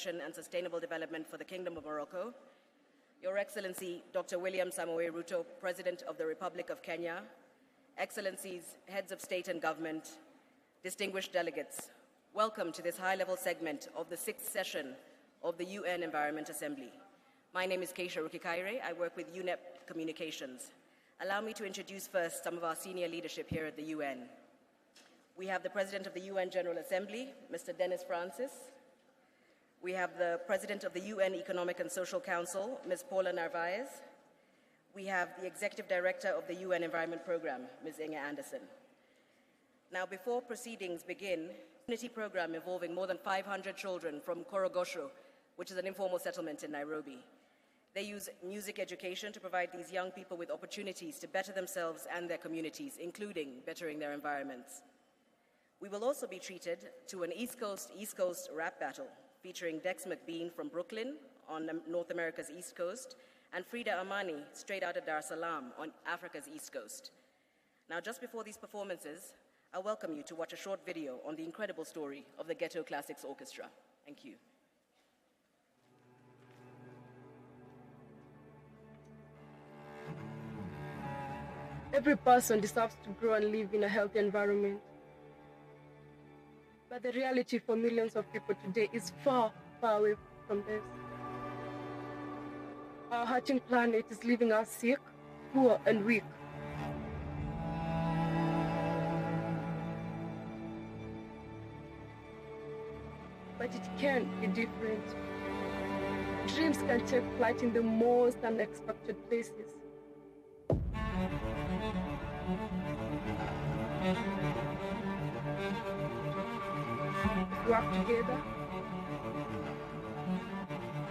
and Sustainable Development for the Kingdom of Morocco, Your Excellency Dr. William Samoei Ruto, President of the Republic of Kenya, Excellencies, Heads of State and Government, distinguished delegates, welcome to this high-level segment of the 6th session of the UN Environment Assembly. My name is Keisha Rukikaire. I work with UNEP Communications. Allow me to introduce first some of our senior leadership here at the UN. We have the President of the UN General Assembly, Mr. Dennis Francis. We have the President of the UN Economic and Social Council, Ms. Paula Narvaez. We have the Executive Director of the UN Environment Program, Ms. Inge Anderson. Now, before proceedings begin, a community program involving more than 500 children from Korogosho, which is an informal settlement in Nairobi. They use music education to provide these young people with opportunities to better themselves and their communities, including bettering their environments. We will also be treated to an East Coast rap battle featuring Dex McBean from Brooklyn on North America's East Coast and Frida Amani straight out of Dar es Salaam on Africa's East Coast. Now, just before these performances, I welcome you to watch a short video on the incredible story of the Ghetto Classics Orchestra. Thank you. Every person deserves to grow and live in a healthy environment. But the reality for millions of people today is far, far away from this. Our hurting planet is leaving us sick, poor, and weak. But it can be different. Dreams can take flight in the most unexpected places. Work together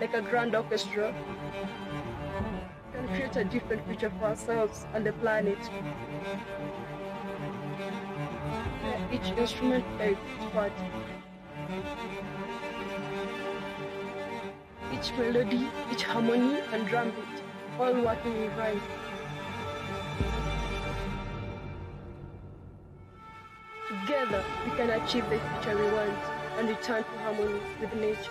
like a grand orchestra can create a different future for ourselves and the planet. Each instrument plays its part. Each melody, each harmony and drum beat, all working in rhyme. Together, we can achieve the future we want and return to harmony with nature.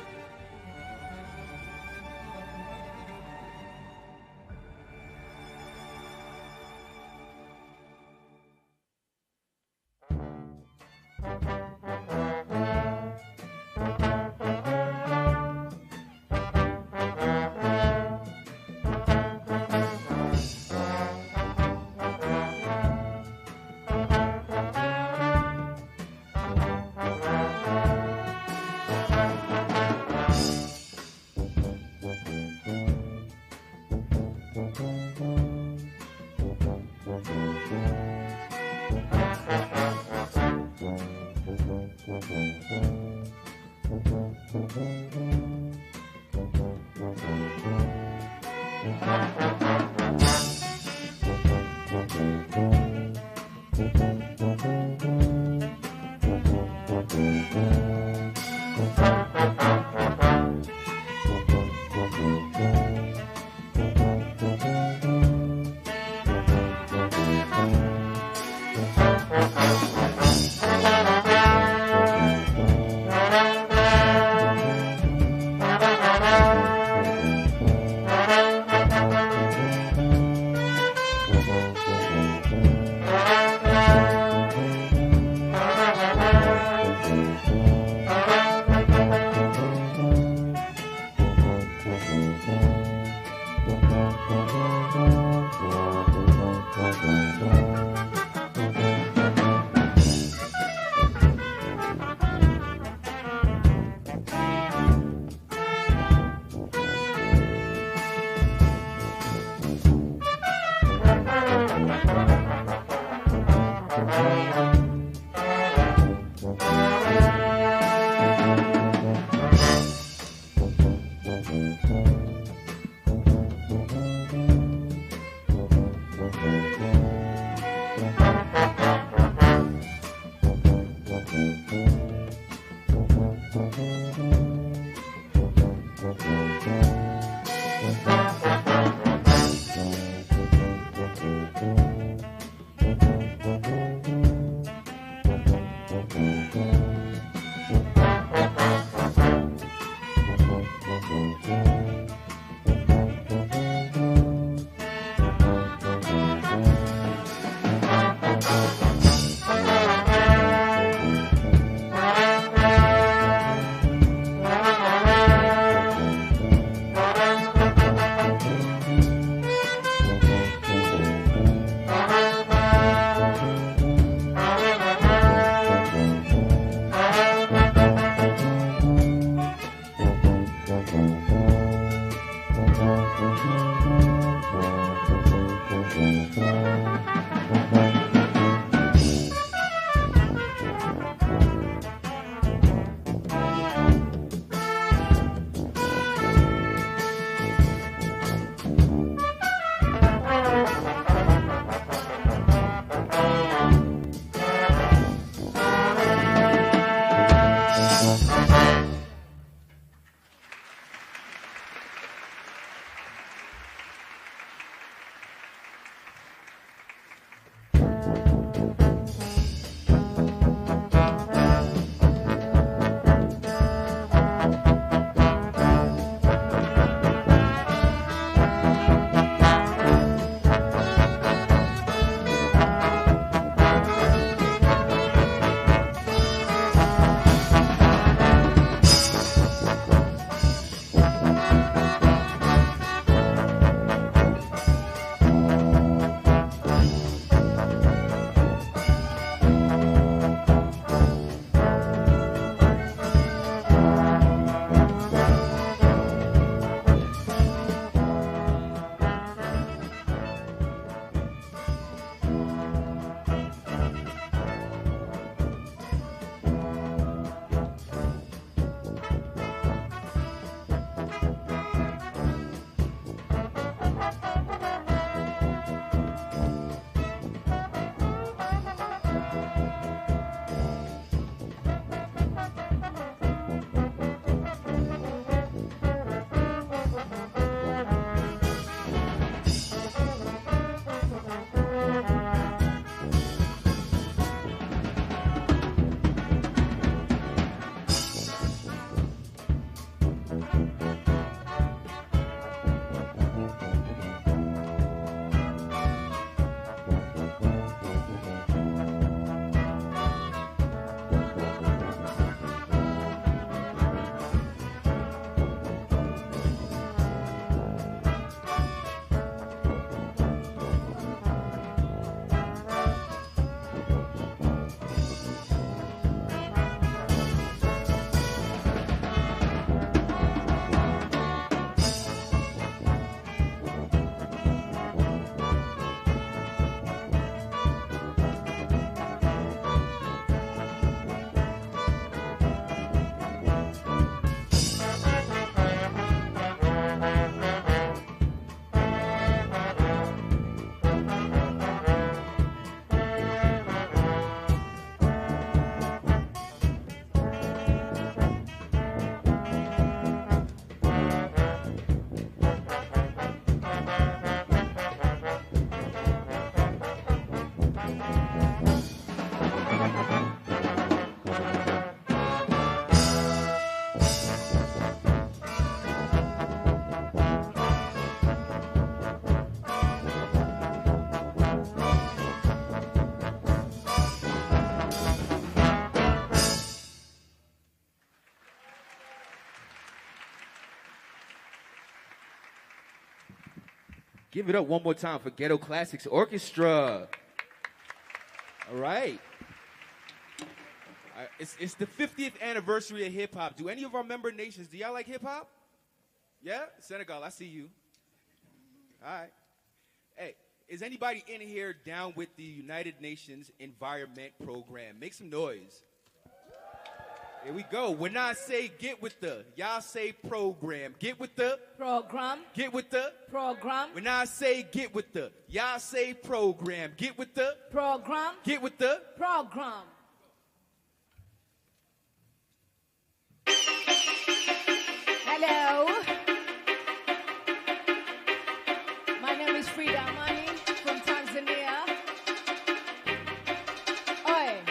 Give it up one more time for Ghetto Classics Orchestra. All right. It's the 50th anniversary of hip-hop. Do any of our member nations, do y'all like hip-hop? Yeah? Senegal, I see you. All right. Hey, is anybody in here down with the United Nations Environment Program? Make some noise. Here we go. When I say get with the, y'all say program. Get with the program. Get with the program. When I say get with the, y'all say program. Get with the program. Get with the program. Hello. My name is Frida Amani from Tanzania. Oi.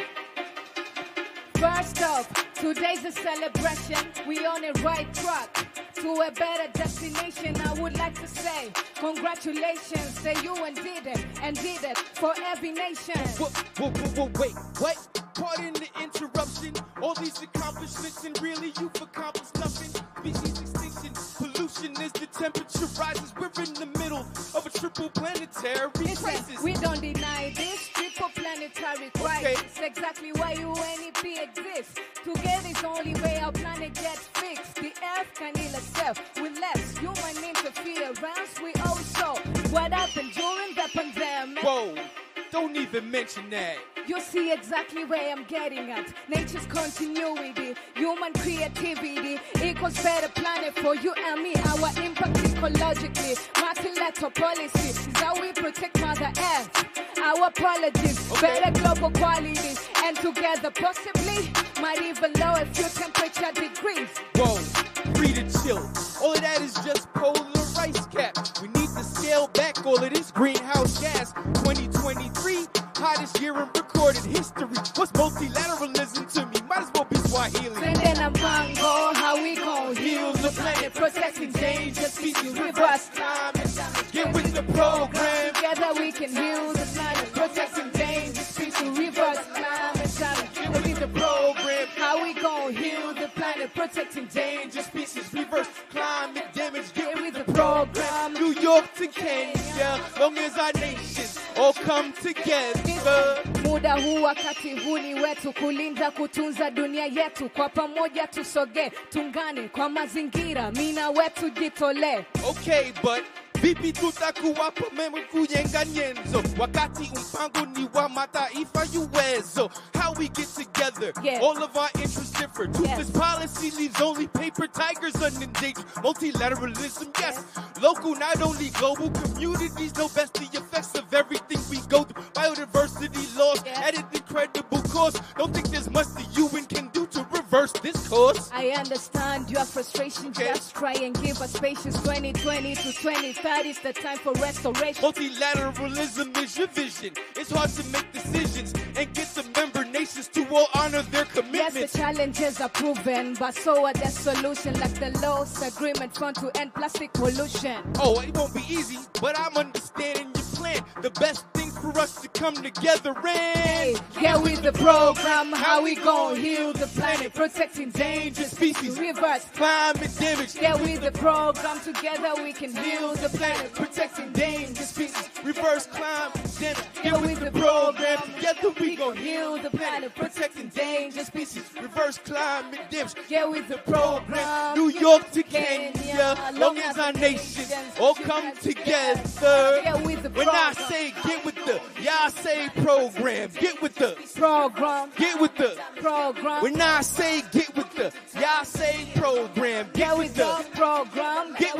First up, today's a celebration. We on the right track. to a better destination. I would like to say congratulations, the UN did it for every nation. Wait, what? Pardon the interruption. All these accomplishments and really you've accomplished nothing. Species extinction, pollution as the temperature rises. We're in the middle of a triple planetary crisis. We don't deny this triple planetary crisis. Okay. Exactly why UNEP exists. Together is the only way our planet gets fixed. The Earth can heal itself with less human interference. We also what happened during the pandemic. Whoa, don't even mention that. You see exactly where I'm getting at. Nature's continuity, human creativity equals better planet for you and me. Our impact ecologically, multilateral policy is how we protect Mother Earth. Our apologies, better global quality, and together possibly might even lower a few temperature degrees. Whoa, free to chill. All of that is just polar ice cap. We need to scale back all of this greenhouse gas. 2023, hottest year in recorded history. What's multilateralism to me? Might as well be Swahili. Sending a mango, how we gon' heal the planet, protecting endangered species, reverse climate damage. Get with the program. Together we can heal the planet, protecting endangered species, reverse climate damage. Get with the program. How we gon' heal the planet, protecting endangered Species, reverse climate damage. Get with the program. New York to Kenya, long as our nations all come together. Muda huu wakati huu ni wetu kulinda kutunza dunia yetu kwa pamoja tusoge tungane kwa mazingira mina wetu jitole. Okay, but vipi tutakuwapa mema kujenga nyenzo wakati mpango ni wa mataifa uwezo. How we get together, all of our interests differ. Toothless policy leaves only paper tigers unindated. Multilateralism, yes. Local, not only global. Communities know best the effects of everything we go through. Biodiversity loss at an incredible cost. Don't think there's much the UN can do to reverse this course. I understand your frustration. Just try and give us patience. 2020 to 2030 is the time for restoration. Multilateralism is your vision. It's hard to make decisions and get the member nations to all honor their commitments. Yes, the challenges are proven, but so are the solution, like the Laos Agreement Fund to end plastic pollution. Oh, it won't be easy, but I'm understanding your plan. The best thing for us to come together and get with the program. How we gon' heal the planet, protecting endangered species, reverse climate damage. Get with the program. Together we can heal the planet, protecting endangered species, reverse climate damage. Get with the program. Together we gon' heal the planet, protecting endangered species, reverse climate damage. Get with the program. New York to Kenya, long as our nations all come together. Get with the when I say get with the, y'all say program. Get with the program. Get with the program. When I say get with the, y'all say program. Get with the program. Get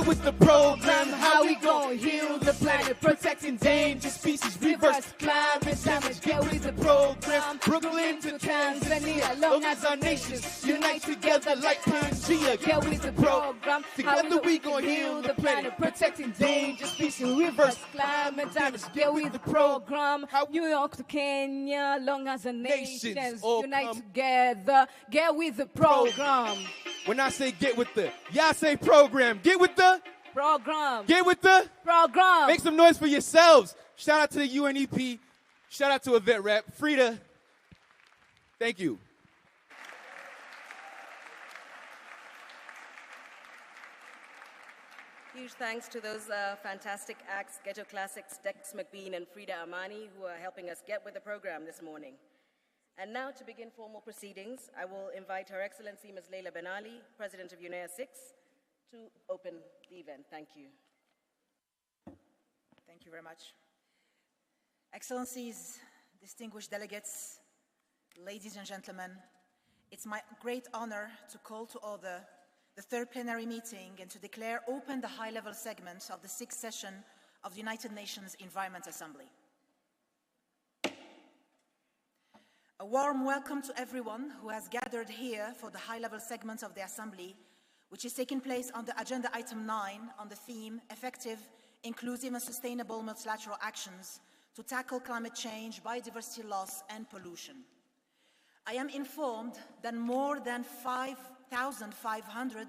with the program. How we gon' heal the planet, protecting endangered species, reverse climate damage. Get with the program. Brooklyn to Tanzania, long as our nations unite together like Pangea. Get with the program. Together we gon' heal the planet, protecting endangered species, reverse climate damage. Get with the program. New York to Kenya, long as our nations unite together. Get with the program. When I say get with the, y'all say program. Get with the program. Get with the program. Make some noise for yourselves. Shout out to the UNEP. Shout out to Event Rep. Frida, thank you. Huge thanks to those fantastic acts, Ghetto Classics, Dex McBean and Frida Amani, who are helping us get with the program this morning. And now to begin formal proceedings, I will invite Her Excellency Ms. Leila Ben Ali, President of UNEA-6, to open the event. Thank you. Thank you very much. Excellencies, distinguished delegates, ladies and gentlemen, it's my great honor to call to order the third plenary meeting and to declare open the high-level segment of the 6th session of the United Nations Environment Assembly. A warm welcome to everyone who has gathered here for the high-level segment of the Assembly, which is taking place under Agenda Item 9 on the theme Effective, Inclusive and Sustainable Multilateral Actions to Tackle Climate Change, Biodiversity Loss and Pollution. I am informed that more than 5,500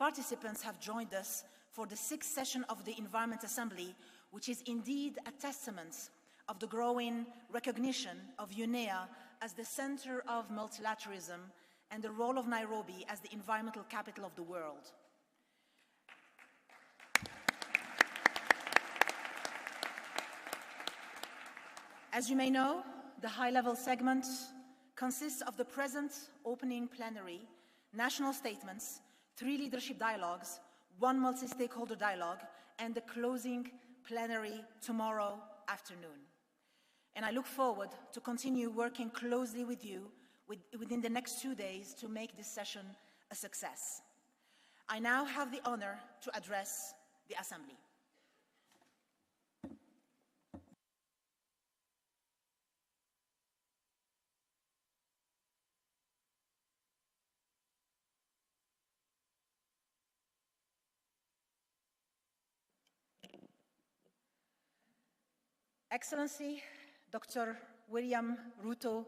participants have joined us for the 6th session of the Environment Assembly, which is indeed a testament of the growing recognition of UNEA as the center of multilateralism and the role of Nairobi as the environmental capital of the world. As you may know, the high-level segment consists of the present opening plenary, national statements, 3 leadership dialogues, 1 multi-stakeholder dialogue, and the closing plenary tomorrow afternoon. And I look forward to continue working closely with you within the next 2 days to make this session a success. I now have the honor to address the Assembly. Excellency, Dr. William Ruto,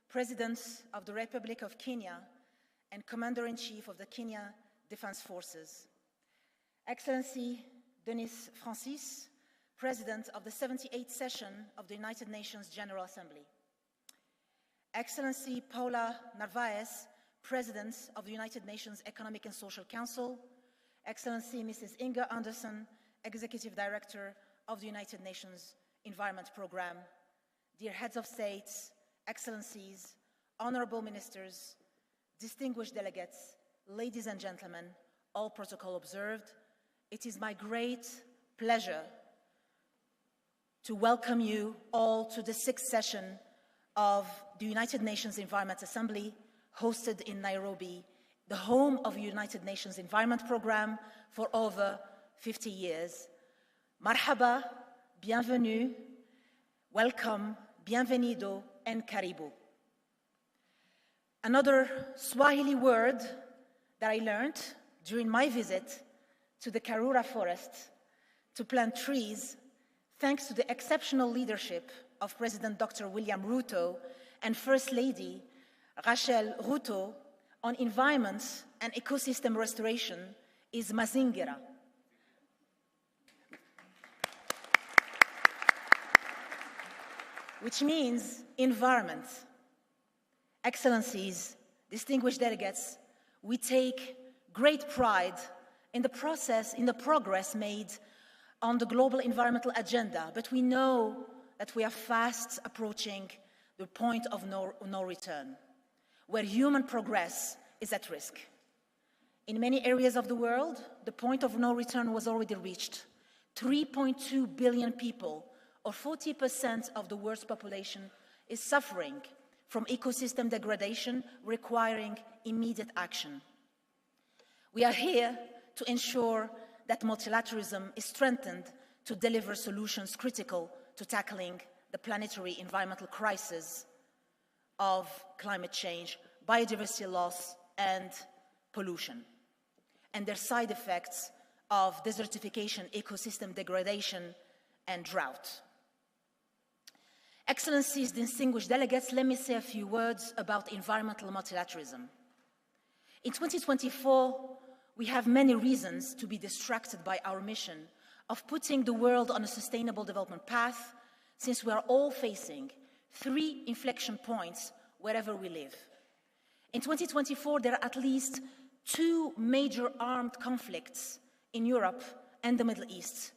President of the Republic of Kenya and Commander-in-Chief of the Kenya Defense Forces. Excellency, Denis Francis, President of the 78th session of the United Nations General Assembly. Excellency, Paula Narvaez, President of the United Nations Economic and Social Council. Excellency, Mrs. Inga Anderson, Executive Director of the United Nations Environment Programme, dear heads of states, excellencies, honorable ministers, distinguished delegates, ladies and gentlemen, all protocol observed, it is my great pleasure to welcome you all to the 6th session of the United Nations Environment Assembly, hosted in Nairobi, the home of the United Nations Environment Programme for over 50 years. Marhaba, bienvenue, welcome, bienvenido, and karibu. Another Swahili word that I learned during my visit to the Karura forest to plant trees, thanks to the exceptional leadership of President Dr. William Ruto and First Lady Rachel Ruto on environment and ecosystem restoration, is mazingira. Which means environment. Excellencies, distinguished delegates, we take great pride in the progress made on the global environmental agenda, but we know that we are fast approaching the point of no return, where human progress is at risk. In many areas of the world, the point of no return was already reached. 3.2 billion people, or 40% of the world's population, is suffering from ecosystem degradation, requiring immediate action. We are here to ensure that multilateralism is strengthened to deliver solutions critical to tackling the planetary environmental crisis of climate change, biodiversity loss, and pollution, and their side effects of desertification, ecosystem degradation, and drought. Excellencies, distinguished delegates, let me say a few words about environmental multilateralism. In 2024, we have many reasons to be distracted by our mission of putting the world on a sustainable development path, since we are all facing 3 inflection points wherever we live. In 2024, there are at least 2 major armed conflicts in Europe and the Middle East,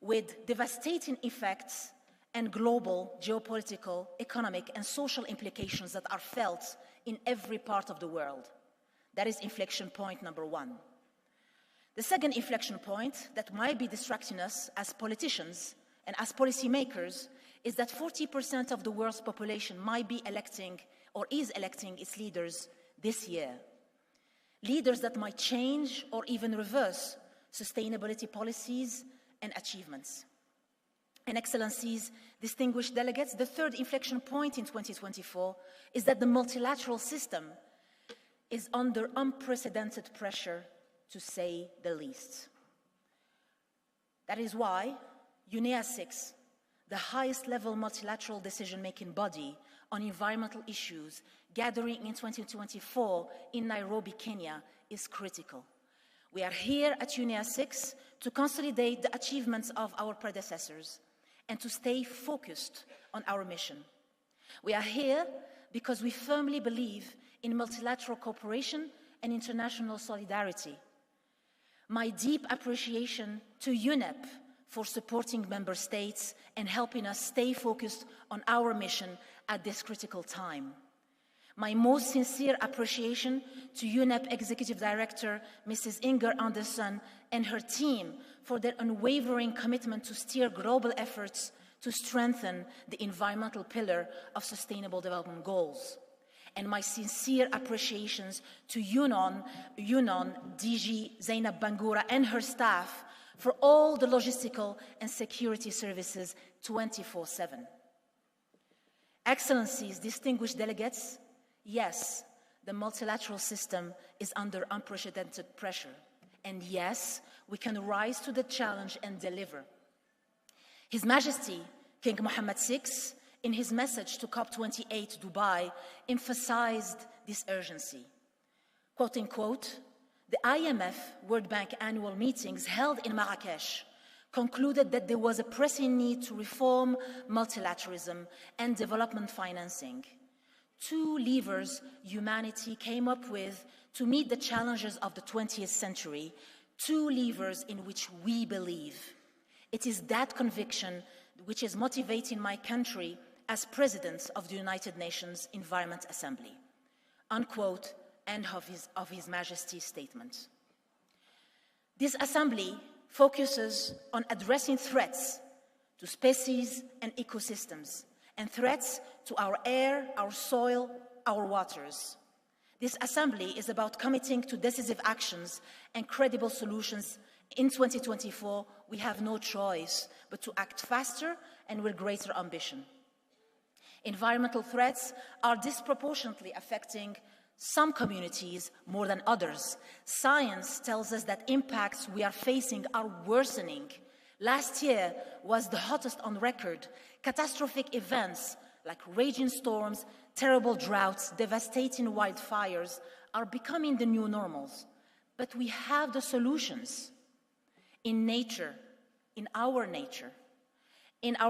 with devastating effects and global geopolitical, economic, and social implications that are felt in every part of the world. That is inflection point number 1. The second inflection point that might be distracting us as politicians and as policymakers is that 40% of the world's population might be electing or is electing its leaders this year. Leaders that might change or even reverse sustainability policies and achievements. And Excellencies, distinguished delegates, the third inflection point in 2024 is that the multilateral system is under unprecedented pressure, to say the least. That is why UNEA-6, the highest level multilateral decision-making body on environmental issues, gathering in 2024 in Nairobi, Kenya, is critical. We are here at UNEA-6 to consolidate the achievements of our predecessors and to stay focused on our mission. We are here because we firmly believe in multilateral cooperation and international solidarity. My deep appreciation to UNEP for supporting member states and helping us stay focused on our mission at this critical time. My most sincere appreciation to UNEP Executive Director, Mrs. Inger Anderson, and her team for their unwavering commitment to steer global efforts to strengthen the environmental pillar of Sustainable Development Goals. And my sincere appreciations to UNON DG Zainab Bangura and her staff for all the logistical and security services 24/7. Excellencies, distinguished delegates, yes, the multilateral system is under unprecedented pressure. And yes, we can rise to the challenge and deliver. His Majesty, King Mohammed VI, in his message to COP28 Dubai, emphasized this urgency. Quoting, quote, the IMF World Bank annual meetings held in Marrakesh concluded that there was a pressing need to reform multilateralism and development financing. Two levers humanity came up with to meet the challenges of the 20th century, two levers in which we believe. It is that conviction which is motivating my country as President of the United Nations Environment Assembly. Unquote, end of His Majesty's statement. This assembly focuses on addressing threats to species and ecosystems, and threats to our air, our soil, our waters. This assembly is about committing to decisive actions and credible solutions. In 2024, we have no choice but to act faster and with greater ambition. Environmental threats are disproportionately affecting some communities more than others. Science tells us that impacts we are facing are worsening. Last year was the hottest on record. Catastrophic events like raging storms, terrible droughts, devastating wildfires are becoming the new normals. But we have the solutions in nature, in our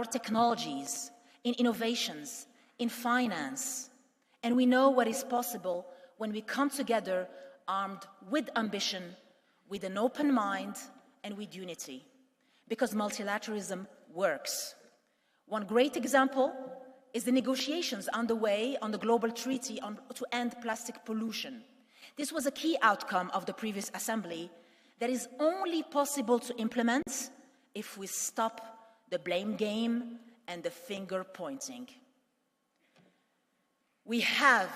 technologies, in innovations, in finance. And we know what is possible when we come together armed with ambition, with an open mind, and with unity. Because multilateralism works. One great example is the negotiations underway on the global treaty to end plastic pollution. This was a key outcome of the previous assembly that is only possible to implement if we stop the blame game and the finger pointing. We have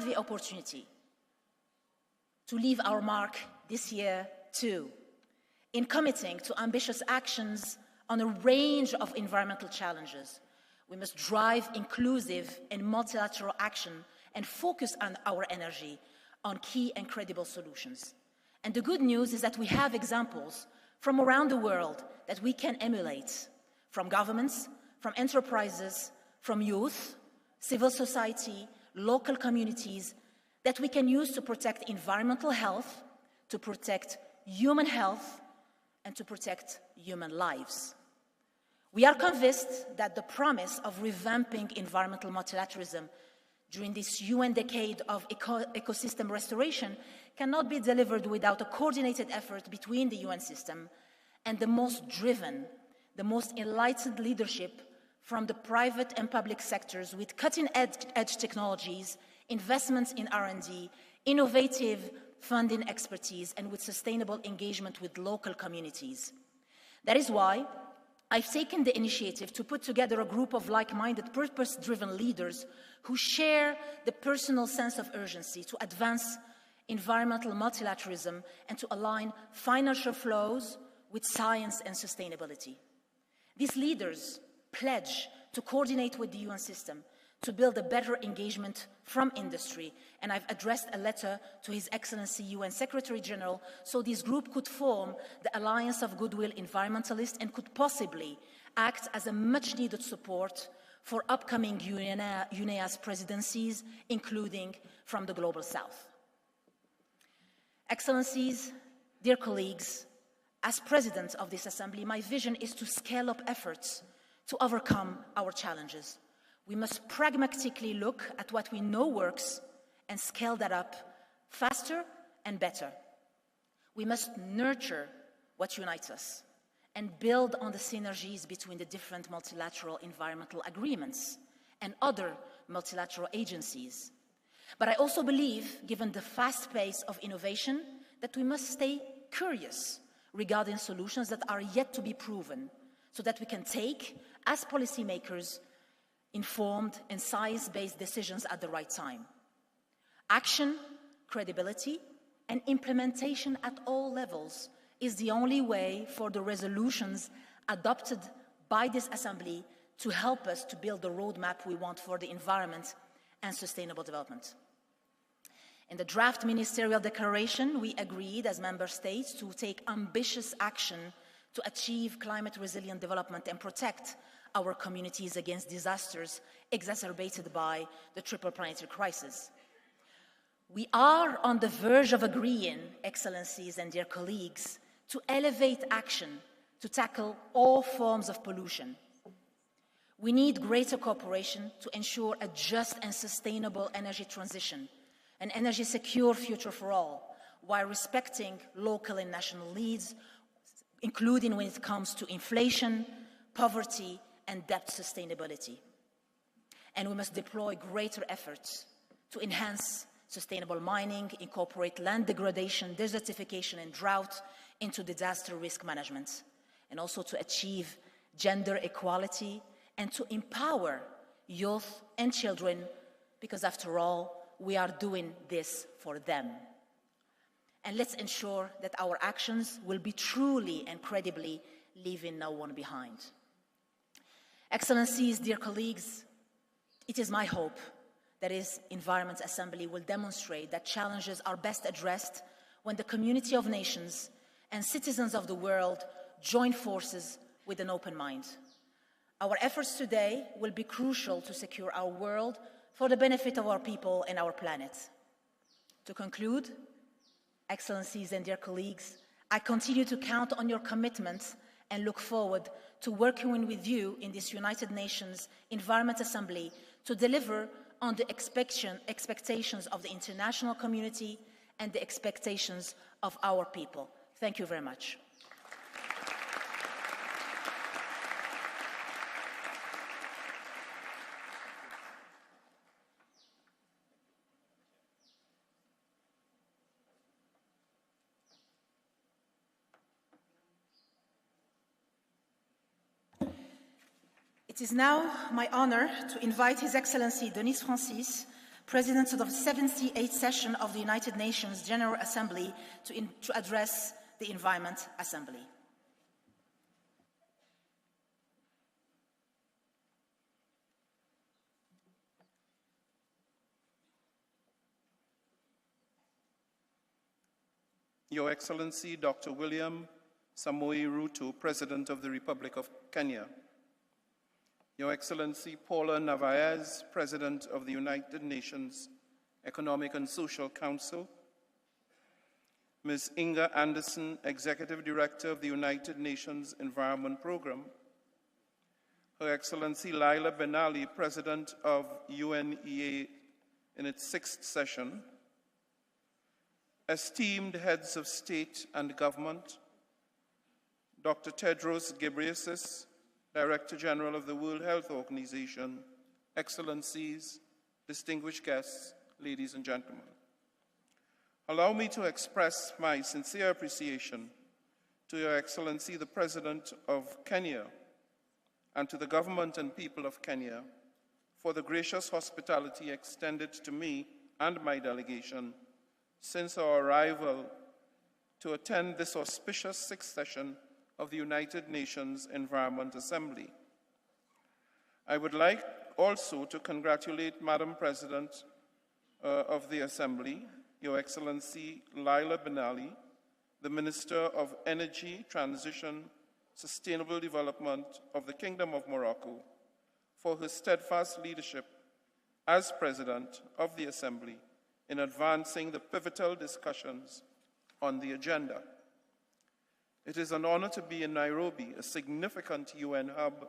the opportunity to leave our mark this year too, in committing to ambitious actions on a range of environmental challenges. We must drive inclusive and multilateral action and focus on our energy on key and credible solutions. And the good news is that we have examples from around the world that we can emulate, from governments, from enterprises, from youth, civil society, local communities, that we can use to protect environmental health, to protect human health, and to protect human lives. We are convinced that the promise of revamping environmental multilateralism during this UN decade of ecosystem restoration cannot be delivered without a coordinated effort between the UN system and the most driven, the most enlightened leadership from the private and public sectors with cutting-edge technologies, investments in R&D, innovative funding expertise, and with sustainable engagement with local communities. That is why I've taken the initiative to put together a group of like-minded, purpose-driven leaders who share the personal sense of urgency to advance environmental multilateralism and to align financial flows with science and sustainability. These leaders pledge to coordinate with the UN system to build a better engagement from industry, and I've addressed a letter to His Excellency UN Secretary General so this group could form the Alliance of Goodwill Environmentalists and could possibly act as a much-needed support for upcoming UNEA presidencies, including from the Global South. Excellencies, dear colleagues, as President of this Assembly, my vision is to scale up efforts to overcome our challenges. We must pragmatically look at what we know works and scale that up faster and better. We must nurture what unites us and build on the synergies between the different multilateral environmental agreements and other multilateral agencies. But I also believe, given the fast pace of innovation, that we must stay curious regarding solutions that are yet to be proven, so that we can take, as policymakers, informed and science-based decisions at the right time. Action, credibility, and implementation at all levels is the only way for the resolutions adopted by this Assembly to help us to build the roadmap we want for the environment and sustainable development. In the draft ministerial declaration, we agreed as member states to take ambitious action to achieve climate-resilient development and protect our communities against disasters exacerbated by the triple planetary crisis. We are on the verge of agreeing, Excellencies and dear colleagues, to elevate action to tackle all forms of pollution. We need greater cooperation to ensure a just and sustainable energy transition, an energy-secure future for all, while respecting local and national needs, including when it comes to inflation, poverty, and debt sustainability. And we must deploy greater efforts to enhance sustainable mining, incorporate land degradation, desertification, and drought into disaster risk management, and also to achieve gender equality and to empower youth and children, because after all, we are doing this for them. And let's ensure that our actions will be truly and credibly leaving no one behind. Excellencies, dear colleagues, it is my hope that this Environment Assembly will demonstrate that challenges are best addressed when the community of nations and citizens of the world join forces with an open mind. Our efforts today will be crucial to secure our world for the benefit of our people and our planet. To conclude, Excellencies and dear colleagues, I continue to count on your commitment and look forward to working with you in this United Nations Environment Assembly to deliver on the expectations of the international community and the expectations of our people. Thank you very much. It is now my honor to invite His Excellency Denis Francis, President of the 78th session of the United Nations General Assembly, to address the Environment Assembly. Your Excellency Dr. William Samoei Ruto, President of the Republic of Kenya. Your Excellency Paula Narvaez, President of the United Nations Economic and Social Council. Ms. Inga Anderson, Executive Director of the United Nations Environment Programme. Her Excellency Laila Ben-Ali, President of UNEA in its 6th session. Esteemed heads of state and government, Dr. Tedros Ghebreyesus, Director General of the World Health Organization, Excellencies, distinguished guests, ladies and gentlemen. Allow me to express my sincere appreciation to Your Excellency, the President of Kenya, and to the government and people of Kenya for the gracious hospitality extended to me and my delegation since our arrival to attend this auspicious 6th session of the United Nations Environment Assembly. I would like also to congratulate Madam President of the Assembly, Your Excellency Laila Ben-Ali, the Minister of Energy, Transition, Sustainable Development of the Kingdom of Morocco, for her steadfast leadership as President of the Assembly in advancing the pivotal discussions on the agenda. It is an honor to be in Nairobi, a significant UN hub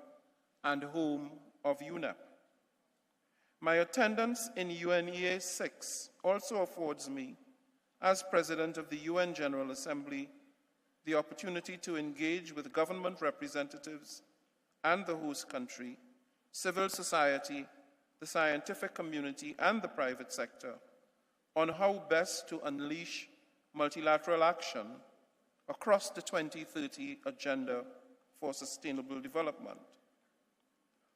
and home of UNEP. My attendance in UNEA-6 also affords me, as President of the UN General Assembly, the opportunity to engage with government representatives and the host country, civil society, the scientific community, and the private sector on how best to unleash multilateral action across the 2030 Agenda for Sustainable Development.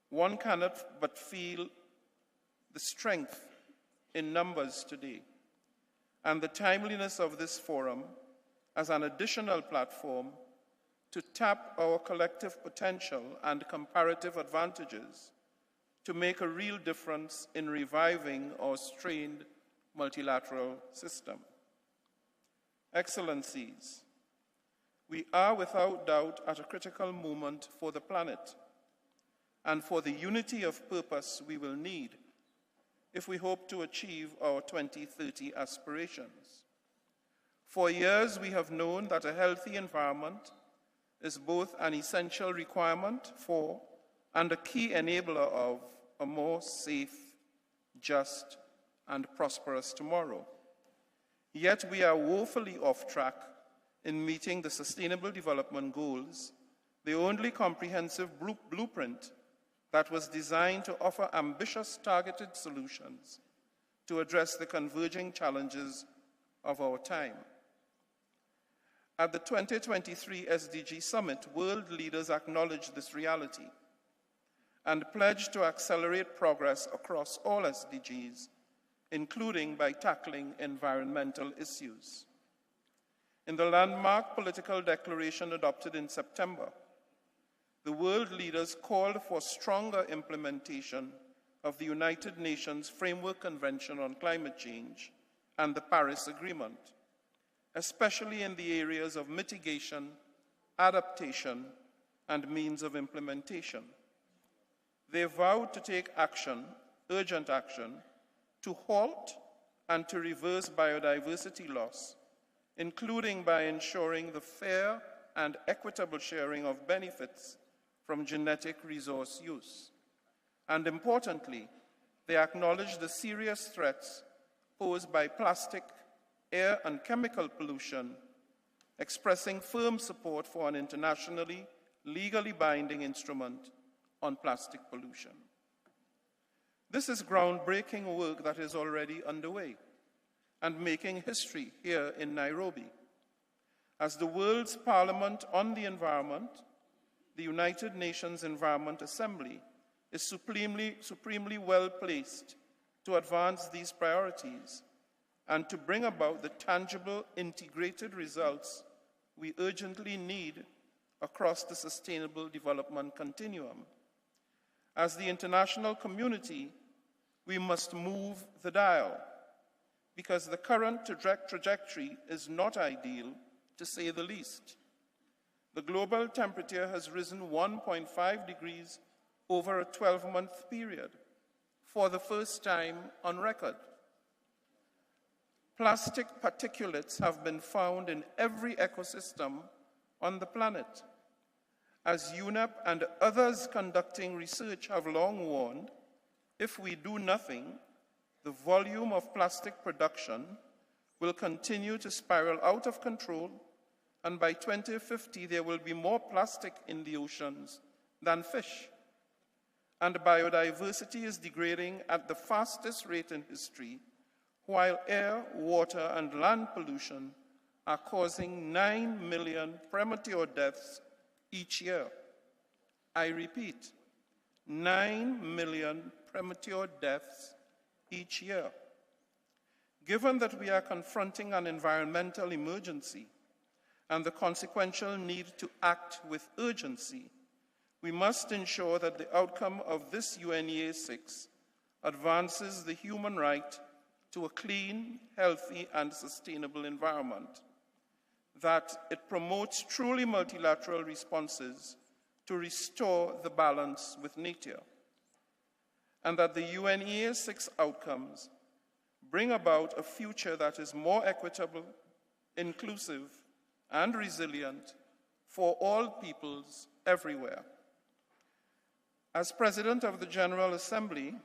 One cannot but feel the strength in numbers today and the timeliness of this forum as an additional platform to tap our collective potential and comparative advantages to make a real difference in reviving our strained multilateral system. Excellencies, we are without doubt at a critical moment for the planet and for the unity of purpose we will need if we hope to achieve our 2030 aspirations. For years, we have known that a healthy environment is both an essential requirement for and a key enabler of a more safe, just, and prosperous tomorrow. Yet we are woefully off track in meeting the Sustainable Development Goals, the only comprehensive blueprint that was designed to offer ambitious, targeted solutions to address the converging challenges of our time. At the 2023 SDG Summit, world leaders acknowledged this reality and pledged to accelerate progress across all SDGs, including by tackling environmental issues. In the landmark political declaration adopted in September, the world leaders called for stronger implementation of the United Nations Framework Convention on Climate Change and the Paris Agreement, especially in the areas of mitigation, adaptation, and means of implementation. They vowed to take action, urgent action, to halt and to reverse biodiversity loss, including by ensuring the fair and equitable sharing of benefits from genetic resource use. And importantly, they acknowledged the serious threats posed by plastic, air, and chemical pollution, expressing firm support for an internationally, legally binding instrument on plastic pollution. This is groundbreaking work that is already underway and making history here in Nairobi. As the world's Parliament on the Environment, the United Nations Environment Assembly is supremely well placed to advance these priorities and to bring about the tangible, integrated results we urgently need across the sustainable development continuum. As the international community, we must move the dial because the current trajectory is not ideal, to say the least. The global temperature has risen 1.5 degrees over a 12-month period for the first time on record. Plastic particulates have been found in every ecosystem on the planet. As UNEP and others conducting research have long warned, if we do nothing, the volume of plastic production will continue to spiral out of control, and by 2050 there will be more plastic in the oceans than fish. And biodiversity is degrading at the fastest rate in history, while air, water, and land pollution are causing 9 million premature deaths each year. I repeat, 9 million premature deaths each year. Given that we are confronting an environmental emergency and the consequential need to act with urgency, we must ensure that the outcome of this UNEA-6 advances the human right to a clean, healthy, and sustainable environment, that it promotes truly multilateral responses to restore the balance with nature, and that the UNEA-6 outcomes bring about a future that is more equitable, inclusive, and resilient for all peoples everywhere. As President of the General Assembly,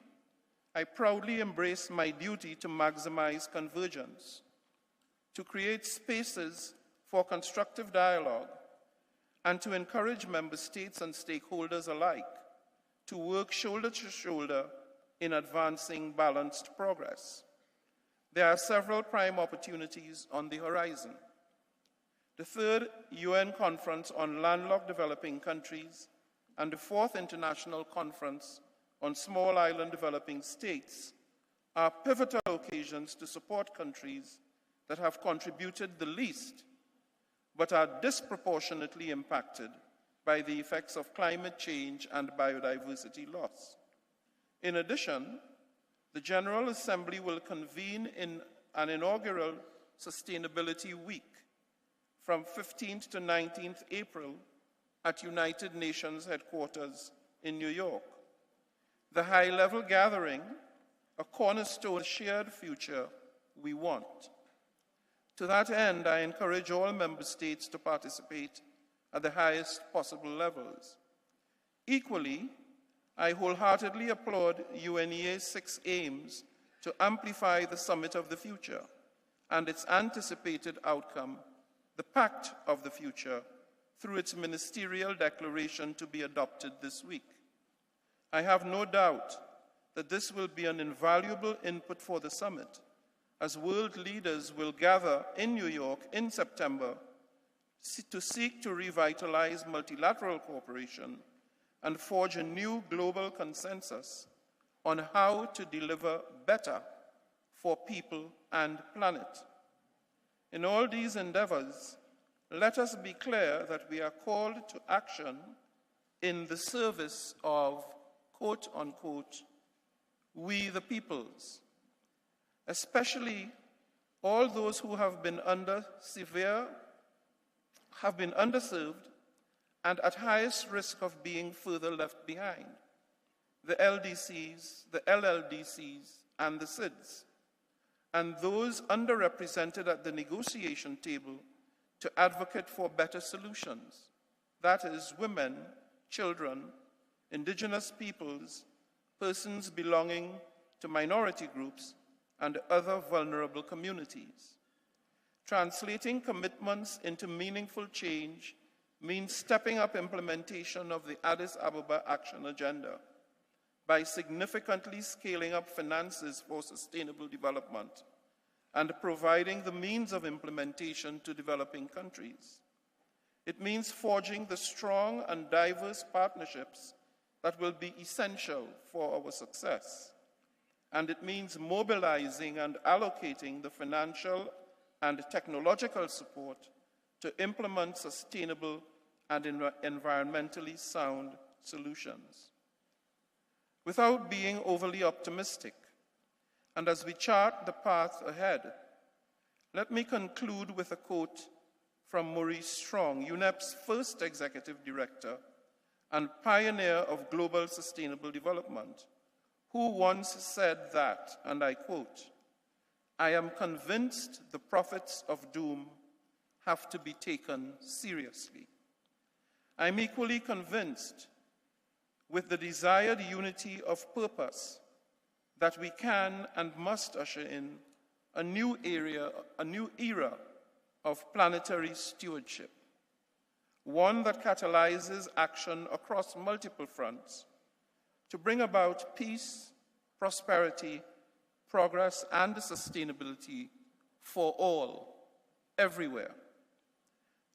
I proudly embrace my duty to maximize convergence, to create spaces for constructive dialogue, and to encourage member states and stakeholders alike to work shoulder to shoulder in advancing balanced progress. There are several prime opportunities on the horizon. The third UN Conference on Landlocked Developing Countries and the fourth International Conference on Small Island Developing States are pivotal occasions to support countries that have contributed the least but are disproportionately impacted by the effects of climate change and biodiversity loss. In addition, the General Assembly will convene in an inaugural Sustainability Week from 15th to 19th April at United Nations headquarters in New York. The high-level gathering, a cornerstone of the shared future we want. To that end, I encourage all member states to participate at the highest possible levels. Equally, I wholeheartedly applaud UNEA-6 aims to amplify the Summit of the Future and its anticipated outcome, the Pact of the Future, through its ministerial declaration to be adopted this week. I have no doubt that this will be an invaluable input for the summit, as world leaders will gather in New York in September to seek to revitalize multilateral cooperation and forge a new global consensus on how to deliver better for people and planet. In all these endeavors, let us be clear that we are called to action in the service of, quote unquote, we the peoples, especially all those who have been underserved and at highest risk of being further left behind, the LDCs, the LLDCs, and the SIDS, and those underrepresented at the negotiation table to advocate for better solutions, that is, women, children, indigenous peoples, persons belonging to minority groups, and other vulnerable communities. Translating commitments into meaningful change means stepping up implementation of the Addis Ababa Action Agenda by significantly scaling up finances for sustainable development and providing the means of implementation to developing countries. It means forging the strong and diverse partnerships that will be essential for our success. And it means mobilizing and allocating the financial and technological support to implement sustainable and environmentally sound solutions. Without being overly optimistic, and as we chart the path ahead, let me conclude with a quote from Maurice Strong, UNEP's first executive director and pioneer of global sustainable development, who once said that, and I quote, "I am convinced the prophets of doom have to be taken seriously. I'm equally convinced with the desired unity of purpose that we can and must usher in a new era of planetary stewardship, one that catalyzes action across multiple fronts to bring about peace, prosperity, progress, and sustainability for all, everywhere.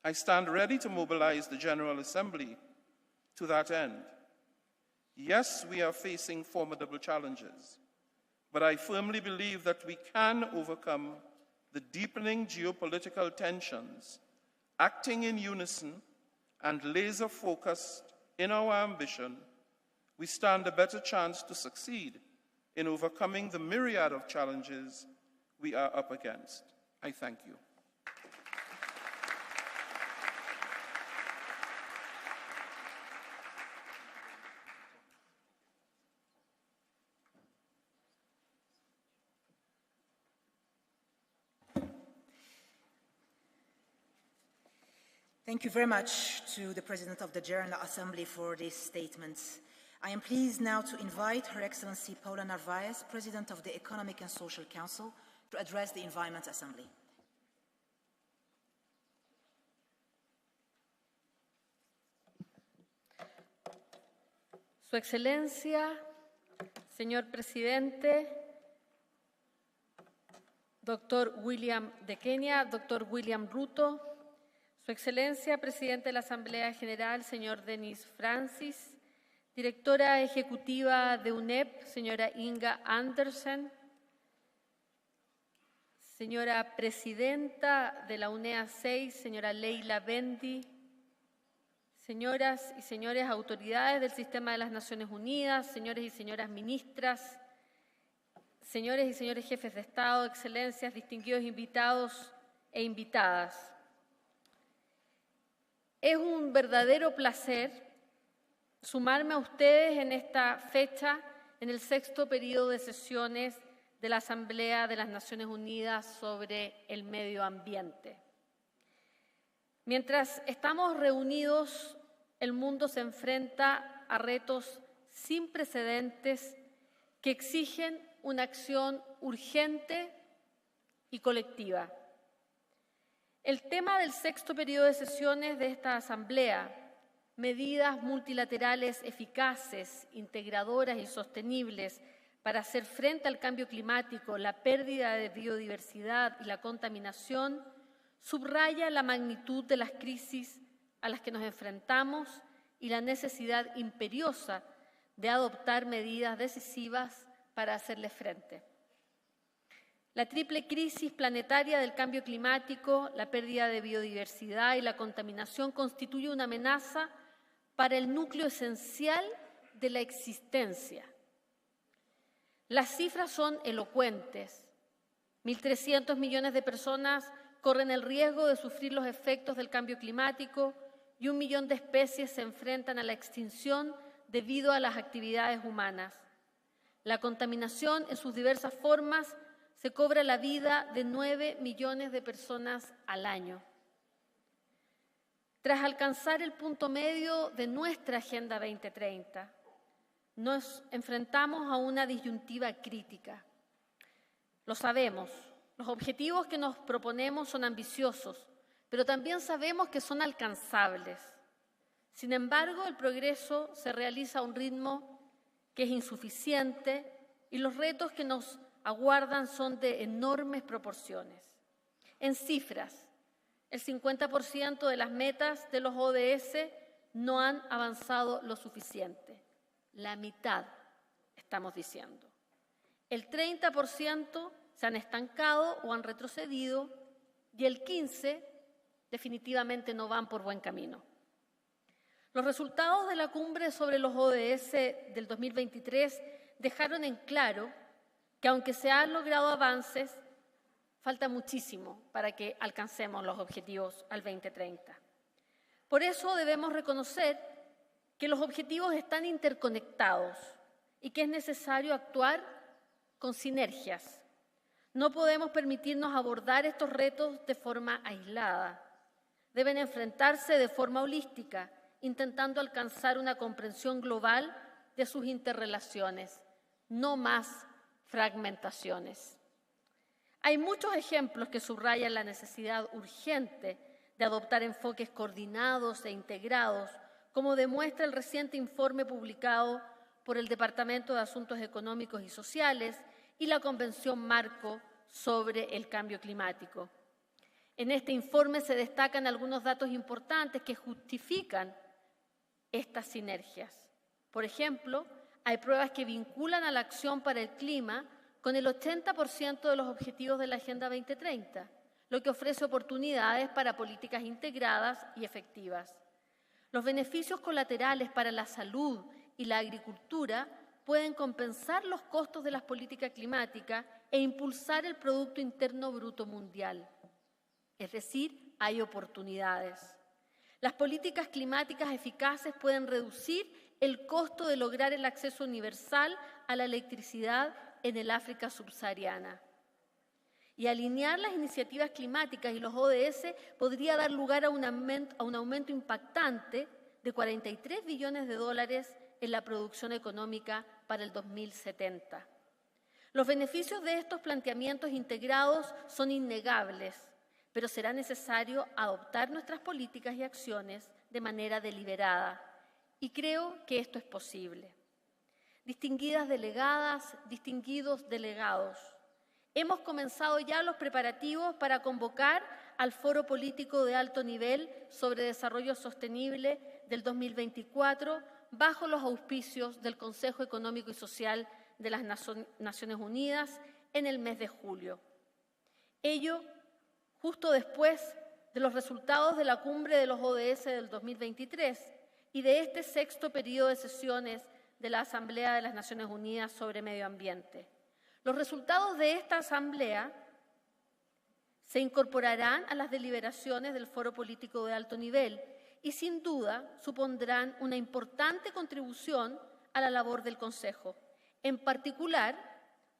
I stand ready to mobilize the General Assembly to that end. Yes, we are facing formidable challenges, but I firmly believe that we can overcome the deepening geopolitical tensions, acting in unison and laser-focused in our ambition. We stand a better chance to succeed in overcoming the myriad of challenges we are up against. I thank you. Thank you very much to the President of the General Assembly for this statement. I am pleased now to invite Her Excellency Paula Narvaez, President of the Economic and Social Council, to address the Environment Assembly. Su Excelencia, señor Presidente, Dr. William de Kenia, Dr. William Ruto, Su Excelencia, Presidente de la Asamblea General, señor Denis Francis, Directora Ejecutiva de UNEP, señora Inga Andersen, señora Presidenta de la UNEA-6, señora Leila Bendi, señoras y señores autoridades del Sistema de las Naciones Unidas, señores y señoras ministras, señores y señores jefes de Estado, excelencias, distinguidos invitados e invitadas. Es un verdadero placer sumarme a ustedes en esta fecha, en el 6º periodo de sesiones de la Asamblea de las Naciones Unidas sobre el Medio Ambiente. Mientras estamos reunidos, el mundo se enfrenta a retos sin precedentes que exigen una acción urgente y colectiva. El tema del 6º periodo de sesiones de esta Asamblea, medidas multilaterales eficaces, integradoras y sostenibles para hacer frente al cambio climático, la pérdida de biodiversidad y la contaminación, subraya la magnitud de las crisis a las que nos enfrentamos y la necesidad imperiosa de adoptar medidas decisivas para hacerles frente. La triple crisis planetaria del cambio climático, la pérdida de biodiversidad y la contaminación constituye una amenaza para el núcleo esencial de la existencia. Las cifras son elocuentes. 1.300 millones de personas corren el riesgo de sufrir los efectos del cambio climático y 1 millón de especies se enfrentan a la extinción debido a las actividades humanas. La contaminación en sus diversas formas se cobra la vida de 9 millones de personas al año. Tras alcanzar el punto medio de nuestra Agenda 2030, nos enfrentamos a una disyuntiva crítica. Lo sabemos, los objetivos que nos proponemos son ambiciosos, pero también sabemos que son alcanzables. Sin embargo, el progreso se realiza a un ritmo que es insuficiente y los retos que nos aguardan son de enormes proporciones. En cifras, el 50% de las metas de los ODS no han avanzado lo suficiente. La mitad, estamos diciendo. El 30% se han estancado o han retrocedido y el 15% definitivamente no van por buen camino. Los resultados de la cumbre sobre los ODS del 2023 dejaron en claro que aunque se han logrado avances, falta muchísimo para que alcancemos los objetivos al 2030. Por eso debemos reconocer que los objetivos están interconectados y que es necesario actuar con sinergias. No podemos permitirnos abordar estos retos de forma aislada. Deben enfrentarse de forma holística, intentando alcanzar una comprensión global de sus interrelaciones, no más fragmentaciones. Hay muchos ejemplos que subrayan la necesidad urgente de adoptar enfoques coordinados e integrados, como demuestra el reciente informe publicado por el Departamento de Asuntos Económicos y Sociales y la Convención Marco sobre el Cambio Climático. En este informe se destacan algunos datos importantes que justifican estas sinergias. Por ejemplo, hay pruebas que vinculan a la acción para el clima con el 80% de los objetivos de la Agenda 2030, lo que ofrece oportunidades para políticas integradas y efectivas. Los beneficios colaterales para la salud y la agricultura pueden compensar los costos de las políticas climáticas e impulsar el Producto Interno Bruto Mundial. Es decir, hay oportunidades. Las políticas climáticas eficaces pueden reducir el costo de lograr el acceso universal a la electricidad en el África subsahariana. y alinear las iniciativas climáticas y los ODS podría dar lugar a un aumento impactante de 43 billones de dólares en la producción económica para el 2070. Los beneficios de estos planteamientos integrados son innegables, pero será necesario adoptar nuestras políticas y acciones de manera deliberada, y creo que esto es posible. Distinguidas delegadas, distinguidos delegados, hemos comenzado ya los preparativos para convocar al Foro Político de Alto Nivel sobre Desarrollo Sostenible del 2024 bajo los auspicios del Consejo Económico y Social de las Naciones Unidas en el mes de julio. Ello justo después de los resultados de la cumbre de los ODS del 2023 y de este sexto periodo de sesiones de la Asamblea de las Naciones Unidas sobre Medio Ambiente. Los resultados de esta asamblea se incorporarán a las deliberaciones del Foro Político de Alto Nivel y sin duda supondrán una importante contribución a la labor del Consejo, en particular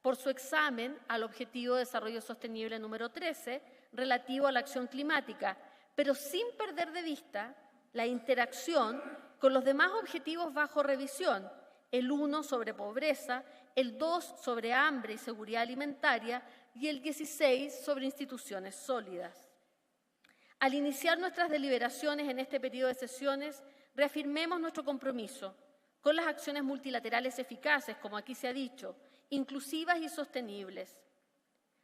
por su examen al Objetivo de Desarrollo Sostenible número 13 relativo a la acción climática, pero sin perder de vista la interacción con los demás objetivos bajo revisión, el 1 sobre pobreza, el 2 sobre hambre y seguridad alimentaria y el 16 sobre instituciones sólidas. Al iniciar nuestras deliberaciones en este periodo de sesiones, reafirmemos nuestro compromiso con las acciones multilaterales eficaces, como aquí se ha dicho, inclusivas y sostenibles.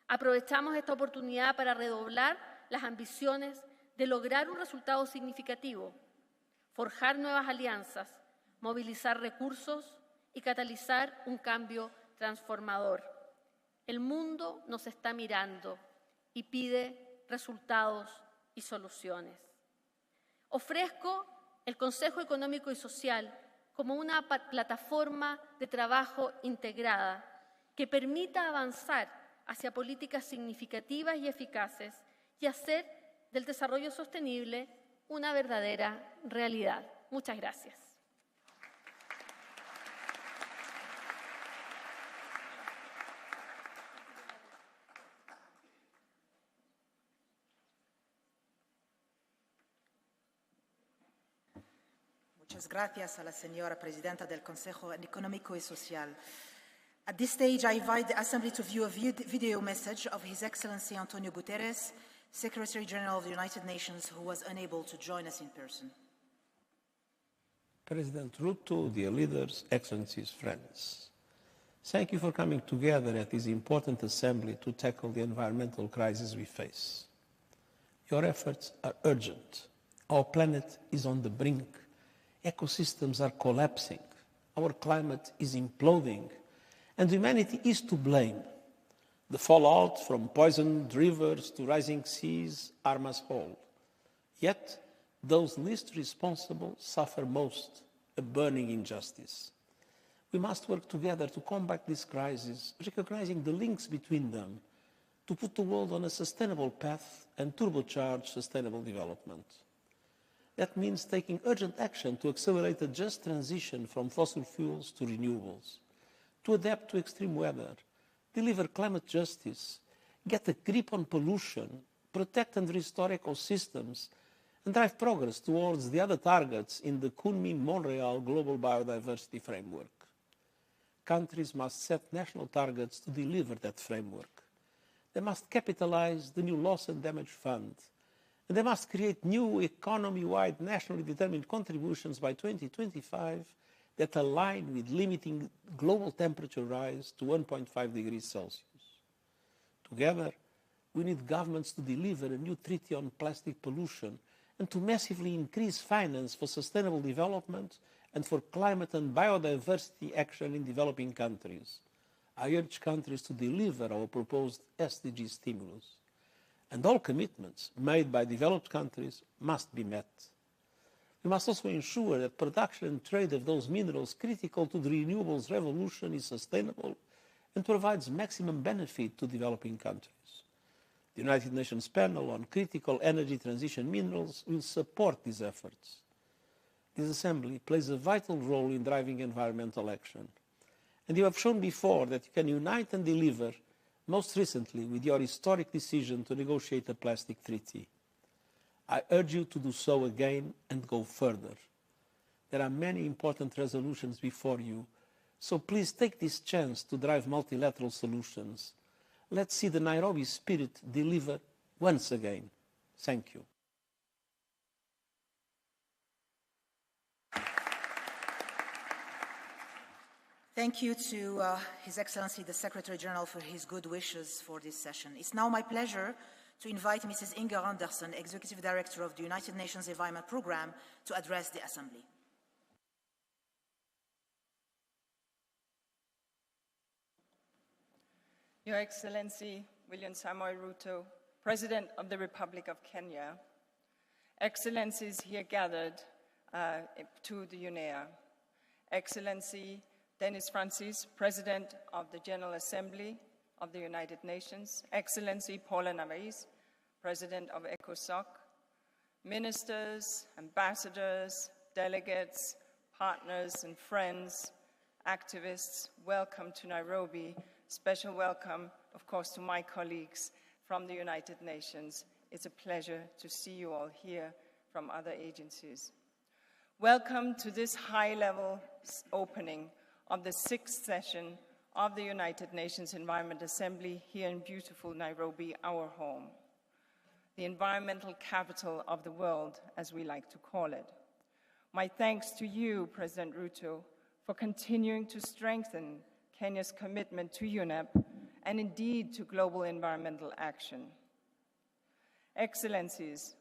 Aprovechamos esta oportunidad para redoblar las ambiciones de lograr un resultado significativo, forjar nuevas alianzas, movilizar recursos y catalizar un cambio transformador. El mundo nos está mirando y pide resultados y soluciones. Ofrezco el Consejo Económico y Social como una plataforma de trabajo integrada que permita avanzar hacia políticas significativas y eficaces y hacer del desarrollo sostenible una verdadera realidad. Muchas gracias. Muchas gracias a la señora Presidenta del Consejo Económico y Social. At this stage, I invite the Assembly to view a video message of His Excellency Antonio Guterres, Secretary General of the United Nations, who was unable to join us in person. President Ruto, dear leaders, excellencies, friends, thank you for coming together at this important assembly to tackle the environmental crisis we face. Your efforts are urgent. Our planet is on the brink. Ecosystems are collapsing. Our climate is imploding. And humanity is to blame. The fallout from poisoned rivers to rising seas harm us all. Yet, those least responsible suffer most, a burning injustice. We must work together to combat this crisis, recognizing the links between them, to put the world on a sustainable path and turbocharge sustainable development. That means taking urgent action to accelerate a just transition from fossil fuels to renewables, to adapt to extreme weather, deliver climate justice, get a grip on pollution, protect and restore ecosystems, and drive progress towards the other targets in the Kunming-Montreal Global Biodiversity Framework. Countries must set national targets to deliver that framework. They must capitalize the new Loss and Damage Fund, and they must create new economy-wide nationally determined contributions by 2025 that align with limiting global temperature rise to 1.5 degrees Celsius. Together, we need governments to deliver a new treaty on plastic pollution and to massively increase finance for sustainable development and for climate and biodiversity action in developing countries. I urge countries to deliver our proposed SDG stimulus. And all commitments made by developed countries must be met. We must also ensure that production and trade of those minerals critical to the renewables revolution is sustainable and provides maximum benefit to developing countries. The United Nations panel on critical energy transition minerals will support these efforts. This Assembly plays a vital role in driving environmental action. And you have shown before that you can unite and deliver most recently with your historic decision to negotiate a plastic treaty. I urge you to do so again and go further. There are many important resolutions before you, so please take this chance to drive multilateral solutions. Let's see the Nairobi spirit deliver once again. Thank you. Thank you to His Excellency the Secretary General for his good wishes for this session. It's now my pleasure to invite Mrs. Inga Anderson, Executive Director of the United Nations Environment Programme, to address the Assembly. Your Excellency William Samoei Ruto, President of the Republic of Kenya, Excellencies here gathered to the UNEA, Excellency Denis Francis, President of the General Assembly of the United Nations, Excellency Paula Navais, President of ECOSOC, ministers, ambassadors, delegates, partners and friends, activists, welcome to Nairobi. Special welcome, of course, to my colleagues from the United Nations. It's a pleasure to see you all here from other agencies. Welcome to this high-level opening of the 6th session of the United Nations Environment Assembly here in beautiful Nairobi, our home, the environmental capital of the world, as we like to call it. My thanks to you, President Ruto, for continuing to strengthen Kenya's commitment to UNEP and indeed to global environmental action. Excellencies,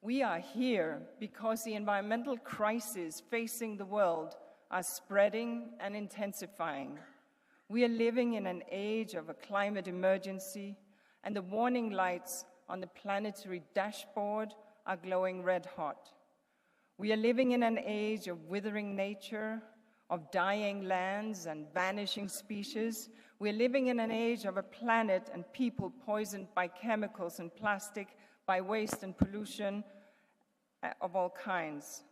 we are here because the environmental crises facing the world are spreading and intensifying. We are living in an age of a climate emergency, and the warning lights on the planetary dashboard are glowing red hot. We are living in an age of withering nature, of dying lands and vanishing species. We are living in an age of a planet and people poisoned by chemicals and plastic, by waste and pollution of all kinds.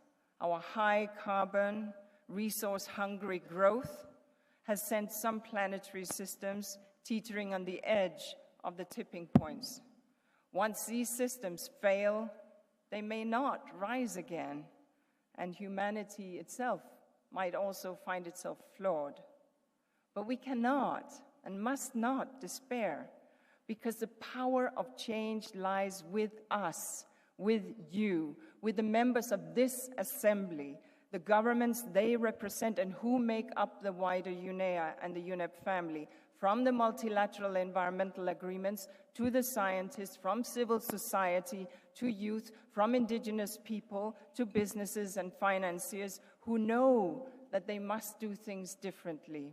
Our high carbon, resource-hungry growth has sent some planetary systems teetering on the edge of the tipping points. Once these systems fail, they may not rise again, and humanity itself might also find itself flawed. But we cannot and must not despair, because the power of change lies with us, with you, with the members of this assembly, the governments they represent and who make up the wider UNEA and the UNEP family, from the multilateral environmental agreements to the scientists, from civil society to youth, from indigenous people to businesses and financiers who know that they must do things differently.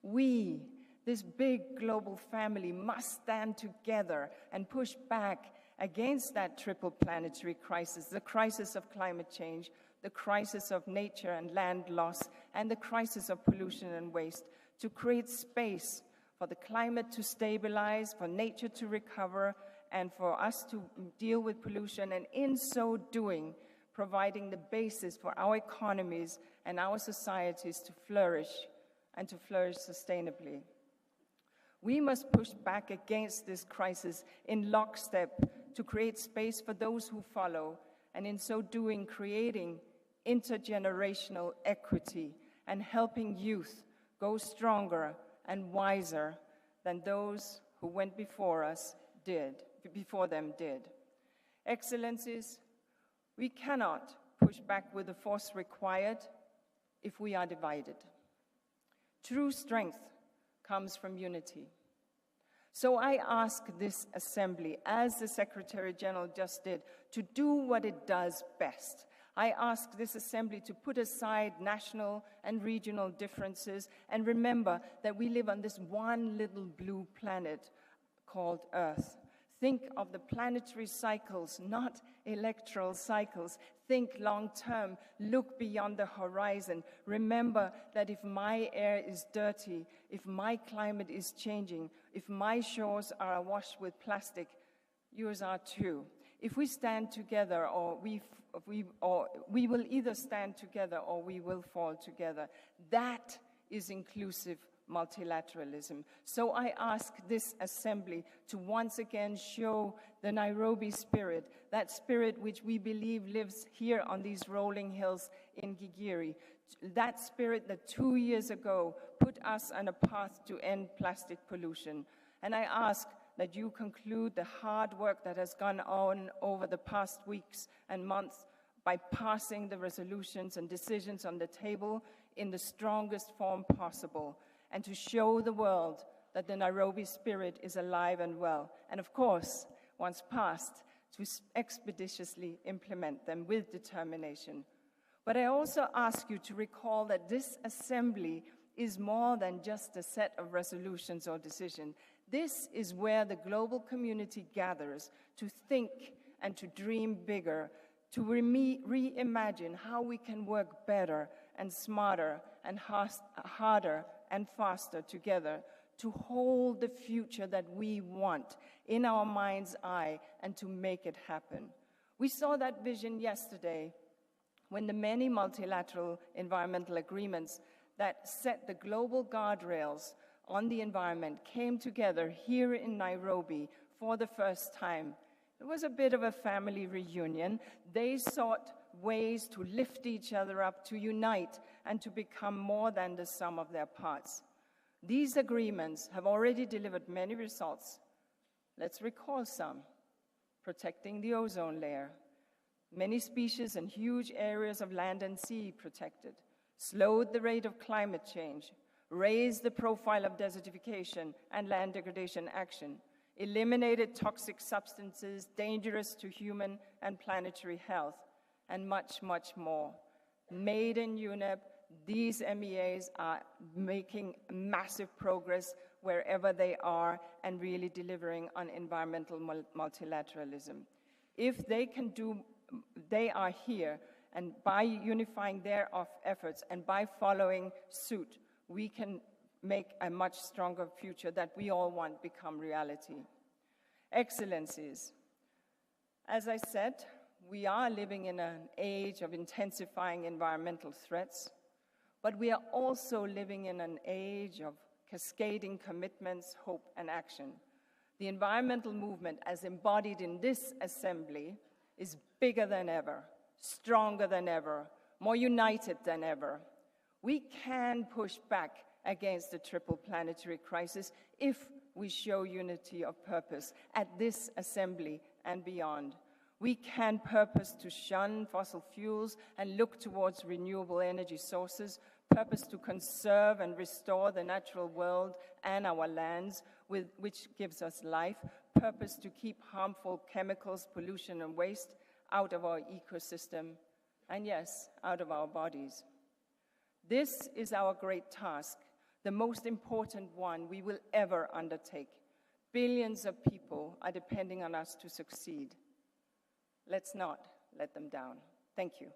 We, this big global family, must stand together and push back against that triple planetary crisis, the crisis of climate change, the crisis of nature and land loss, and the crisis of pollution and waste, to create space for the climate to stabilize, for nature to recover, and for us to deal with pollution, and in so doing, providing the basis for our economies and our societies to flourish, and to flourish sustainably. We must push back against this crisis in lockstep to create space for those who follow, and in so doing, creating intergenerational equity and helping youth go stronger and wiser than those who went before them did. Excellencies, we cannot push back with the force required if we are divided. True strength comes from unity. So I ask this assembly, as the Secretary General just did, to do what it does best. I ask this assembly to put aside national and regional differences and remember that we live on this one little blue planet called Earth. Think of the planetary cycles, not electoral cycles. Think long-term. Look beyond the horizon. Remember that if my air is dirty, if my climate is changing, if my shores are awash with plastic, yours are too. If we stand together, or we will either stand together or we will fall together. That is inclusive multilateralism. So I ask this assembly to once again show the Nairobi spirit, that spirit which we believe lives here on these rolling hills in Gigiri, that spirit that 2 years ago put us on a path to end plastic pollution. And I ask that you conclude the hard work that has gone on over the past weeks and months by passing the resolutions and decisions on the table in the strongest form possible, and to show the world that the Nairobi spirit is alive and well. And of course, once passed, to expeditiously implement them with determination. But I also ask you to recall that this assembly is more than just a set of resolutions or decisions. This is where the global community gathers to think and to dream bigger, to reimagine how we can work better and smarter and harder and faster together to hold the future that we want in our mind's eye and to make it happen. We saw that vision yesterday when the many multilateral environmental agreements that set the global guardrails on the environment came together here in Nairobi for the first time. It was a bit of a family reunion. They sought ways to lift each other up, to unite, and to become more than the sum of their parts. These agreements have already delivered many results. Let's recall some. Protecting the ozone layer. Many species and huge areas of land and sea protected. Slowed the rate of climate change. Raised the profile of desertification and land degradation action. Eliminated toxic substances dangerous to human and planetary health, and much, much more. Made in UNEP, these MEAs are making massive progress wherever they are and really delivering on environmental multilateralism. If they can do, they are here, and by unifying their efforts and by following suit, we can make a much stronger future that we all want become reality. Excellencies, as I said, we are living in an age of intensifying environmental threats, but we are also living in an age of cascading commitments, hope, and action. The environmental movement, as embodied in this assembly, is bigger than ever, stronger than ever, more united than ever. We can push back against the triple planetary crisis if we show unity of purpose at this assembly and beyond. We can purpose to shun fossil fuels and look towards renewable energy sources, purpose to conserve and restore the natural world and our lands, which gives us life, purpose to keep harmful chemicals, pollution, and waste out of our ecosystem, and yes, out of our bodies. This is our great task, the most important one we will ever undertake. Billions of people are depending on us to succeed. Let's not let them down. Thank you.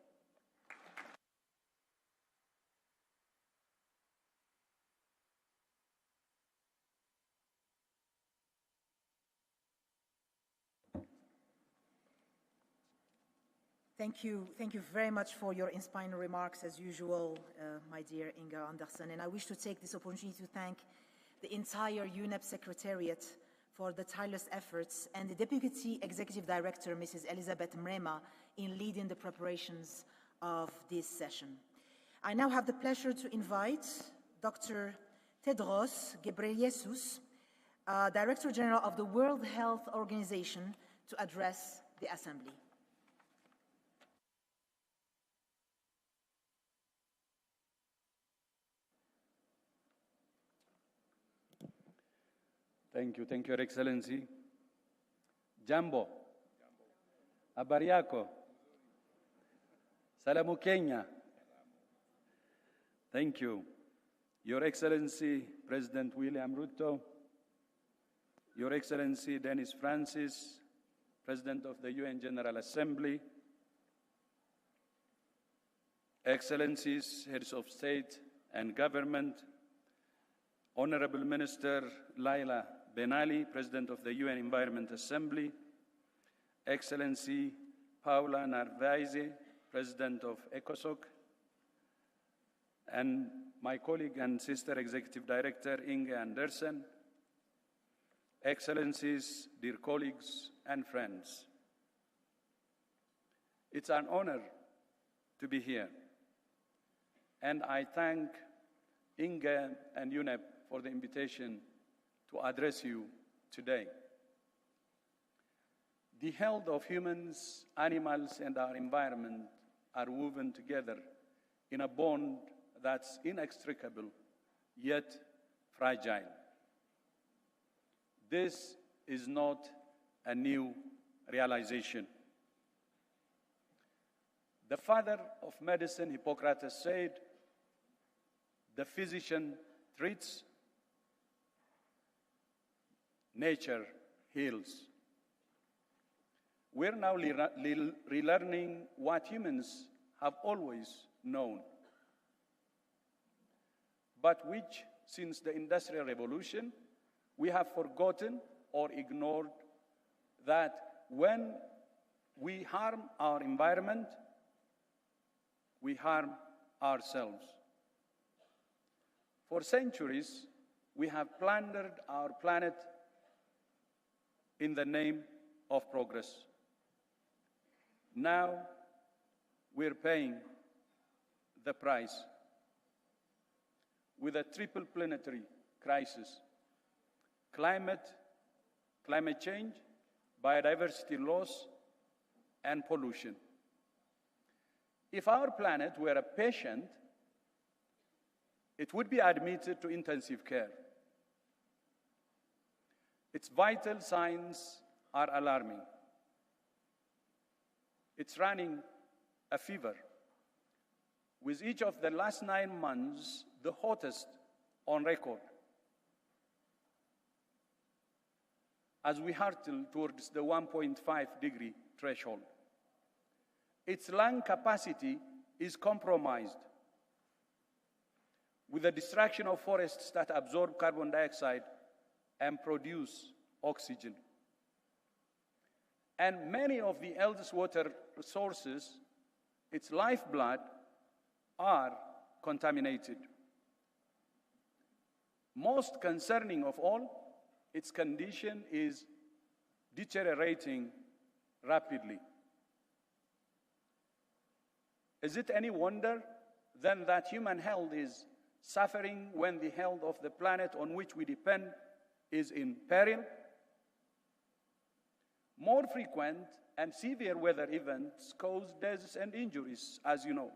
Thank you very much for your inspiring remarks, as usual, my dear Inga Anderson. And I wish to take this opportunity to thank the entire UNEP Secretariat for the tireless efforts, and the Deputy Executive Director, Mrs. Elizabeth Mrema, in leading the preparations of this session. I now have the pleasure to invite Dr. Tedros Ghebreyesus, Director General of the World Health Organization, to address the Assembly. Thank you, Your Excellency. Jambo. Habari yako. Salamu Kenya. Thank you. Your Excellency, President William Ruto, Your Excellency Dennis Francis, President of the UN General Assembly, Excellencies, Heads of State and Government, Honorable Minister Laila Ben Ali, President of the UN Environment Assembly, Excellency Paula Narvaez, President of ECOSOC, and my colleague and sister Executive Director Inge Andersen, Excellencies, dear colleagues and friends. It's an honor to be here, and I thank Inge and UNEP for the invitation to address you today. The health of humans, animals, and our environment are woven together in a bond that's inextricable, yet fragile. This is not a new realization. The father of medicine, Hippocrates, said, "The physician treats, nature heals." We're now relearning what humans have always known, but which, since the Industrial Revolution, we have forgotten or ignored, that when we harm our environment, we harm ourselves. For centuries, we have plundered our planet in the name of progress. Now, we're paying the price with a triple planetary crisis: climate change, biodiversity loss, and pollution. If our planet were a patient, it would be admitted to intensive care. Its vital signs are alarming. It's running a fever, with each of the last 9 months the hottest on record. As we hurtle towards the 1.5-degree threshold, its lung capacity is compromised, with the destruction of forests that absorb carbon dioxide and produce oxygen. And many of the Earth's water sources, its lifeblood, are contaminated. Most concerning of all, its condition is deteriorating rapidly. Is it any wonder then that human health is suffering when the health of the planet on which we depend is in peril? More frequent and severe weather events cause deaths and injuries, as you know,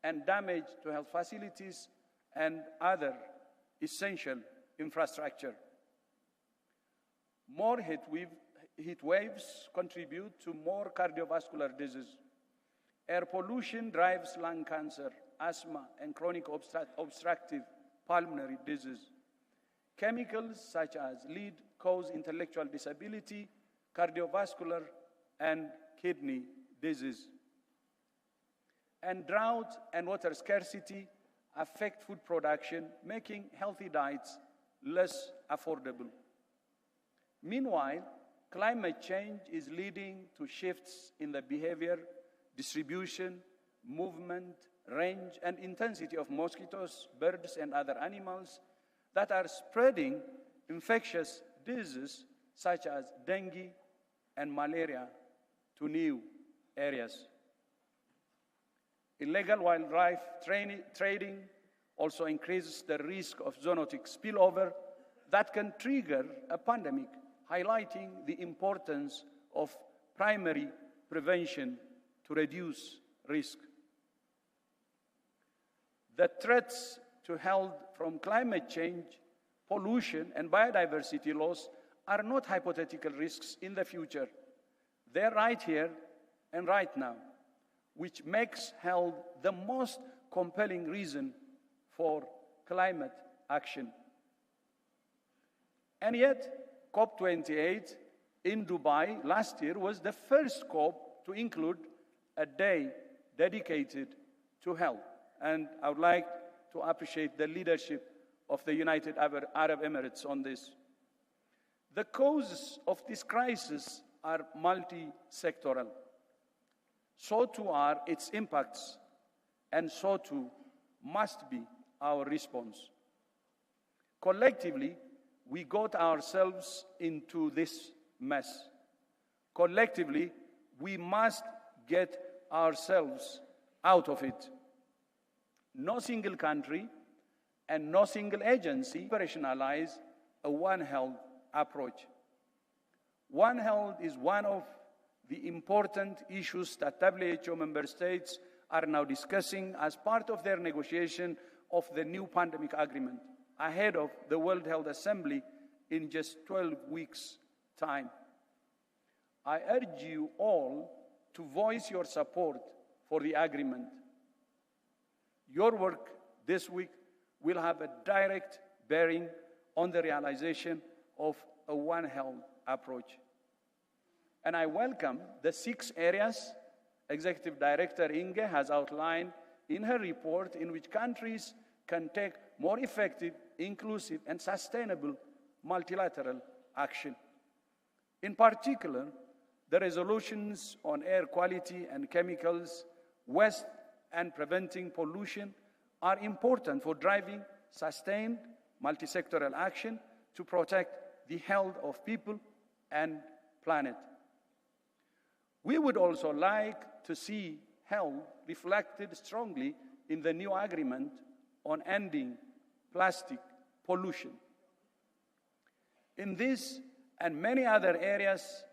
and damage to health facilities and other essential infrastructure. More heat waves contribute to more cardiovascular disease. Air pollution drives lung cancer, asthma, and chronic obstructive pulmonary disease. Chemicals such as lead cause intellectual disability, cardiovascular, and kidney disease. And drought and water scarcity affect food production, making healthy diets less affordable. Meanwhile, climate change is leading to shifts in the behavior, distribution, movement, range, and intensity of mosquitoes, birds, and other animals that are spreading infectious diseases such as dengue and malaria to new areas. Illegal wildlife trading also increases the risk of zoonotic spillover that can trigger a pandemic, highlighting the importance of primary prevention to reduce risk. The threats to health from climate change, pollution, and biodiversity loss are not hypothetical risks in the future. They're right here and right now, which makes health the most compelling reason for climate action. And yet, COP28 in Dubai last year was the first COP to include a day dedicated to health. And I would like to appreciate the leadership of the United Arab Emirates on this. The causes of this crisis are multi-sectoral. So too are its impacts, and so too must be our response. Collectively, we got ourselves into this mess. Collectively, we must get ourselves out of it. No single country and no single agency operationalize a One Health approach. One Health is one of the important issues that WHO member states are now discussing as part of their negotiation of the new pandemic agreement ahead of the World Health Assembly in just 12 weeks' time. I urge you all to voice your support for the agreement. Your work this week will have a direct bearing on the realization of a One Health approach. And I welcome the 6 areas Executive Director UNGA has outlined in her report in which countries can take more effective, inclusive, and sustainable multilateral action. In particular, the resolutions on air quality and chemicals, waste, and preventing pollution are important for driving sustained multi-sectoral action to protect the health of people and planet. We would also like to see health reflected strongly in the new agreement on ending plastic pollution. In this and many other areas,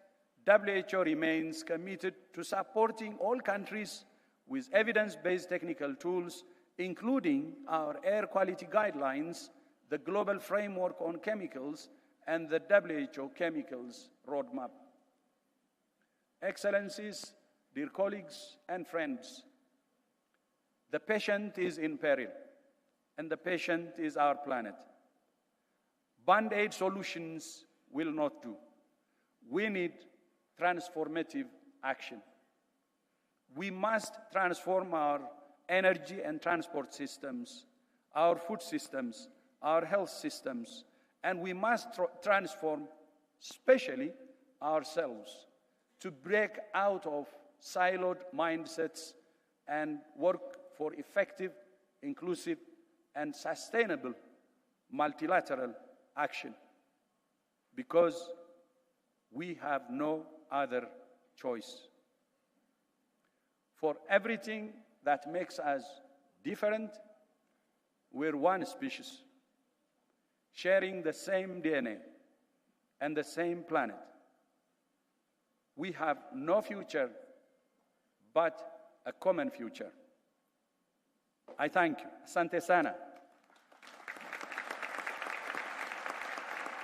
WHO remains committed to supporting all countries with evidence-based technical tools, including our air quality guidelines, the Global Framework on Chemicals, and the WHO Chemicals Roadmap. Excellencies, dear colleagues and friends, the patient is in peril, and the patient is our planet. Band-aid solutions will not do. We need transformative action. We must transform our energy and transport systems, our food systems, our health systems, and we must transform, especially ourselves, to break out of siloed mindsets and work for effective, inclusive, and sustainable multilateral action, because we have no other choice. For everything that makes us different, we're one species, sharing the same DNA and the same planet. We have no future but a common future. I thank you. Asante sana.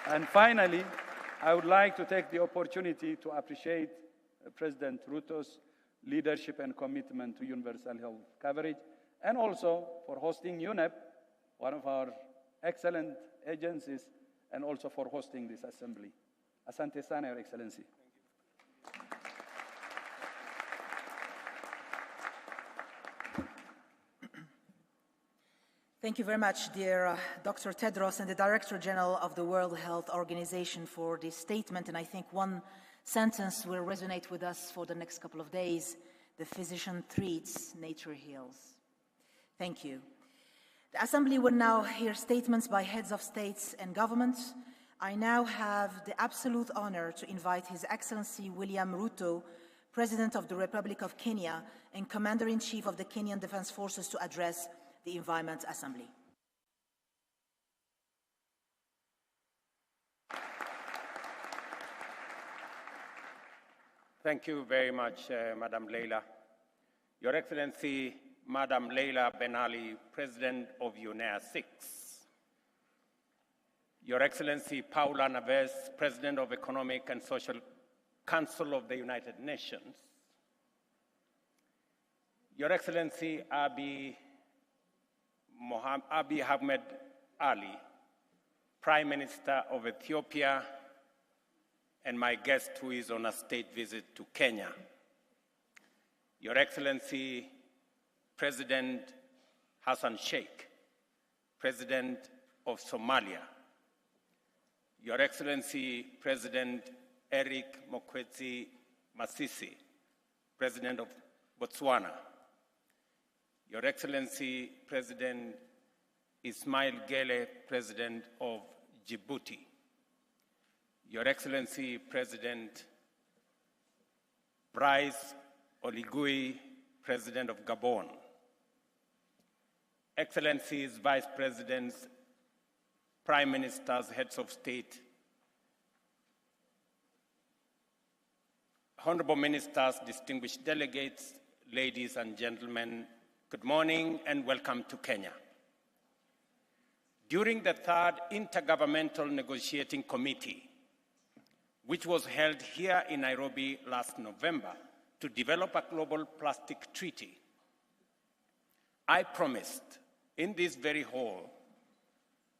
And finally, I would like to take the opportunity to appreciate President Ruto's leadership and commitment to universal health coverage, and also for hosting UNEP, one of our excellent agencies, and also for hosting this assembly. Asante sana, Your Excellency. Thank you very much, dear Dr. Tedros and the Director General of the World Health Organization for this statement. And I think one sentence will resonate with us for the next couple of days. The physician treats, nature heals. Thank you. The Assembly will now hear statements by heads of states and governments. I now have the absolute honor to invite His Excellency William Ruto, President of the Republic of Kenya and Commander-in-Chief of the Kenyan Defense Forces, to address the Environment Assembly. Thank you very much, Madam Leila. Your Excellency, Madam Leila Ben Ali, President of UNEA-6. Your Excellency, Paula Neves, President of Economic and Social Council of the United Nations. Your Excellency, Abiy Ahmed Ali, Prime Minister of Ethiopia, and my guest who is on a state visit to Kenya. Your Excellency, President Hassan Sheikh, President of Somalia. Your Excellency, President Eric Mokwetsi Masisi, President of Botswana. Your Excellency, President Ismail Gele, President of Djibouti, Your Excellency President Brice Oligui, President of Gabon, Excellencies, Vice Presidents, Prime Ministers, Heads of State, Honorable Ministers, distinguished delegates, ladies and gentlemen, good morning and welcome to Kenya. During the third Intergovernmental Negotiating Committee, which was held here in Nairobi last November to develop a global plastic treaty, I promised in this very hall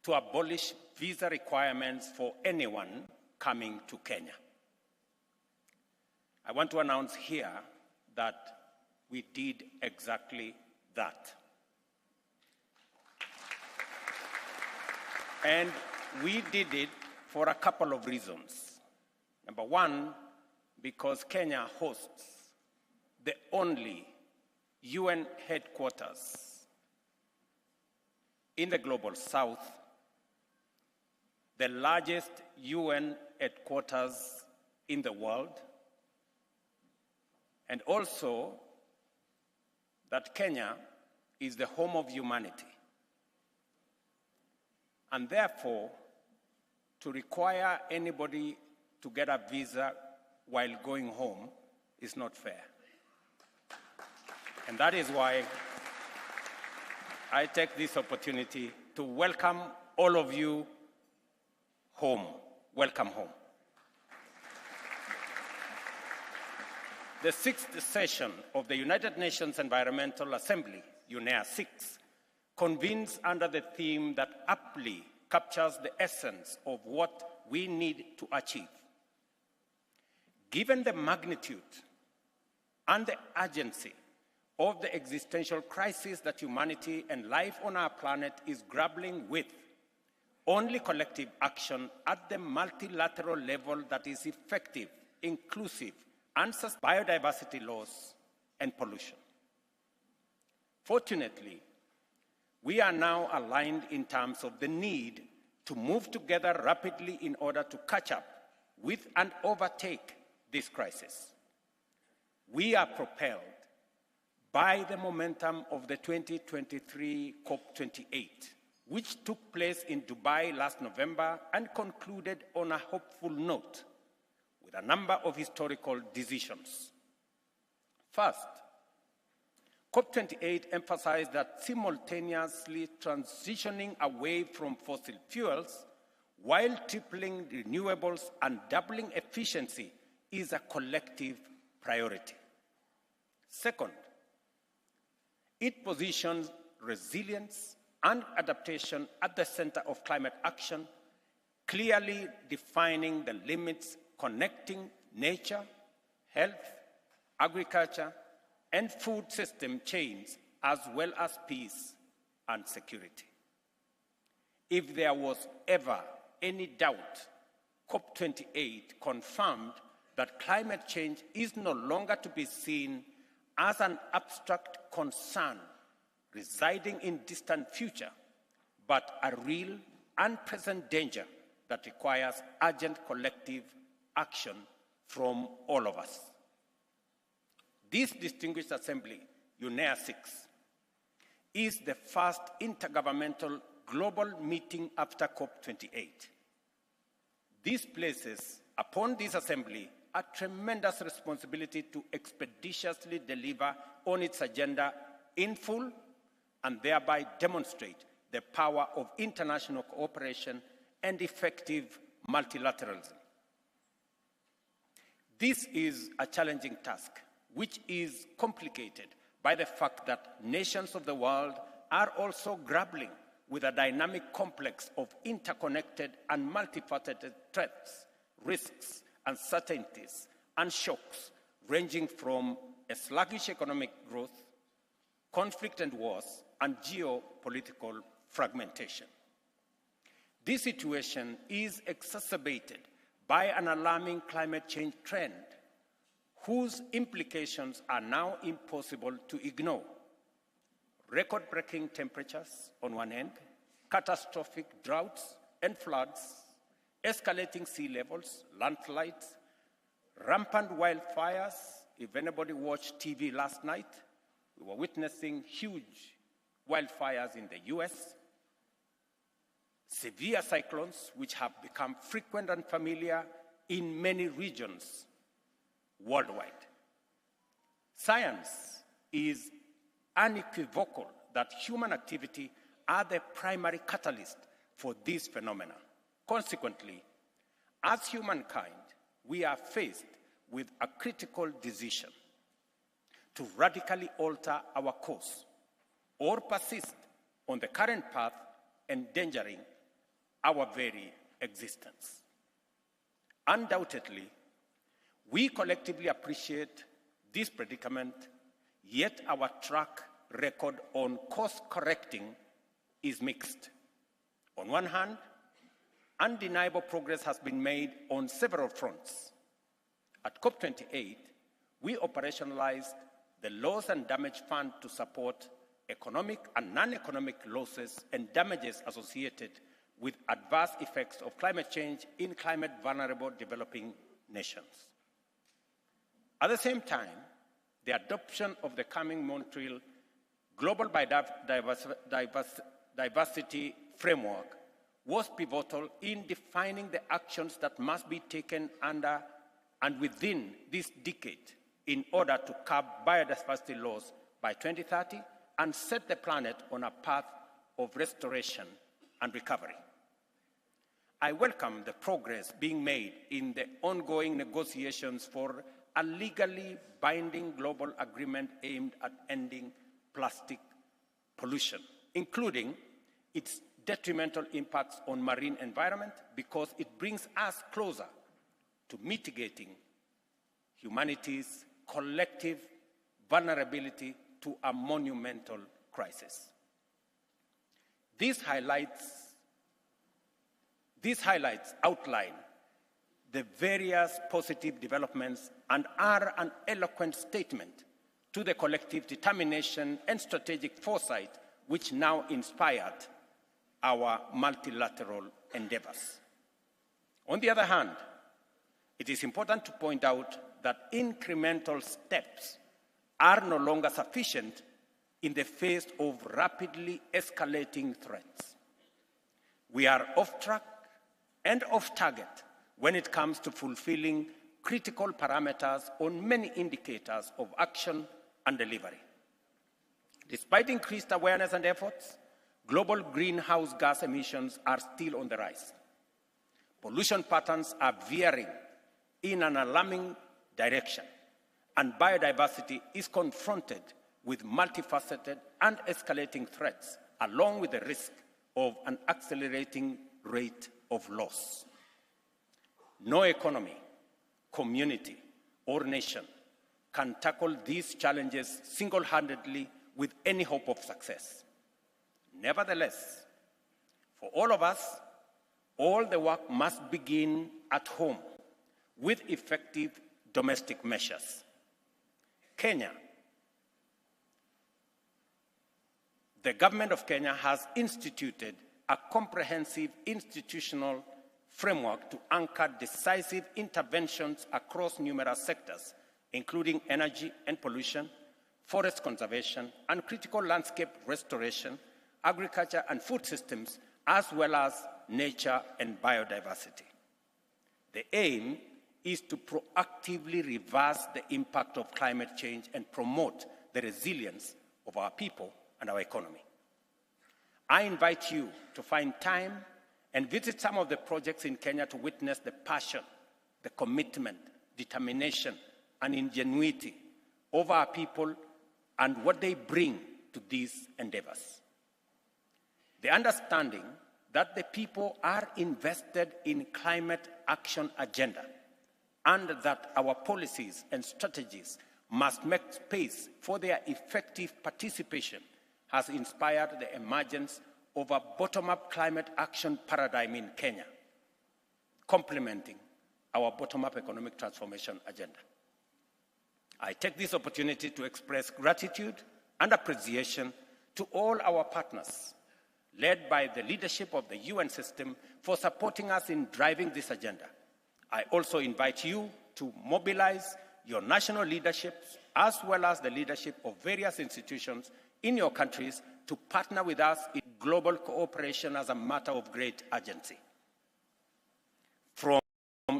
to abolish visa requirements for anyone coming to Kenya. I want to announce here that we did exactly that. And we did it for a couple of reasons. Number one, because Kenya hosts the only UN headquarters in the Global South, the largest UN headquarters in the world, and also that Kenya is the home of humanity. And therefore, to require anybody to get a visa while going home is not fair. And that is why I take this opportunity to welcome all of you home. Welcome home. The sixth session of the United Nations Environmental Assembly, UNEA-6, convenes under the theme that aptly captures the essence of what we need to achieve. Given the magnitude and the urgency of the existential crisis that humanity and life on our planet is grappling with, only collective action at the multilateral level that is effective, inclusive, and sustainable biodiversity loss and pollution. Fortunately, we are now aligned in terms of the need to move together rapidly in order to catch up with and overtake this crisis. We are propelled by the momentum of the 2023 COP28, which took place in Dubai last November and concluded on a hopeful note with a number of historical decisions. First, COP28 emphasized that simultaneously transitioning away from fossil fuels while tripling renewables and doubling efficiency is a collective priority. Second, it positions resilience and adaptation at the center of climate action, clearly defining the limits connecting nature, health, agriculture, and food system chains, as well as peace and security. If there was ever any doubt, COP28 confirmed that climate change is no longer to be seen as an abstract concern residing in distant future, but a real and present danger that requires urgent collective action from all of us. This distinguished assembly, UNEA-6, is the first intergovernmental global meeting after COP28. This places upon this assembly a tremendous responsibility to expeditiously deliver on its agenda in full and thereby demonstrate the power of international cooperation and effective multilateralism. This is a challenging task, which is complicated by the fact that nations of the world are also grappling with a dynamic complex of interconnected and multifaceted threats, risks, uncertainties, and shocks ranging from a sluggish economic growth, conflict and wars, and geopolitical fragmentation. This situation is exacerbated by an alarming climate change trend whose implications are now impossible to ignore. Record-breaking temperatures on one end, catastrophic droughts and floods, escalating sea levels, landslides, rampant wildfires. If anybody watched TV last night, we were witnessing huge wildfires in the US, severe cyclones which have become frequent and familiar in many regions worldwide. Science is unequivocal that human activity are the primary catalyst for this phenomena. Consequently, as humankind, we are faced with a critical decision to radically alter our course or persist on the current path, endangering our very existence. Undoubtedly, we collectively appreciate this predicament, yet our track record on course correcting is mixed. On one hand, undeniable progress has been made on several fronts. At COP28, we operationalized the Loss and Damage Fund to support economic and non-economic losses and damages associated with adverse effects of climate change in climate-vulnerable developing nations. At the same time, the adoption of the coming Montreal Global Biodiversity Framework was pivotal in defining the actions that must be taken under and within this decade in order to curb biodiversity loss by 2030 and set the planet on a path of restoration and recovery. I welcome the progress being made in the ongoing negotiations for a legally binding global agreement aimed at ending plastic pollution, including its detrimental impacts on marine environment, because it brings us closer to mitigating humanity's collective vulnerability to a monumental crisis. These highlights outline the various positive developments and are an eloquent statement to the collective determination and strategic foresight which now inspired our multilateral endeavors. On the other hand, it is important to point out that incremental steps are no longer sufficient in the face of rapidly escalating threats. We are off track and off target when it comes to fulfilling critical parameters on many indicators of action and delivery. Despite increased awareness and efforts, global greenhouse gas emissions are still on the rise. Pollution patterns are veering in an alarming direction, and biodiversity is confronted with multifaceted and escalating threats, along with the risk of an accelerating rate of loss. No economy, community, or nation can tackle these challenges single-handedly with any hope of success. Nevertheless, for all of us, all the work must begin at home with effective domestic measures. Kenya, the government of Kenya has instituted a comprehensive institutional framework to anchor decisive interventions across numerous sectors, including energy and pollution, forest conservation, and critical landscape restoration, agriculture and food systems, as well as nature and biodiversity. The aim is to proactively reverse the impact of climate change and promote the resilience of our people and our economy. I invite you to find time and visit some of the projects in Kenya to witness the passion, the commitment, determination, and ingenuity of our people and what they bring to these endeavors. The understanding that the people are invested in climate action agenda and that our policies and strategies must make space for their effective participation has inspired the emergence of a bottom-up climate action paradigm in Kenya, complementing our bottom-up economic transformation agenda. I take this opportunity to express gratitude and appreciation to all our partners, led by the leadership of the UN system, for supporting us in driving this agenda. I also invite you to mobilize your national leaderships as well as the leadership of various institutions in your countries to partner with us in global cooperation as a matter of great urgency. From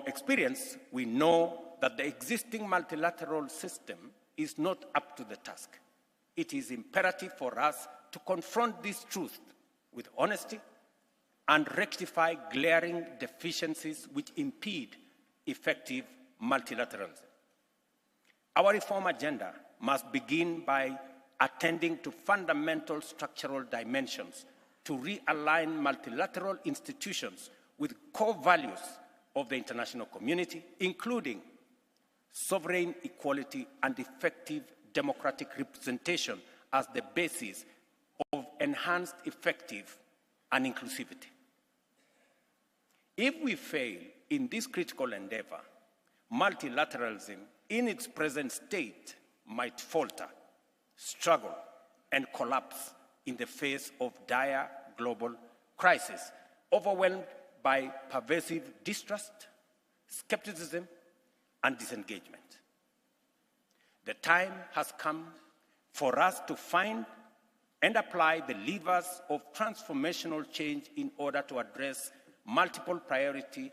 experience, we know that the existing multilateral system is not up to the task. It is imperative for us to confront this truth with honesty and rectify glaring deficiencies which impede effective multilateralism. Our reform agenda must begin by attending to fundamental structural dimensions to realign multilateral institutions with core values of the international community, including sovereign equality and effective democratic representation as the basis of enhanced effective and inclusivity. If we fail in this critical endeavor, multilateralism in its present state might falter, struggle, and collapse in the face of dire global crisis, overwhelmed by pervasive distrust, skepticism, and disengagement. The time has come for us to find and apply the levers of transformational change in order to address multiple priorities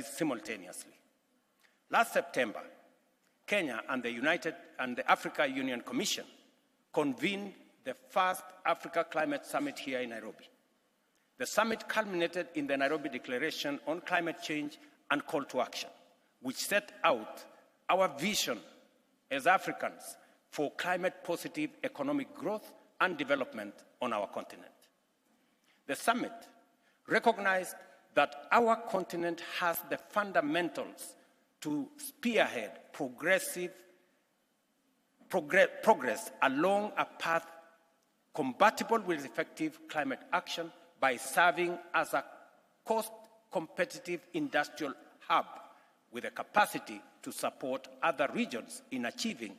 simultaneously. Last September, Kenya and the Africa Union Commission convened the first Africa Climate Summit here in Nairobi. The summit culminated in the Nairobi Declaration on Climate Change and Call to Action, which set out our vision as Africans for climate-positive economic growth and development on our continent. The summit recognized that our continent has the fundamentals to spearhead progress along a path compatible with effective climate action by serving as a cost-competitive industrial hub with a capacity to support other regions in achieving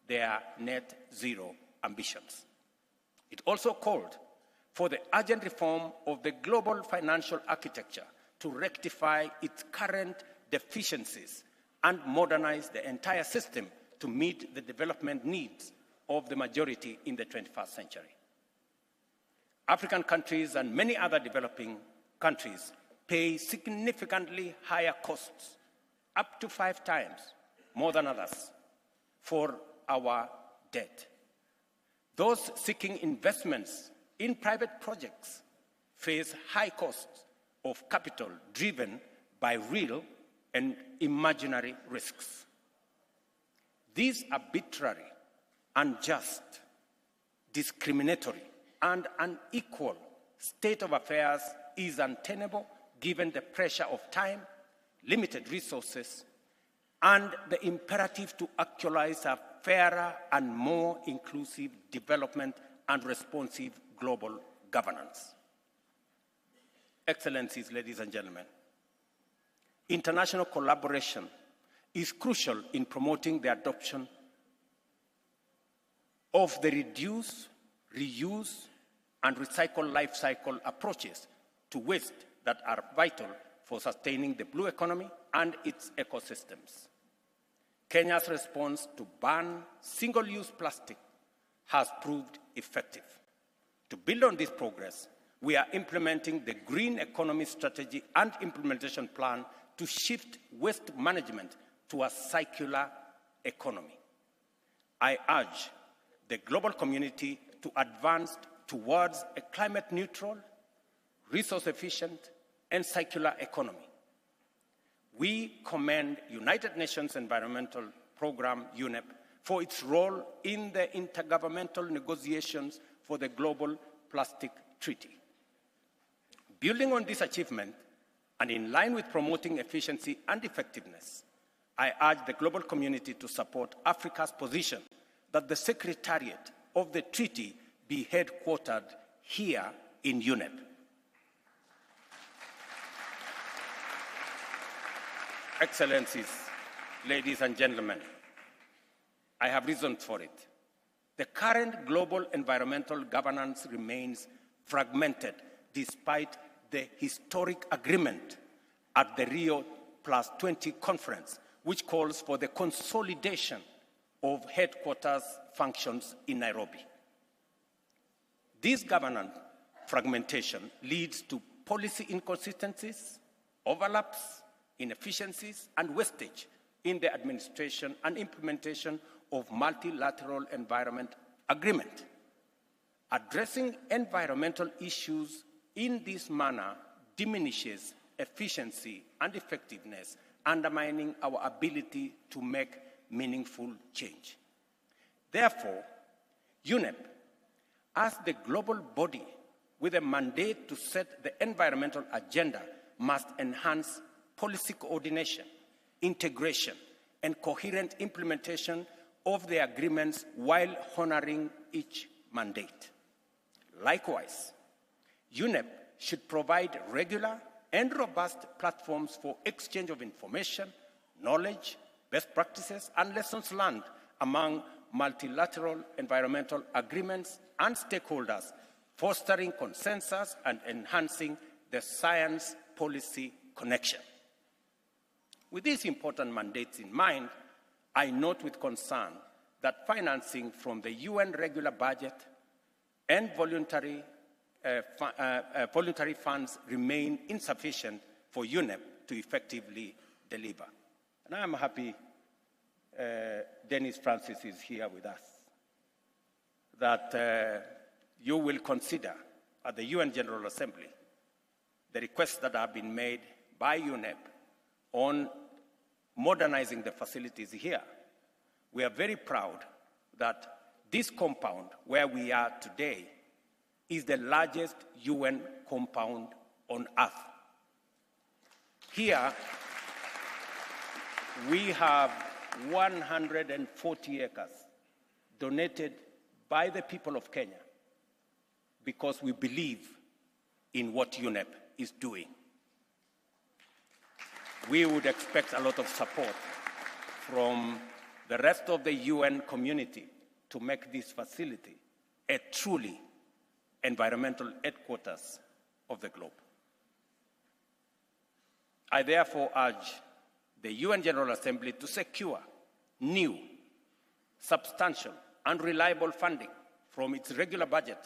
their net zero ambitions. It also called for the urgent reform of the global financial architecture to rectify its current deficiencies and modernize the entire system to meet the development needs of the majority in the 21st century. African countries and many other developing countries pay significantly higher costs, up to 5 times more than others, for our debt. Those seeking investments in private projects face high costs of capital driven by real and imaginary risks. This arbitrary, unjust, discriminatory, and unequal state of affairs is untenable given the pressure of time, limited resources, and the imperative to actualize a fairer and more inclusive development and responsive global governance. Excellencies, ladies and gentlemen, international collaboration is crucial in promoting the adoption of the reduce, reuse, and recycle life cycle approaches to waste that are vital for sustaining the blue economy and its ecosystems. Kenya's response to ban single-use plastic has proved effective. To build on this progress, we are implementing the Green Economy Strategy and Implementation Plan to shift waste management to a circular economy. I urge the global community to advance towards a climate-neutral, resource-efficient, and circular economy. We commend United Nations Environmental Programme, UNEP, for its role in the intergovernmental negotiations for the Global Plastic Treaty. Building on this achievement, and in line with promoting efficiency and effectiveness, I urge the global community to support Africa's position that the Secretariat of the treaty be headquartered here in UNEP. Excellencies, ladies and gentlemen, I have reasons for it. The current global environmental governance remains fragmented despite the historic agreement at the Rio+20 conference, which calls for the consolidation of headquarters functions in Nairobi. This governance fragmentation leads to policy inconsistencies, overlaps, inefficiencies, and wastage in the administration and implementation of multilateral environment agreement. Addressing environmental issues in this manner diminishes efficiency and effectiveness, undermining our ability to make meaningful change. Therefore, UNEP, as the global body with a mandate to set the environmental agenda, must enhance policy coordination, integration, and coherent implementation of the agreements while honoring each mandate. Likewise, UNEP should provide regular and robust platforms for exchange of information, knowledge, best practices, and lessons learned among multilateral environmental agreements and stakeholders, fostering consensus and enhancing the science-policy connection. With these important mandates in mind, I note with concern that financing from the UN regular budget and voluntary funds remain insufficient for UNEP to effectively deliver. And I am happy Dennis Francis is here with us, that you will consider at the UN General Assembly the requests that have been made by UNEP on modernizing the facilities here. We are very proud that this compound where we are today is the largest UN compound on earth. Here, we have 140 acres donated by the people of Kenya because we believe in what UNEP is doing. We would expect a lot of support from the rest of the UN community to make this facility a truly environmental headquarters of the globe. I therefore urge the UN General Assembly to secure new, substantial, and reliable funding from its regular budget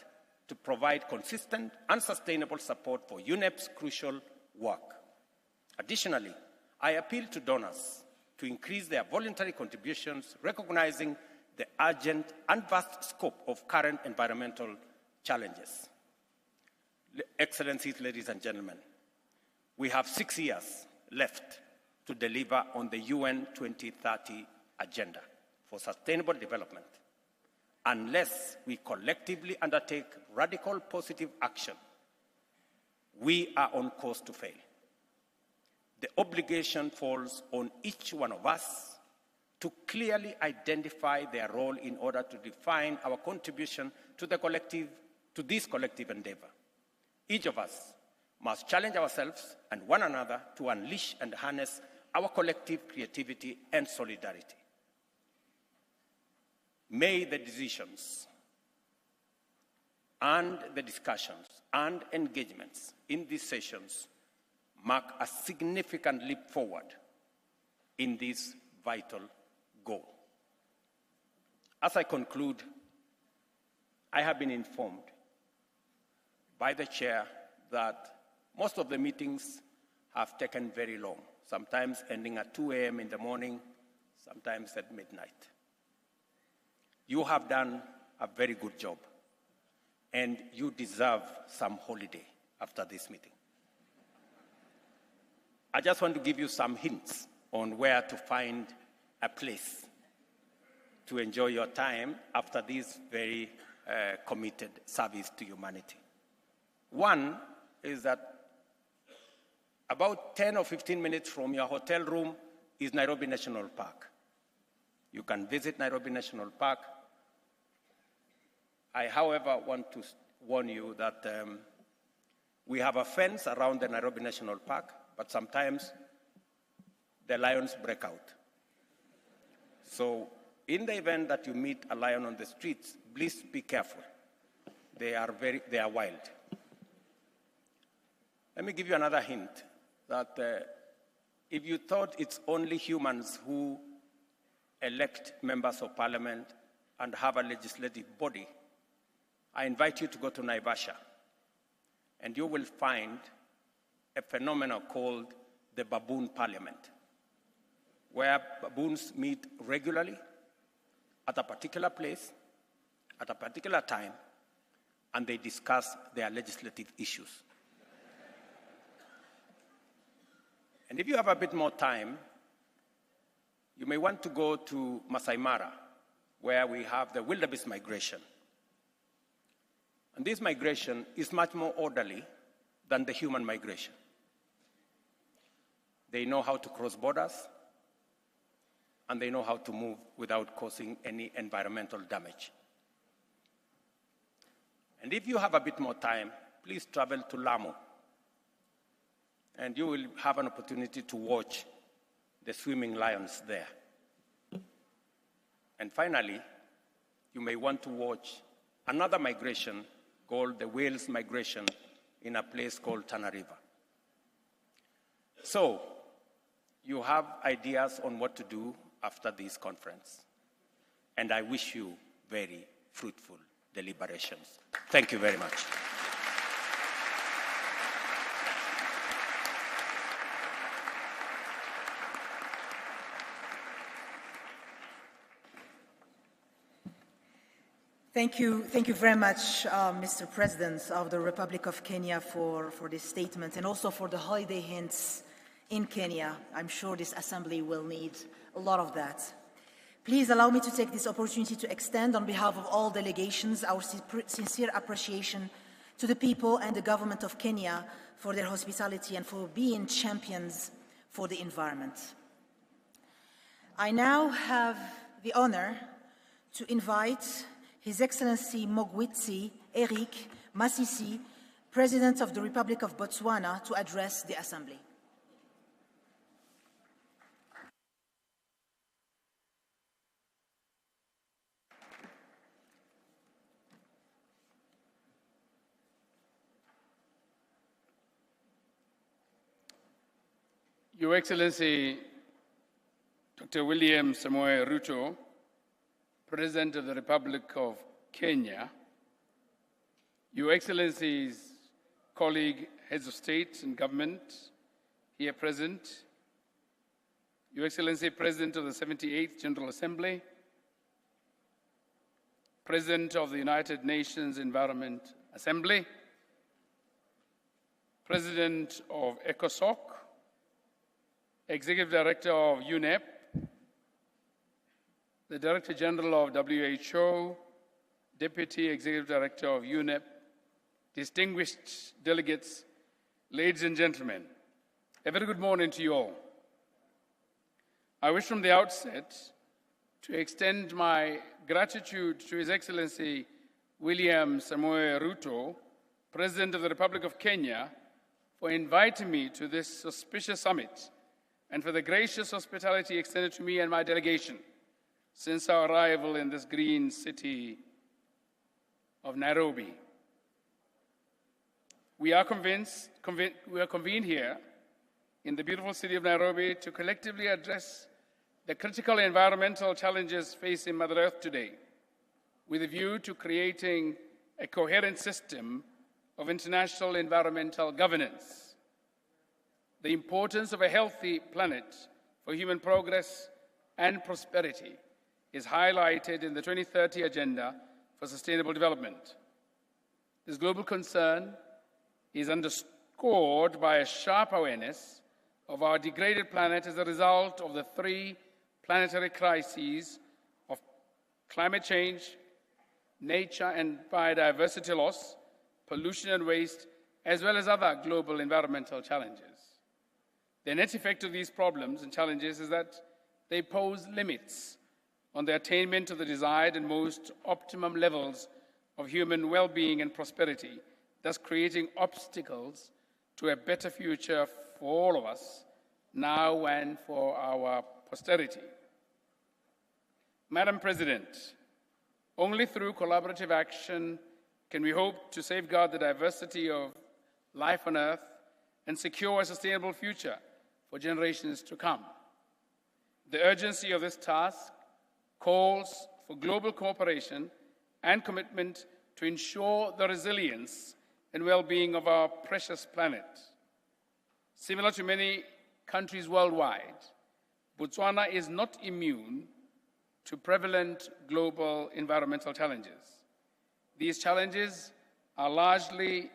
to provide consistent and sustainable support for UNEP's crucial work. Additionally, I appeal to donors to increase their voluntary contributions, recognizing the urgent and vast scope of current environmental challenges. Excellencies, ladies and gentlemen, we have 6 years left to deliver on the UN 2030 agenda for sustainable development. Unless we collectively undertake radical positive action, we are on course to fail. The obligation falls on each one of us to clearly identify their role in order to define our contribution to this collective endeavor. Each of us must challenge ourselves and one another to unleash and harness our collective creativity and solidarity. May the decisions and the discussions and engagements in these sessions mark a significant leap forward in this vital goal. As I conclude, I have been informed by the chair that most of the meetings have taken very long, sometimes ending at 2 a.m. in the morning, sometimes at midnight. You have done a very good job, and you deserve some holiday after this meeting. I just want to give you some hints on where to find a place to enjoy your time after this very committed service to humanity. One is that about 10 or 15 minutes from your hotel room is Nairobi National Park. You can visit Nairobi National Park. I, however, want to warn you that we have a fence around the Nairobi National Park, but sometimes the lions break out. So in the event that you meet a lion on the streets, please be careful. They are wild. Let me give you another hint that if you thought it's only humans who elect members of parliament and have a legislative body, I invite you to go to Naivasha, and you will find a phenomenon called the baboon parliament, where baboons meet regularly at a particular place, at a particular time, and they discuss their legislative issues. And if you have a bit more time, you may want to go to Masai Mara, where we have the wildebeest migration. And this migration is much more orderly than the human migration. They know how to cross borders, and they know how to move without causing any environmental damage. And if you have a bit more time, please travel to Lamu, and you will have an opportunity to watch the swimming lions there. And finally, you may want to watch another migration called the whales migration in a place called Tana River. So, you have ideas on what to do after this conference. And I wish you very fruitful deliberations. Thank you very much. Thank you very much, Mr. President of the Republic of Kenya, for this statement, and also for the holiday hints in Kenya. I'm sure this assembly will need a lot of that. Please allow me to take this opportunity to extend, on behalf of all delegations, our sincere appreciation to the people and the government of Kenya for their hospitality and for being champions for the environment. I now have the honor to invite His Excellency Mogwitsi Eric Masisi, President of the Republic of Botswana, to address the Assembly. Your Excellency, Dr. William Samoei Ruto, President of the Republic of Kenya, Your Excellencies, colleague heads of state and government here present, Your Excellency, President of the 78th General Assembly, President of the United Nations Environment Assembly, President of ECOSOC, Executive Director of UNEP, the Director General of WHO, Deputy Executive Director of UNEP, distinguished delegates, ladies and gentlemen, a very good morning to you all. I wish from the outset to extend my gratitude to His Excellency William Samoei Ruto, President of the Republic of Kenya, for inviting me to this auspicious summit and for the gracious hospitality extended to me and my delegation since our arrival in this green city of Nairobi. We are convened here in the beautiful city of Nairobi to collectively address the critical environmental challenges facing Mother Earth today, with a view to creating a coherent system of international environmental governance. The importance of a healthy planet for human progress and prosperity is highlighted in the 2030 Agenda for Sustainable Development. This global concern is underscored by a sharp awareness of our degraded planet as a result of the three planetary crises of climate change, nature and biodiversity loss, pollution and waste, as well as other global environmental challenges. The net effect of these problems and challenges is that they pose limits on the attainment of the desired and most optimum levels of human well-being and prosperity, thus creating obstacles to a better future for all of us, now and for our posterity. Madam President, only through collaborative action can we hope to safeguard the diversity of life on Earth and secure a sustainable future for generations to come. The urgency of this task calls for global cooperation and commitment to ensure the resilience and well-being of our precious planet. Similar to many countries worldwide, Botswana is not immune to prevalent global environmental challenges. These challenges are largely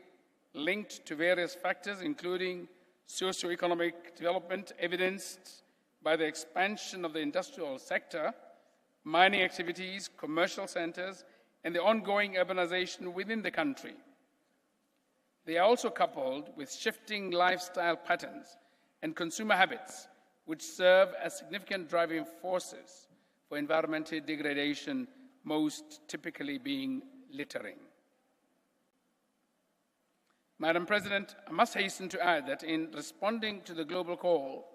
linked to various factors, including socio-economic development evidenced by the expansion of the industrial sector, mining activities, commercial centers, and the ongoing urbanization within the country. They are also coupled with shifting lifestyle patterns and consumer habits, which serve as significant driving forces for environmental degradation, most typically being littering. Madam President, I must hasten to add that in responding to the global call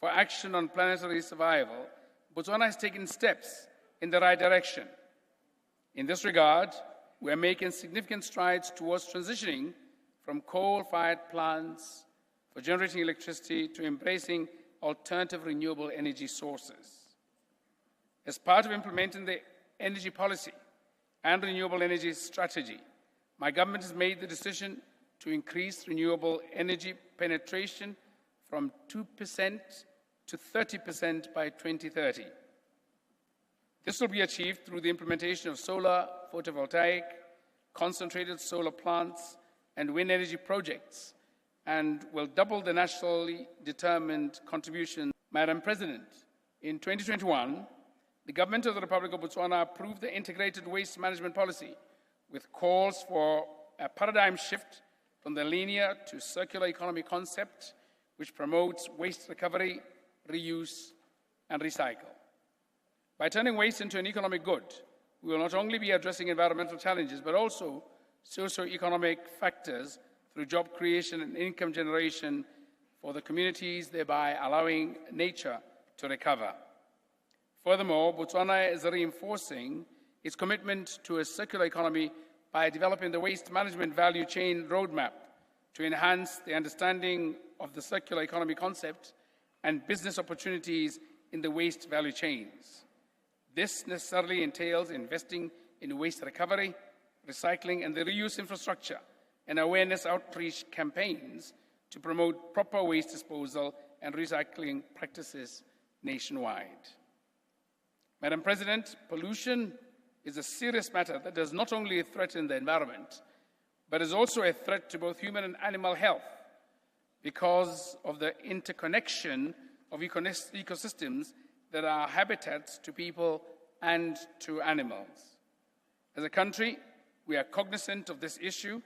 for action on planetary survival, Botswana has taken steps in the right direction. In this regard, we are making significant strides towards transitioning from coal-fired plants for generating electricity to embracing alternative renewable energy sources. As part of implementing the energy policy and renewable energy strategy, my government has made the decision to increase renewable energy penetration from 2% to 30% by 2030. This will be achieved through the implementation of solar, photovoltaic, concentrated solar plants, and wind energy projects, and will double the nationally determined contribution. Madam President, in 2021, the Government of the Republic of Botswana approved the integrated waste management policy with calls for a paradigm shift from the linear to circular economy concept, which promotes waste recovery, reuse, and recycle. By turning waste into an economic good, we will not only be addressing environmental challenges, but also socio-economic factors through job creation and income generation for the communities, thereby allowing nature to recover. Furthermore, Botswana is reinforcing its commitment to a circular economy by developing the waste management value chain roadmap to enhance the understanding of the circular economy concept and business opportunities in the waste value chains. This necessarily entails investing in waste recovery, recycling, and the reuse infrastructure and awareness outreach campaigns to promote proper waste disposal and recycling practices nationwide. Madam President, pollution is a serious matter that does not only threaten the environment, but is also a threat to both human and animal health because of the interconnection of ecosystems that are habitats to people and to animals. As a country, we are cognizant of this issue,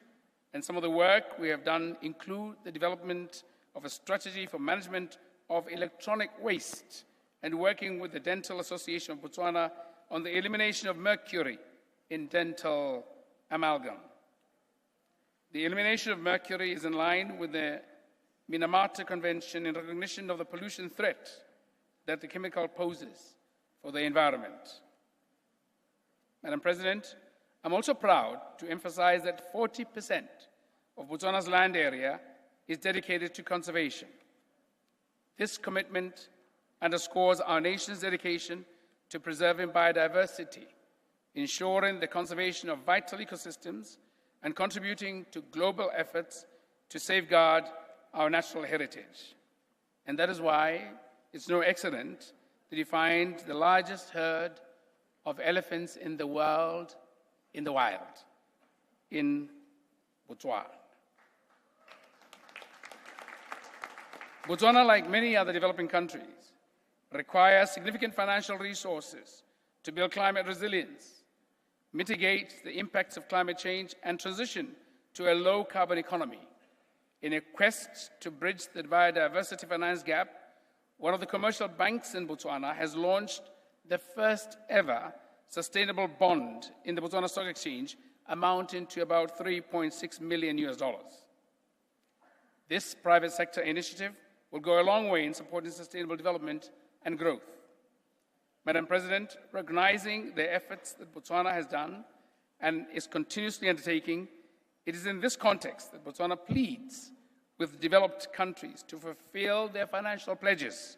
and some of the work we have done include the development of a strategy for management of electronic waste and working with the Dental Association of Botswana on the elimination of mercury in dental amalgam. The elimination of mercury is in line with the Minamata Convention in recognition of the pollution threat that the chemical poses for the environment. Madam President, I'm also proud to emphasize that 40% of Botswana's land area is dedicated to conservation. This commitment underscores our nation's dedication to preserving biodiversity, ensuring the conservation of vital ecosystems, and contributing to global efforts to safeguard our natural heritage. And that is why it's no accident that you find the largest herd of elephants in the world in the wild, in Botswana. Botswana, like many other developing countries, requires significant financial resources to build climate resilience, mitigate the impacts of climate change, and transition to a low-carbon economy. In a quest to bridge the biodiversity finance gap, one of the commercial banks in Botswana has launched the first ever sustainable bond in the Botswana Stock Exchange, amounting to about $3.6 million. This private sector initiative will go a long way in supporting sustainable development and growth. Madam President, recognizing the efforts that Botswana has done and is continuously undertaking, it is in this context that Botswana pleads with developed countries to fulfill their financial pledges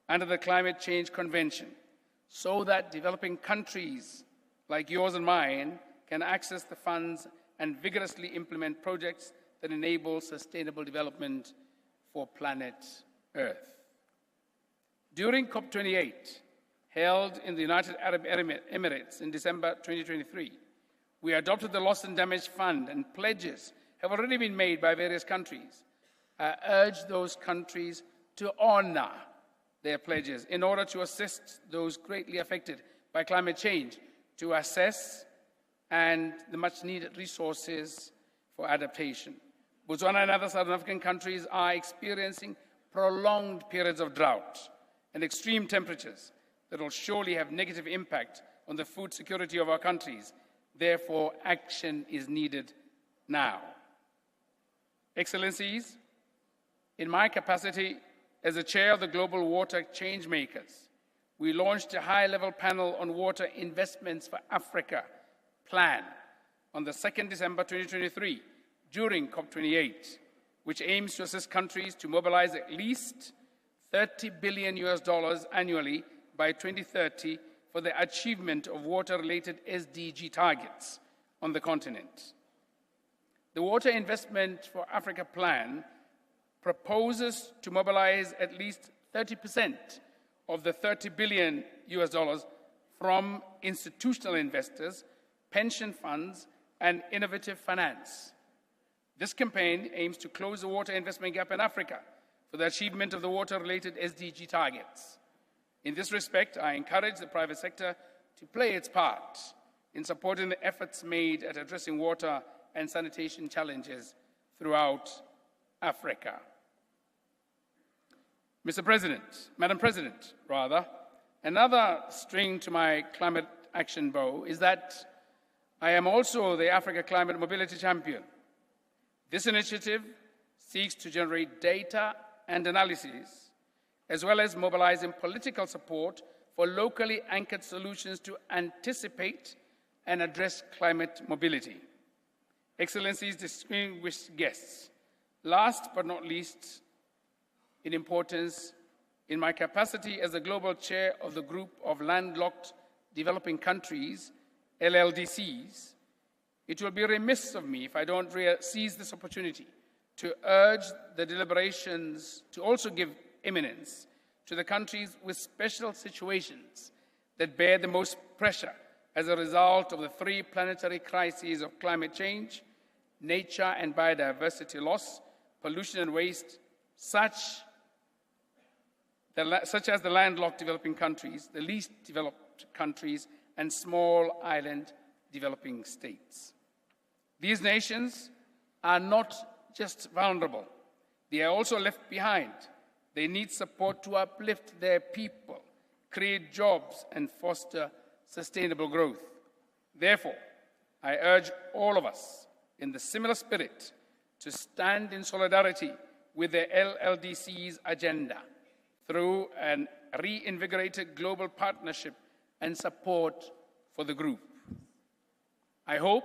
under the Climate Change Convention so that developing countries like yours and mine can access the funds and vigorously implement projects that enable sustainable development for planet Earth. During COP28, held in the United Arab Emirates in December 2023, we adopted the Loss and Damage Fund, and pledges have already been made by various countries. I urge those countries to honor their pledges in order to assist those greatly affected by climate change to assess and the much-needed resources for adaptation. Botswana and other Southern African countries are experiencing prolonged periods of drought and extreme temperatures that will surely have negative impact on the food security of our countries. Therefore, action is needed now. Excellencies, in my capacity as the chair of the Global Water Changemakers, we launched a high-level panel on water investments for Africa plan on the 2nd December 2023 during COP28, which aims to assist countries to mobilize at least $30 billion annually by 2030 for the achievement of water-related SDG targets on the continent. The Water Investment for Africa Plan proposes to mobilize at least 30% of the $30 billion from institutional investors, pension funds, and innovative finance. This campaign aims to close the water investment gap in Africa for the achievement of the water-related SDG targets. In this respect, I encourage the private sector to play its part in supporting the efforts made at addressing water and sanitation challenges throughout Africa. Madam President, another string to my climate action bow is that I am also the Africa Climate Mobility Champion. This initiative seeks to generate data and analysis, as well as mobilizing political support for locally anchored solutions to anticipate and address climate mobility. Excellencies, distinguished guests, last but not least in importance, in my capacity as the global chair of the Group of Landlocked Developing Countries, LLDCs, it will be remiss of me if I don't seize this opportunity to urge the deliberations to also give eminence to the countries with special situations that bear the most pressure as a result of the three planetary crises of climate change, nature and biodiversity loss, pollution and waste, such as the landlocked developing countries, the least developed countries, and small island developing states. These nations are not just vulnerable, they are also left behind. They need support to uplift their people, create jobs, and foster sustainable growth. Therefore, I urge all of us in the similar spirit to stand in solidarity with the LLDC's agenda through a reinvigorated global partnership and support for the group. I hope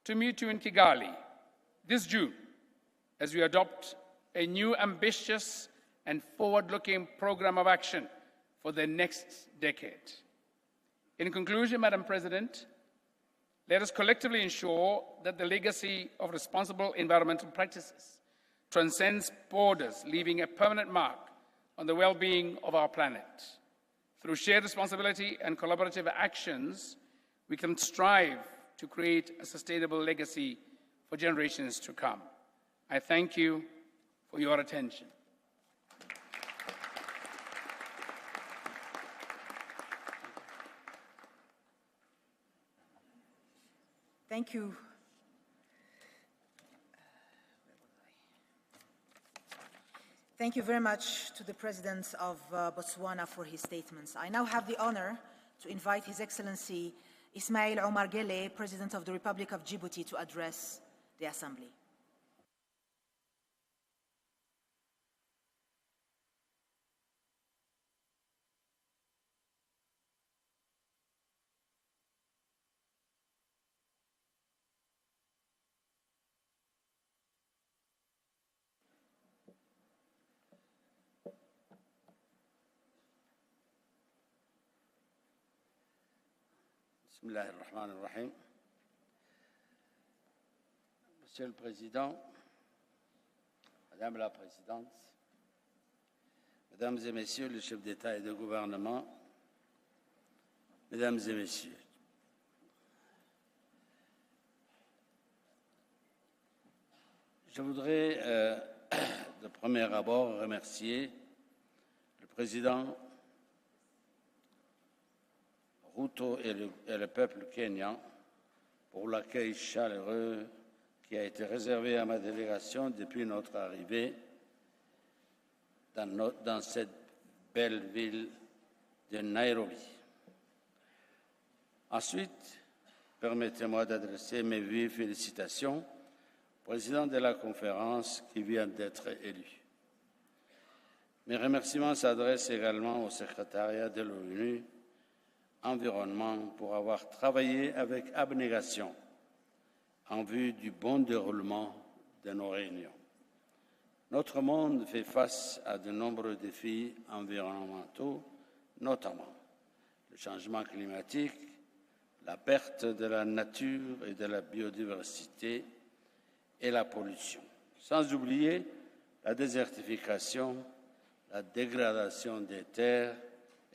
to meet you in Kigali this June as we adopt a new ambitious and forward-looking program of action for the next decade. In conclusion, Madam President, let us collectively ensure that the legacy of responsible environmental practices transcends borders, leaving a permanent mark on the well-being of our planet. Through shared responsibility and collaborative actions, we can strive to create a sustainable legacy for generations to come. I thank you for your attention. Thank you. Thank you very much to the President of Botswana for his statements. I now have the honor to invite His Excellency Ismail Omar Gele, President of the Republic of Djibouti, to address the Assembly. Bismillah ar-Rahman ar-Rahim. Monsieur le Président, Madame la Présidente, Mesdames et Messieurs les chefs d'État et de gouvernement, Mesdames et Messieurs, je voudrais de premier abord remercier le Président Ruto et le peuple kényan pour l'accueil chaleureux qui a été réservé à ma délégation depuis notre arrivée dans cette belle ville de Nairobi. Ensuite, permettez-moi d'adresser mes vives félicitations au président de la conférence qui vient d'être élu. Mes remerciements s'adressent également au secrétariat de l'ONU Environnement pour avoir travaillé avec abnégation en vue du bon déroulement de nos réunions. Notre monde fait face à de nombreux défis environnementaux, notamment le changement climatique, la perte de la nature et de la biodiversité et la pollution, sans oublier la désertification, la dégradation des terres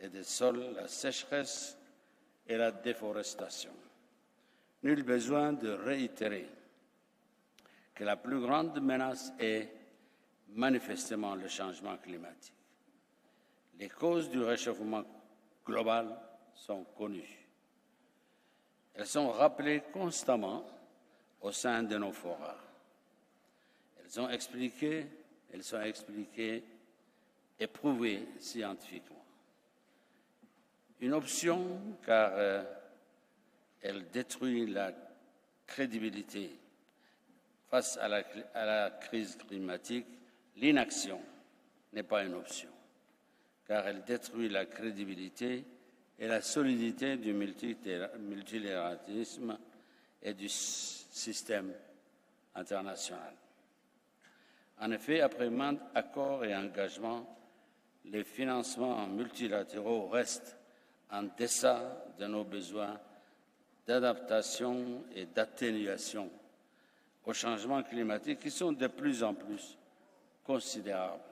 et des sols, la sécheresse et la déforestation. Nul besoin de réitérer que la plus grande menace est manifestement le changement climatique. Les causes du réchauffement global sont connues. Elles sont rappelées constamment au sein de nos forats. Elles sont expliquées et prouvées scientifiquement. Une option car elle détruit la crédibilité face à la crise climatique. L'inaction n'est pas une option car elle détruit la crédibilité et la solidité du multilatéralisme et du système international. En effet, après maintes accords et engagements, les financements multilatéraux restent en deçà de nos besoins d'adaptation et d'atténuation au changement climatique qui sont de plus en plus considérables.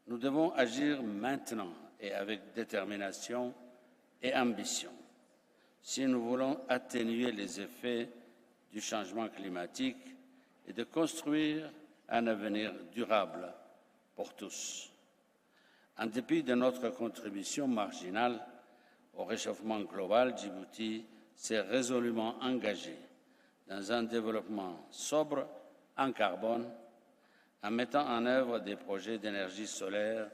Nous devons agir maintenant et avec détermination et ambition si nous voulons atténuer les effets du changement climatique et de construire un avenir durable pour tous. En dépit de notre contribution marginale au réchauffement global, Djibouti s'est résolument engagé dans un développement sobre en carbone en mettant en œuvre des projets d'énergie solaire,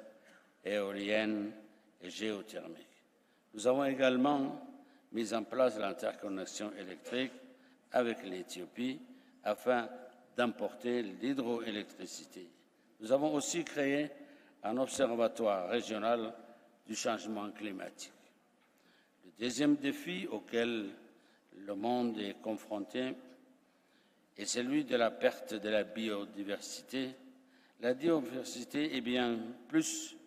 éolienne et géothermique. Nous avons également mis en place l'interconnexion électrique avec l'Éthiopie afin d'importer l'hydroélectricité. Nous avons aussi créé un observatoire régional du changement climatique. Le deuxième défi auquel le monde est confronté est celui de la perte de la biodiversité. La biodiversité est bien plus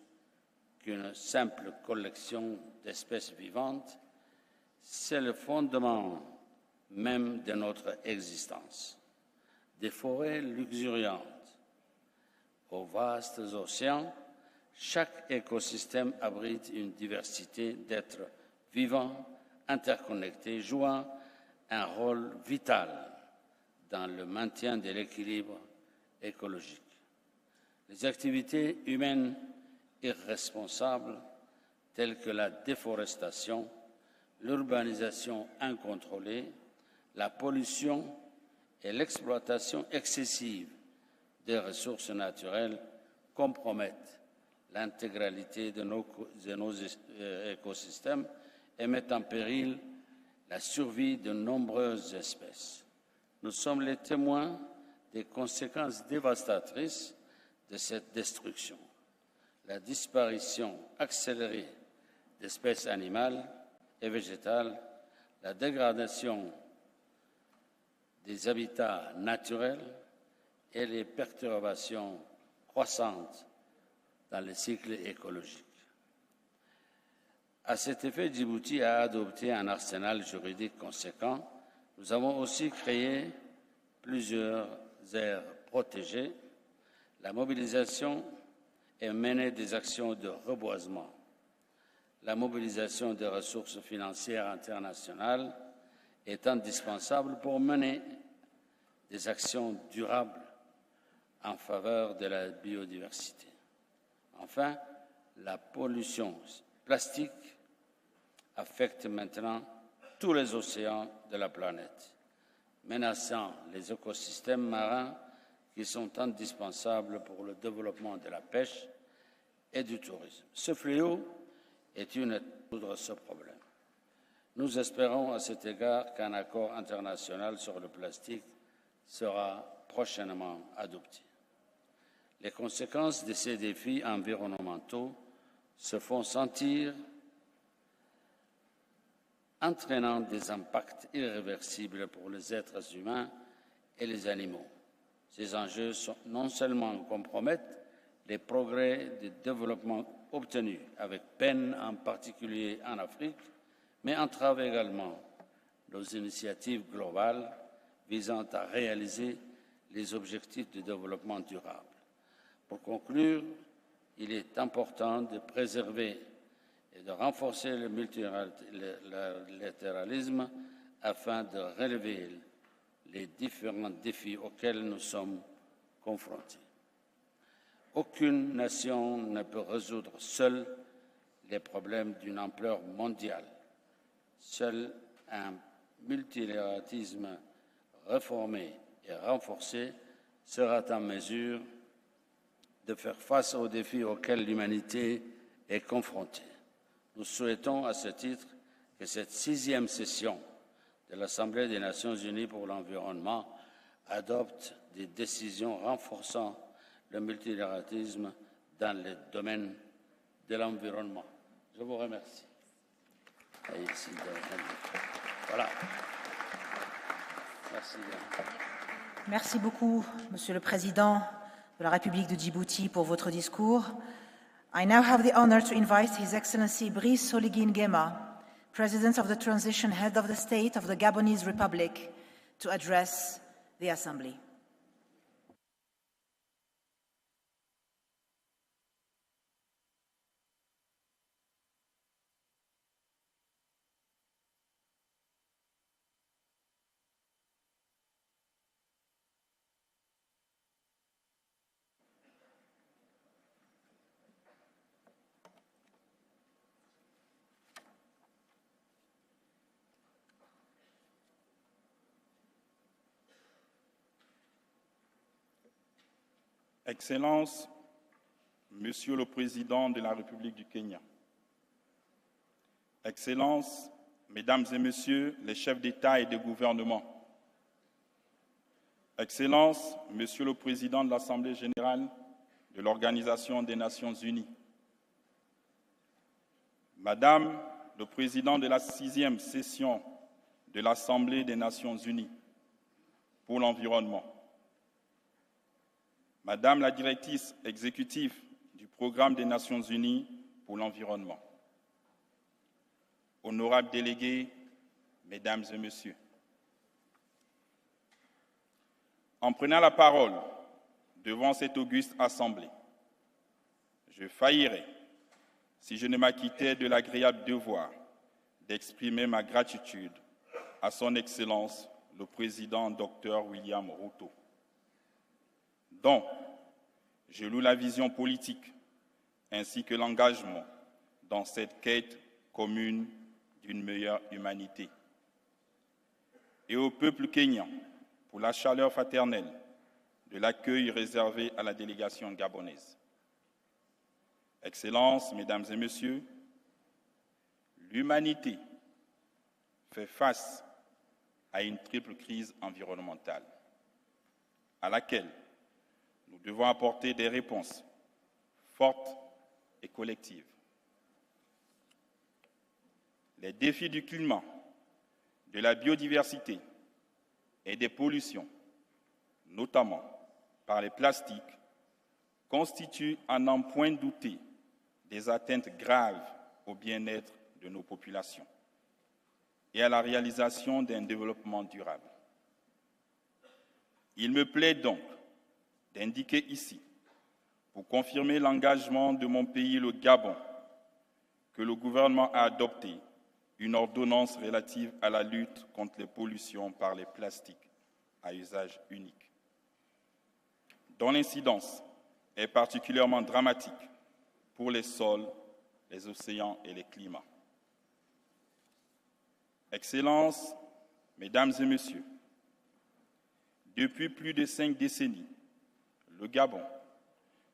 qu'une simple collection d'espèces vivantes, c'est le fondement même de notre existence. Des forêts luxuriantes aux vastes océans, chaque écosystème abrite une diversité d'êtres vivants, interconnectés, jouant un rôle vital dans le maintien de l'équilibre écologique. Les activités humaines irresponsables telles que la déforestation, l'urbanisation incontrôlée, la pollution et l'exploitation excessive des ressources naturelles compromettent l'intégralité de nos écosystèmes et mettent en péril la survie de nombreuses espèces. Nous sommes les témoins des conséquences dévastatrices de cette destruction. La disparition accélérée d'espèces animales et végétales, la dégradation des habitats naturels et les perturbations croissantes dans le cycle écologique. À cet effet, Djibouti a adopté un arsenal juridique conséquent. Nous avons aussi créé plusieurs aires protégées. La mobilisation et mené des actions de reboisement. La mobilisation des ressources financières internationales est indispensable pour mener des actions durables en faveur de la biodiversité. Enfin, la pollution plastique affecte maintenant tous les océans de la planète, menaçant les écosystèmes marins qui sont indispensables pour le développement de la pêche et du tourisme. Ce fléau est une aide à résoudre ce problème. Nous espérons à cet égard qu'un accord international sur le plastique sera prochainement adopté. Les conséquences de ces défis environnementaux se font sentir, entraînant des impacts irréversibles pour les êtres humains et les animaux. Ces enjeux non seulement compromettent les progrès de développement obtenus avec peine, en particulier en Afrique, mais entravent également nos initiatives globales visant à réaliser les objectifs de développement durable. Pour conclure, il est important de préserver et de renforcer le multilatéralisme afin de relever les différents défis auxquels nous sommes confrontés. Aucune nation ne peut résoudre seule les problèmes d'une ampleur mondiale. Seul un multilatéralisme réformé et renforcé sera en mesure de faire face aux défis auxquels l'humanité est confrontée. Nous souhaitons à ce titre que cette 6e session de l'Assemblée des Nations Unies pour l'environnement adopte des décisions renforçant le multilatéralisme dans le domaine de l'environnement. Je vous remercie. Voilà. Merci. Merci beaucoup, Monsieur le Président de la République de Djibouti, pour votre discours. I now have the honor to invite His Excellency Brice Oligui Nguema, President of the Transition Head of the State of the Gabonese Republic, to address the Assembly. Excellences, Monsieur le Président de la République du Kenya, Excellences, Mesdames et Messieurs les chefs d'État et de gouvernement, Excellences, Monsieur le Président de l'Assemblée générale de l'Organisation des Nations unies, Madame le Président de la 6e session de l'Assemblée des Nations unies pour l'environnement, Madame la directrice exécutive du Programme des Nations unies pour l'environnement, honorables délégués, Mesdames et Messieurs, en prenant la parole devant cette auguste assemblée, je faillirais si je ne m'acquittais de l'agréable devoir d'exprimer ma gratitude à son Excellence le Président Dr William Ruto, dont je loue la vision politique ainsi que l'engagement dans cette quête commune d'une meilleure humanité. Et au peuple kényan pour la chaleur fraternelle de l'accueil réservé à la délégation gabonaise. Excellences, Mesdames et Messieurs, l'humanité fait face à une triple crise environnementale à laquelle nous devons apporter des réponses fortes et collectives. Les défis du climat, de la biodiversité et des pollutions, notamment par les plastiques, constituent à n'en point douter des atteintes graves au bien-être de nos populations et à la réalisation d'un développement durable. Il me plaît donc d'indiquer ici, pour confirmer l'engagement de mon pays, le Gabon, que le gouvernement a adopté une ordonnance relative à la lutte contre les pollutions par les plastiques à usage unique, dont l'incidence est particulièrement dramatique pour les sols, les océans et les climats. Excellences, Mesdames et Messieurs, depuis plus de 5 décennies, le Gabon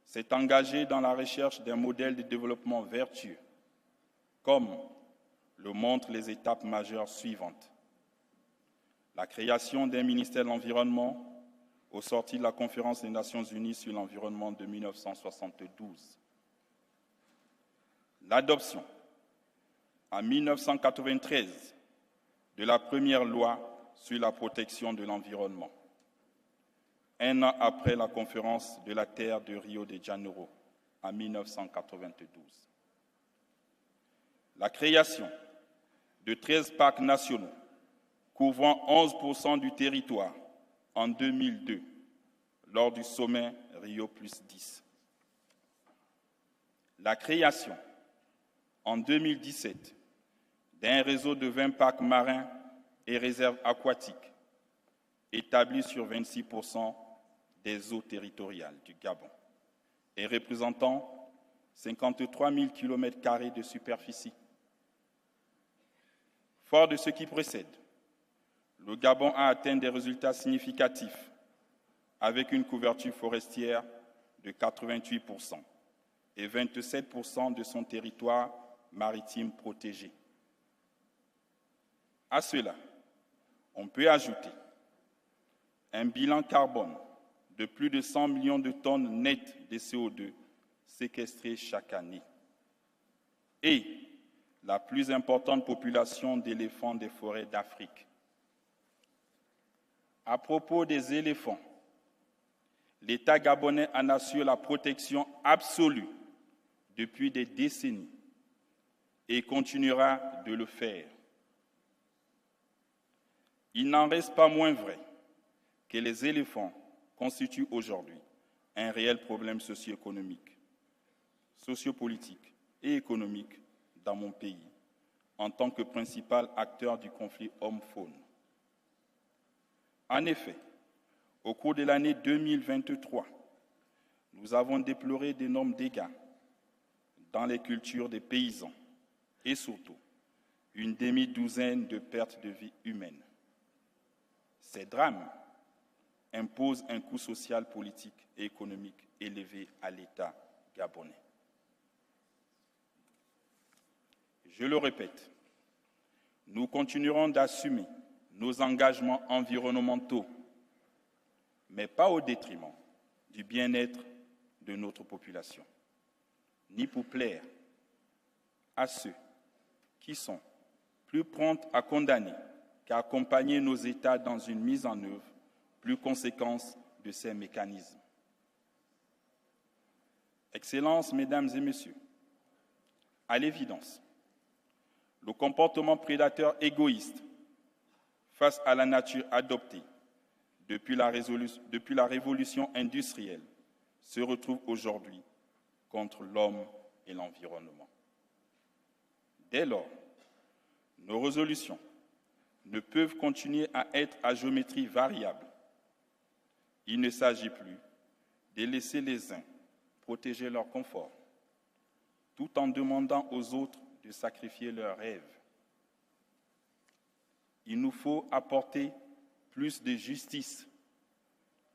s'est engagé dans la recherche d'un modèle de développement vertueux, comme le montrent les étapes majeures suivantes. La création d'un ministère de l'Environnement au sorti de la conférence des Nations Unies sur l'environnement de 1972. L'adoption, en 1993, de la première loi sur la protection de l'environnement, un an après la conférence de la Terre de Rio de Janeiro, en 1992. La création de 13 parcs nationaux couvrant 11% du territoire en 2002, lors du sommet Rio+10. La création, en 2017, d'un réseau de 20 parcs marins et réserves aquatiques, établis sur 26% des eaux territoriales du Gabon et représentant 53 000 km² de superficie. Fort de ce qui précède, le Gabon a atteint des résultats significatifs avec une couverture forestière de 88% et 27% de son territoire maritime protégé. À cela, on peut ajouter un bilan carbone de plus de 100 millions de tonnes nettes de CO2 séquestrées chaque année et la plus importante population d'éléphants des forêts d'Afrique. À propos des éléphants, l'État gabonais en assure la protection absolue depuis des décennies et continuera de le faire. Il n'en reste pas moins vrai que les éléphants constituent aujourd'hui un réel problème socio-économique, sociopolitique et économique dans mon pays, en tant que principal acteur du conflit homme-faune. En effet, au cours de l'année 2023, nous avons déploré d'énormes dégâts dans les cultures des paysans et surtout une demi-douzaine de pertes de vie humaines. Ces drames imposent un coût social, politique et économique élevé à l'État gabonais. Je le répète, nous continuerons d'assumer nos engagements environnementaux, mais pas au détriment du bien-être de notre population, ni pour plaire à ceux qui sont plus prompts à condamner qu'à accompagner nos États dans une mise en œuvre plus conséquente de ces mécanismes. Excellences, Mesdames et Messieurs, à l'évidence, le comportement prédateur égoïste face à la nature adoptée depuis la révolution industrielle se retrouve aujourd'hui contre l'homme et l'environnement. Dès lors, nos résolutions ne peuvent continuer à être à géométrie variable. Il ne s'agit plus de laisser les uns protéger leur confort, tout en demandant aux autres de sacrifier leurs rêves. Il nous faut apporter plus de justice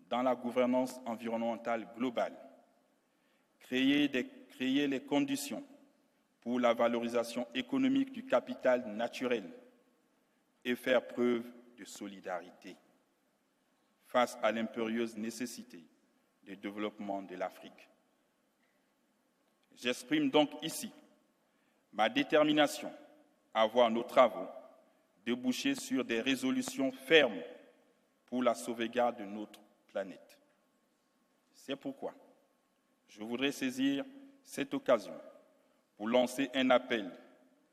dans la gouvernance environnementale globale, créer les conditions pour la valorisation économique du capital naturel et faire preuve de solidarité face à l'impérieuse nécessité de développement de l'Afrique. J'exprime donc ici ma détermination à voir nos travaux déboucher sur des résolutions fermes pour la sauvegarde de notre planète. C'est pourquoi je voudrais saisir cette occasion pour lancer un appel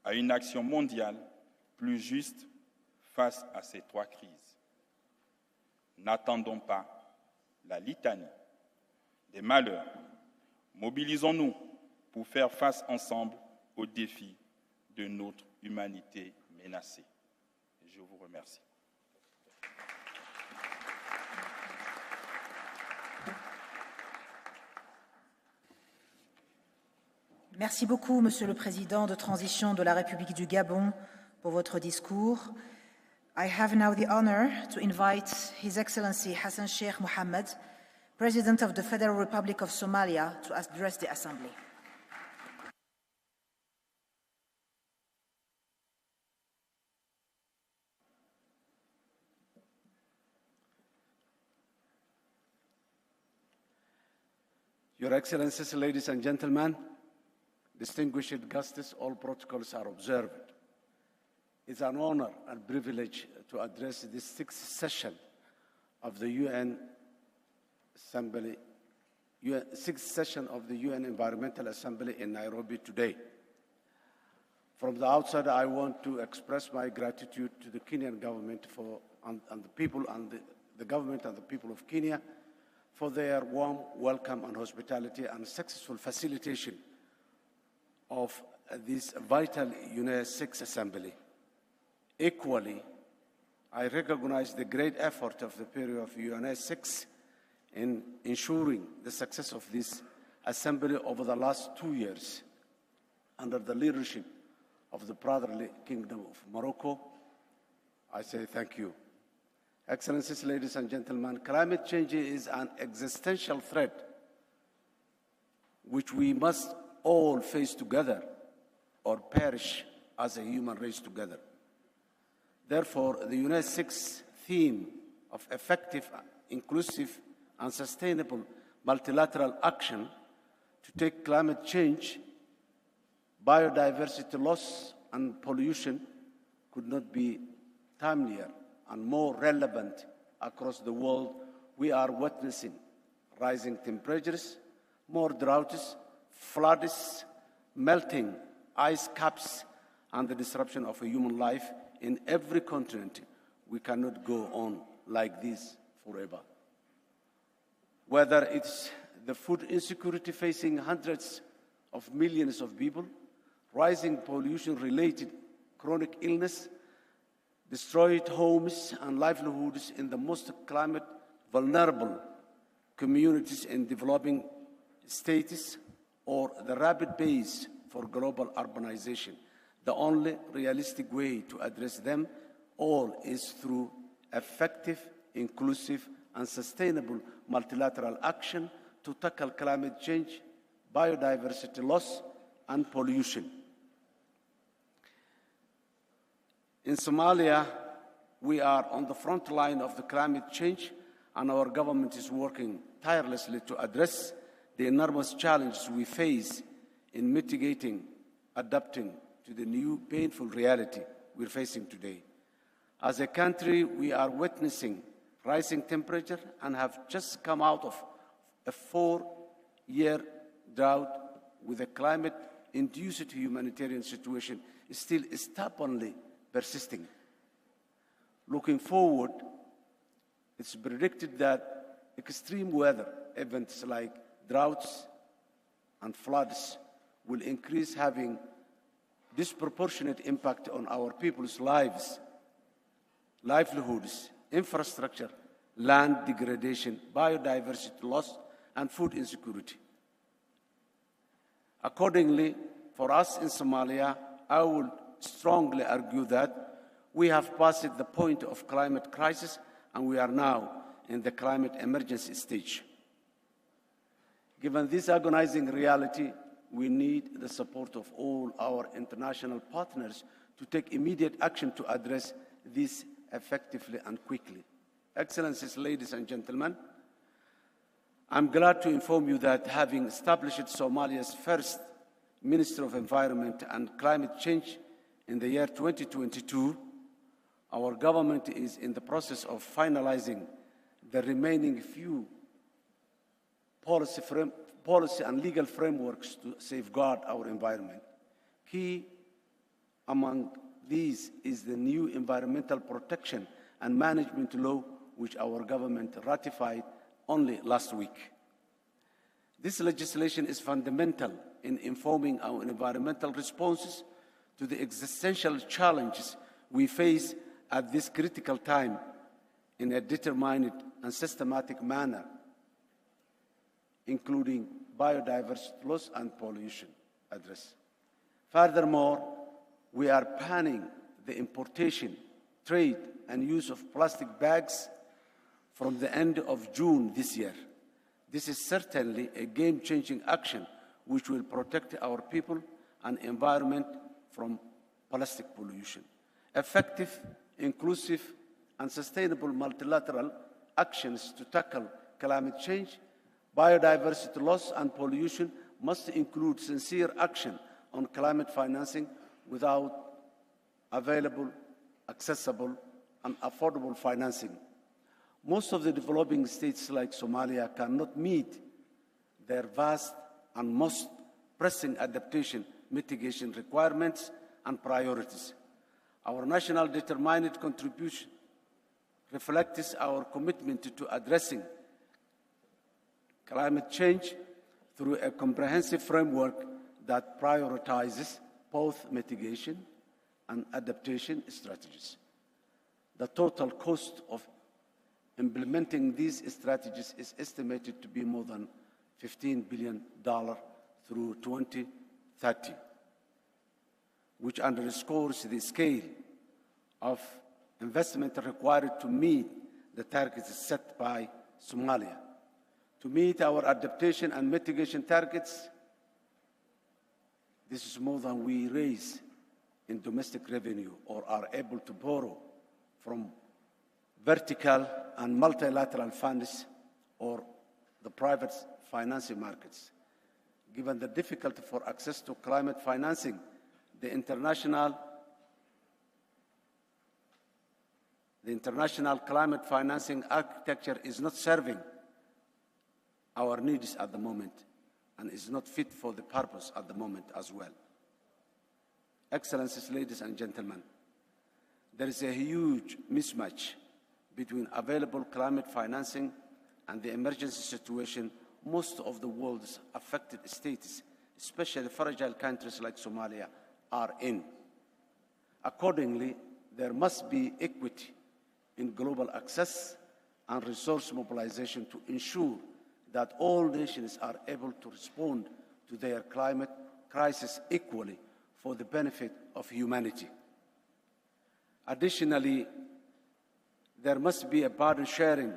à une action mondiale plus juste face à ces trois crises. N'attendons pas la litanie des malheurs. Mobilisons-nous pour faire face ensemble aux défis de notre humanité menacée. Je vous remercie. Merci beaucoup, Monsieur le Président de transition de la République du Gabon, pour votre discours. I have now the honor to invite His Excellency Hassan Sheikh Mohammed, President of the Federal Republic of Somalia, to address the Assembly. Your Excellencies, ladies and gentlemen, distinguished guests, all protocols are observed. It's an honor and privilege to address this sixth session of the sixth session of the UN Environmental Assembly in Nairobi today. From the outset, I want to express my gratitude to the Kenyan government and the people and the government and the people of Kenya for their warm welcome and hospitality and successful facilitation of this vital UNEA-6 assembly. Equally, I recognize the great effort of the period of UNEA-6 in ensuring the success of this assembly over the last 2 years under the leadership of the brotherly Kingdom of Morocco. I say thank you. Excellencies, ladies and gentlemen, climate change is an existential threat which we must all face together or perish as a human race together. Therefore, the UNEA-6 theme of effective, inclusive, and sustainable multilateral action to take climate change, biodiversity loss, and pollution could not be timelier and more relevant across the world. We are witnessing rising temperatures, more droughts, floods, melting ice caps, and the disruption of a human life in every continent. We cannot go on like this forever. Whether it's the food insecurity facing hundreds of millions of people, rising pollution-related chronic illness, destroyed homes and livelihoods in the most climate vulnerable communities in developing states, or the rapid pace for global urbanization. The only realistic way to address them all is through effective, inclusive, and sustainable multilateral action to tackle climate change, biodiversity loss, and pollution. In Somalia, we are on the front line of the climate change, and our government is working tirelessly to address the enormous challenges we face in mitigating, adapting to the new painful reality we're facing today. As a country, we are witnessing rising temperature and have just come out of a 4-year drought with a climate-induced humanitarian situation still stubbornly persisting. Looking forward, it's predicted that extreme weather events like droughts and floods will increase, having disproportionate impact on our people's lives, livelihoods, infrastructure, land degradation, biodiversity loss, and food insecurity. Accordingly, for us in Somalia, I would strongly argue that we have passed the point of climate crisis and we are now in the climate emergency stage. Given this agonizing reality, we need the support of all our international partners to take immediate action to address this effectively and quickly. Excellencies, ladies and gentlemen, I'm glad to inform you that having established Somalia's first Minister of Environment and Climate Change in the year 2022, our government is in the process of finalizing the remaining few policy and legal frameworks to safeguard our environment. Key Among these is the new Environmental Protection and Management Law, which our government ratified only last week. This legislation is fundamental in informing our environmental responses to the existential challenges we face at this critical time in a determined and systematic manner, including biodiversity loss and pollution address. Furthermore, we are banning the importation, trade, and use of plastic bags from the end of June this year. This is certainly a game-changing action which will protect our people and environment from plastic pollution. Effective, inclusive, and sustainable multilateral actions to tackle climate change, biodiversity loss, and pollution must include sincere action on climate financing without available, accessible, and affordable financing. Most of the developing states like Somalia cannot meet their vast and most pressing adaptation mitigation requirements and priorities. Our national determined contribution reflects our commitment to addressing climate change through a comprehensive framework that prioritizes both mitigation and adaptation strategies. The total cost of implementing these strategies is estimated to be more than $15 billion through 2030, which underscores the scale of investment required to meet the targets set by Somalia. To meet our adaptation and mitigation targets, this is more than we raise in domestic revenue or are able to borrow from vertical and multilateral funds or the private financing markets. Given the difficulty for access to climate financing, the international climate financing architecture is not serving our needs at the moment and is not fit for the purpose at the moment as well. Excellencies, ladies and gentlemen, there is a huge mismatch between available climate financing and the emergency situation most of the world's affected states, especially fragile countries like Somalia, are in. Accordingly, there must be equity in global access and resource mobilization to ensure that all nations are able to respond to their climate crisis equally for the benefit of humanity. Additionally, there must be a burden sharing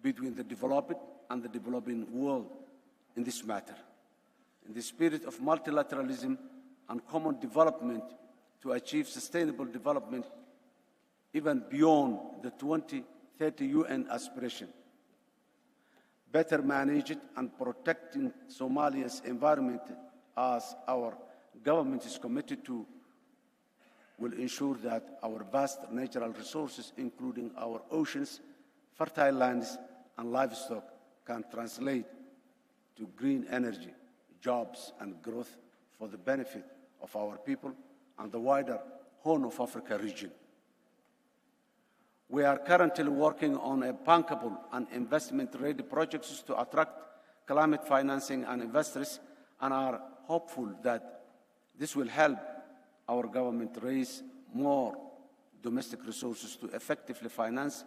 between the developed and the developing world in this matter. In the spirit of multilateralism and common development to achieve sustainable development even beyond the 2030 UN aspiration. Better managing and protecting Somalia's environment, as our government is committed to, will ensure that our vast natural resources, including our oceans, fertile lands, and livestock, can translate to green energy, jobs, and growth for the benefit of our people and the wider Horn of Africa region. We are currently working on a bankable and investment-ready projects to attract climate financing and investors, and are hopeful that this will help our government raise more domestic resources to effectively finance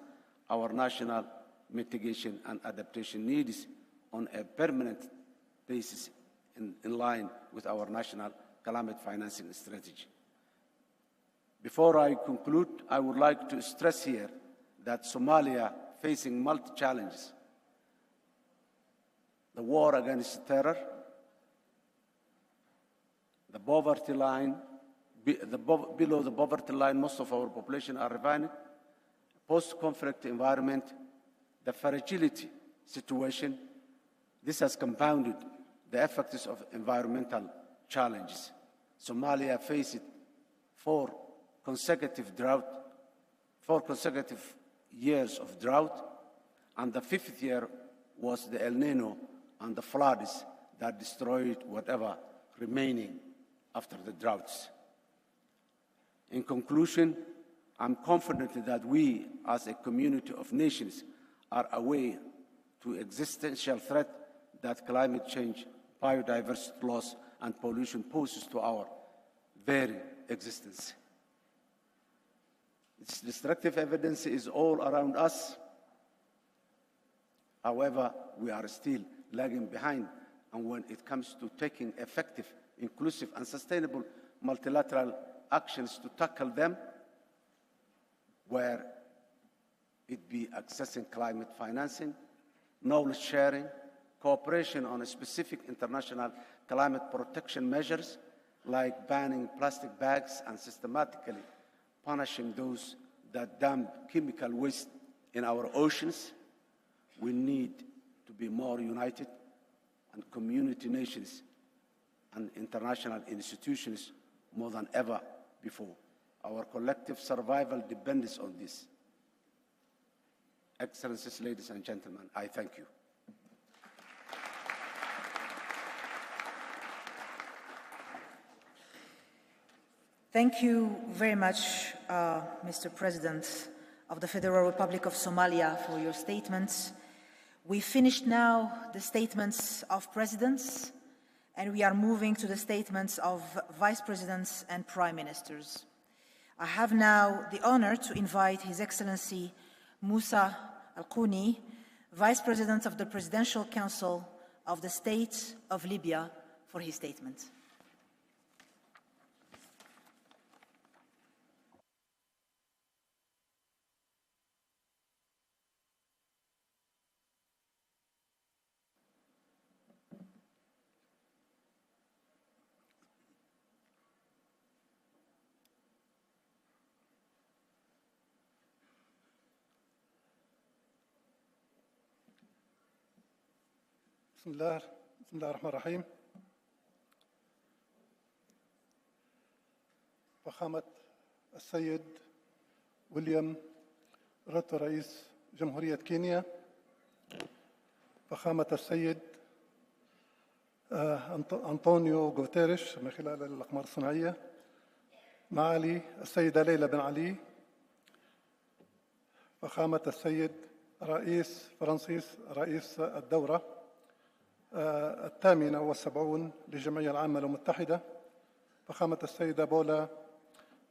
our national mitigation and adaptation needs on a permanent basis in line with our national climate financing strategy. Before I conclude, I would like to stress here that Somalia facing multiple challenges: the war against terror, the poverty line, below the poverty line, most of our population are refined, post-conflict environment, the fragility situation. This has compounded the effects of environmental challenges. Somalia faced four consecutive years of drought, and the fifth year was the El Nino and the floods that destroyed whatever remaining after the droughts. In conclusion, I'm confident that we, as a community of nations, are aware to existential threat that climate change, biodiversity loss, and pollution poses to our very existence. Its destructive evidence is all around us. However, we are still lagging behind, and when it comes to taking effective, inclusive, and sustainable multilateral actions to tackle them, where it be accessing climate financing, knowledge sharing, cooperation on specific international climate protection measures, like banning plastic bags and systematically punishing those that dump chemical waste in our oceans, we need to be more united, and community nations and international institutions more than ever before. Our collective survival depends on this. Excellencies, ladies and gentlemen, I thank you. Thank you very much, Mr. President of the Federal Republic of Somalia, for your statements. We finished now the statements of presidents, and we are moving to the statements of vice presidents and prime ministers. I have now the honor to invite His Excellency Musa Al-Quni, Vice President of the Presidential Council of the State of Libya, for his statement. بسم الله الرحمن الرحيم. فخامة السيد ويليام روتو رئيس جمهورية كينيا، فخامة السيد أنطونيو غوتيريش من خلال الأقمار الصناعية، معالي السيدة ليلى بن علي، فخامة السيد رئيس فرانسيس رئيس الدورة 78 للجمعية العامة المتحدة، فخامة السيدة بولا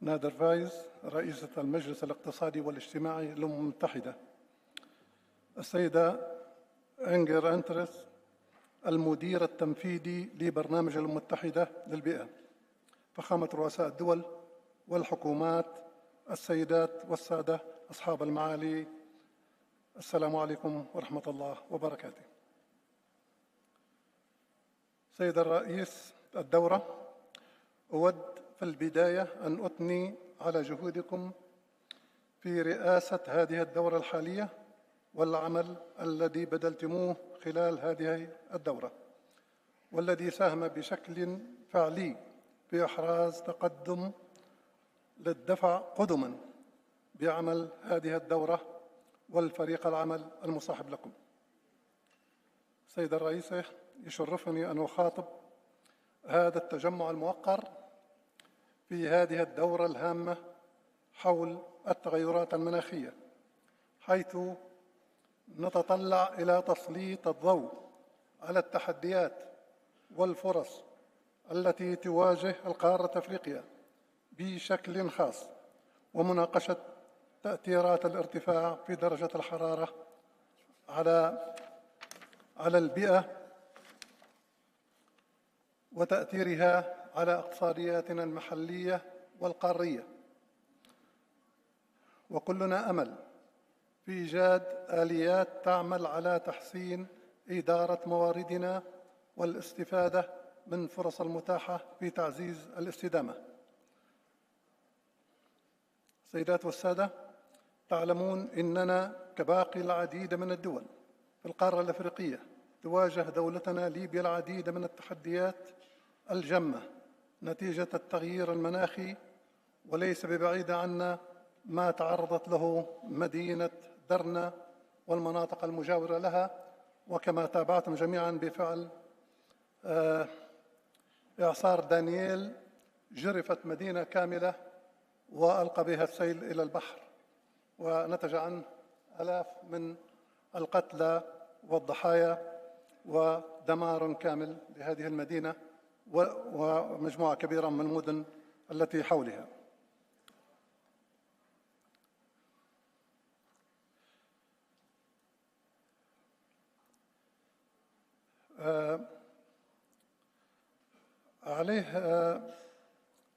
نادر فايز رئيسة المجلس الاقتصادي والاجتماعي للأمم المتحدة، السيدة إنجر أنترس المدير التنفيذي لبرنامج الأمم المتحدة للبيئة، فخامة رؤساء الدول والحكومات، السيدات والسادة أصحاب المعالي، السلام عليكم ورحمة الله وبركاته. سيد الرئيس الدورة، أود في البداية أن أثني على جهودكم في رئاسة هذه الدورة الحالية والعمل الذي بذلتموه خلال هذه الدورة، والذي ساهم بشكل فعلي في إحراز تقدم للدفع قدما بعمل هذه الدورة والفريق العمل المصاحب لكم. سيد الرئيس، يشرفني أن أخاطب هذا التجمع الموقر في هذه الدورة الهامة حول التغيرات المناخية، حيث نتطلع إلى تسليط الضوء على التحديات والفرص التي تواجه القارة أفريقيا بشكل خاص، ومناقشة تأثيرات الارتفاع في درجة الحرارة على البيئة وتأثيرها على اقتصادياتنا المحلية والقارية. وكلنا أمل في إيجاد آليات تعمل على تحسين إدارة مواردنا والاستفادة من فرص المتاحة في تعزيز الاستدامة. سيدات والسادة، تعلمون إننا كباقي العديد من الدول في القارة الأفريقية تواجه دولتنا ليبيا العديد من التحديات الجمة نتيجة التغيير المناخي، وليس ببعيد عنا ما تعرضت له مدينة درنا والمناطق المجاورة لها، وكما تابعتم جميعا بفعل إعصار دانييل جرفت مدينة كاملة وألقى بها السيل إلى البحر، ونتج عنه آلاف من القتلى والضحايا ودمار كامل لهذه المدينة ومجموعة كبيرة من المدن التي حولها.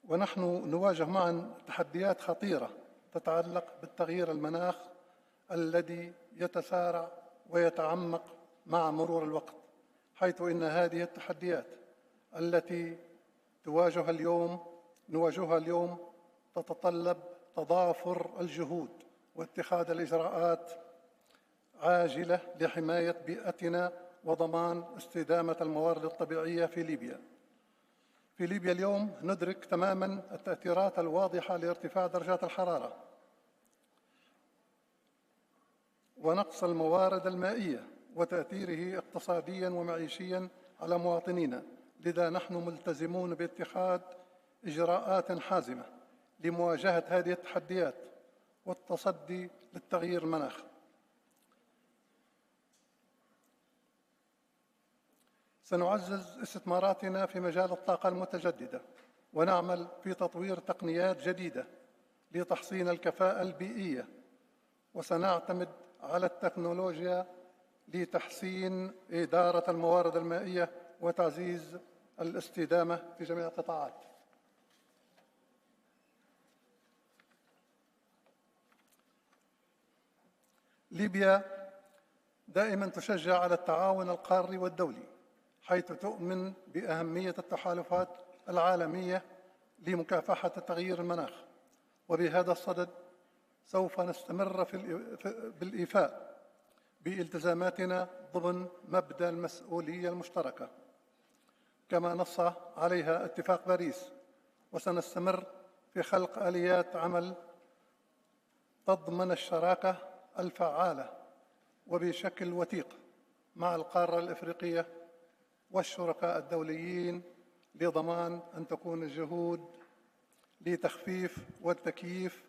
ونحن نواجه معا تحديات خطيرة تتعلق بالتغيير المناخ الذي يتسارع ويتعمق مع مرور الوقت، حيث إن هذه التحديات التي نواجهها اليوم تتطلب تضافر الجهود واتخاذ الإجراءات عاجلة لحماية بيئتنا وضمان استدامة الموارد الطبيعية في ليبيا. في ليبيا اليوم ندرك تماما التأثيرات الواضحة لارتفاع درجات الحرارة ونقص الموارد المائية وتأثيره اقتصاديا ومعيشيا على مواطنينا، لذا نحن ملتزمون باتخاذ إجراءات حازمة لمواجهة هذه التحديات والتصدي للتغيير المناخ. سنعزز استثماراتنا في مجال الطاقة المتجددة ونعمل في تطوير تقنيات جديدة لتحسين الكفاءة البيئية، وسنعتمد على التكنولوجيا لتحسين إدارة الموارد المائية وتعزيز الاستدامة في جميع القطاعات. ليبيا دائما تشجع على التعاون القاري والدولي، حيث تؤمن بأهمية التحالفات العالمية لمكافحة تغيير المناخ، وبهذا الصدد سوف نستمر بالإيفاء بالتزاماتنا ضمن مبدأ المسؤولية المشتركة كما نص عليها اتفاق باريس، وسنستمر في خلق آليات عمل تضمن الشراكة الفعالة وبشكل وثيق مع القارة الإفريقية والشركاء الدوليين لضمان أن تكون الجهود لتخفيف والتكييف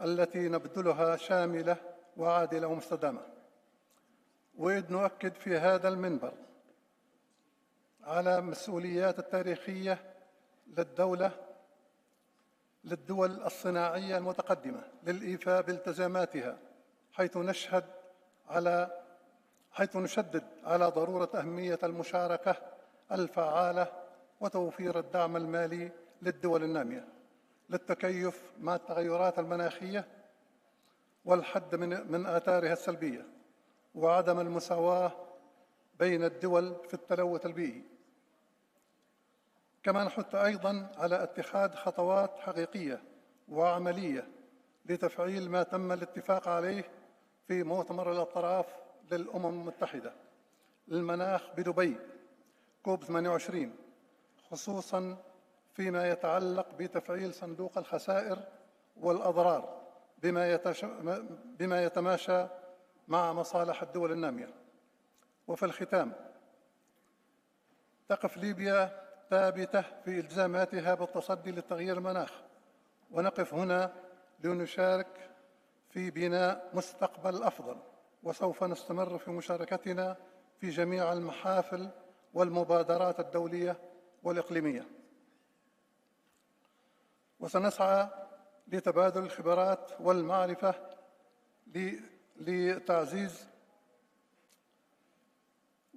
التي نبذلها شاملة وعادلة ومستدامة. وإذ نؤكد في هذا المنبر على مسؤوليات التاريخية للدول الصناعية المتقدمة للإيفاء بالتزاماتها، حيث نشدد على ضرورة أهمية المشاركة الفعالة وتوفير الدعم المالي للدول النامية للتكيف مع التغيرات المناخية والحد من آثارها السلبية وعدم المساواة بين الدول في التلوث البيئي. كما نحث أيضاً على اتخاذ خطوات حقيقية وعملية لتفعيل ما تم الاتفاق عليه في مؤتمر الأطراف للأمم المتحدة للمناخ بدبي كوب 28، خصوصاً فيما يتعلق بتفعيل صندوق الخسائر والأضرار بما يتماشى مع مصالح الدول النامية. وفي الختام، تقف ليبيا ثابتة في إلزاماتها بالتصدي للتغيير المناخ، ونقف هنا لنشارك في بناء مستقبل أفضل، وسوف نستمر في مشاركتنا في جميع المحافل والمبادرات الدولية والإقليمية، وسنسعى لتبادل الخبرات والمعرفة لتعزيز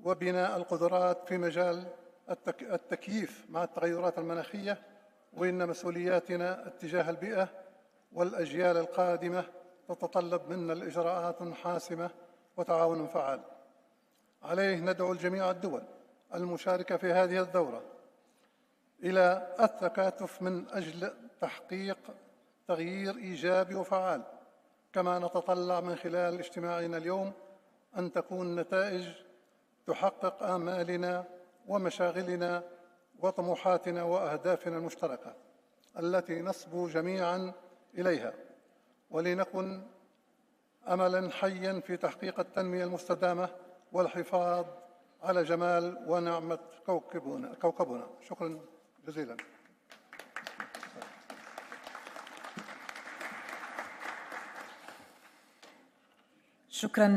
وبناء القدرات في مجال التكييف مع التغيرات المناخية، وإن مسؤولياتنا اتجاه البيئة والأجيال القادمة تتطلب منا الإجراءات حاسمة وتعاون فعال. عليه ندعو الجميع الدول المشاركة في هذه الدورة إلى التكاتف من أجل تحقيق تغيير إيجابي وفعال، كما نتطلع من خلال اجتماعنا اليوم أن تكون نتائج تحقق آمالنا ومشاغلنا وطموحاتنا وأهدافنا المشتركة التي نصبو جميعاً إليها، ولنكن أملاً حياً في تحقيق التنمية المستدامة والحفاظ على جمال ونعمة كوكبنا. شكراً جزيلاً. شكرا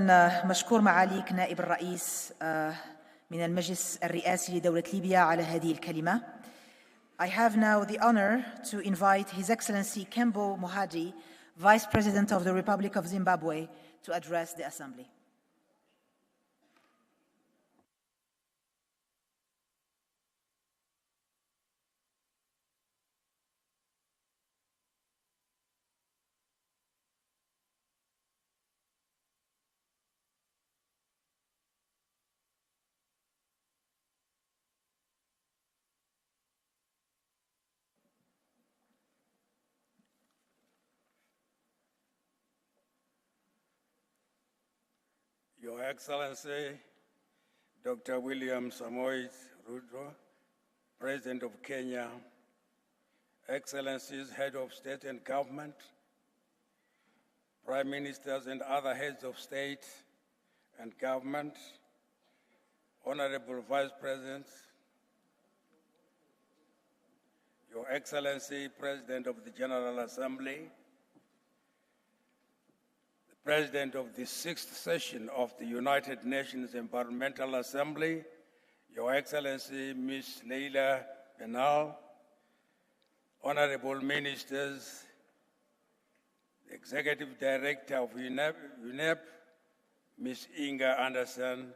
مشكور معاليك نائب الرئيس من المجلس الرئاسي لدولة ليبيا على هذه الكلمة. I have now the honor to invite His Excellency Kembo Mohadi, Vice President of the Republic of Zimbabwe, to address the Assembly. Your Excellency, Dr. William Samoei Ruto, President of Kenya, Excellencies, Head of State and Government, Prime Ministers and other heads of state and government, Honorable Vice Presidents, Your Excellency, President of the General Assembly, President of the 6th session of the United Nations Environmental Assembly, Your Excellency Ms. Leila Benal, Honorable Ministers, the Executive Director of UNEP, Ms. Inga Anderson,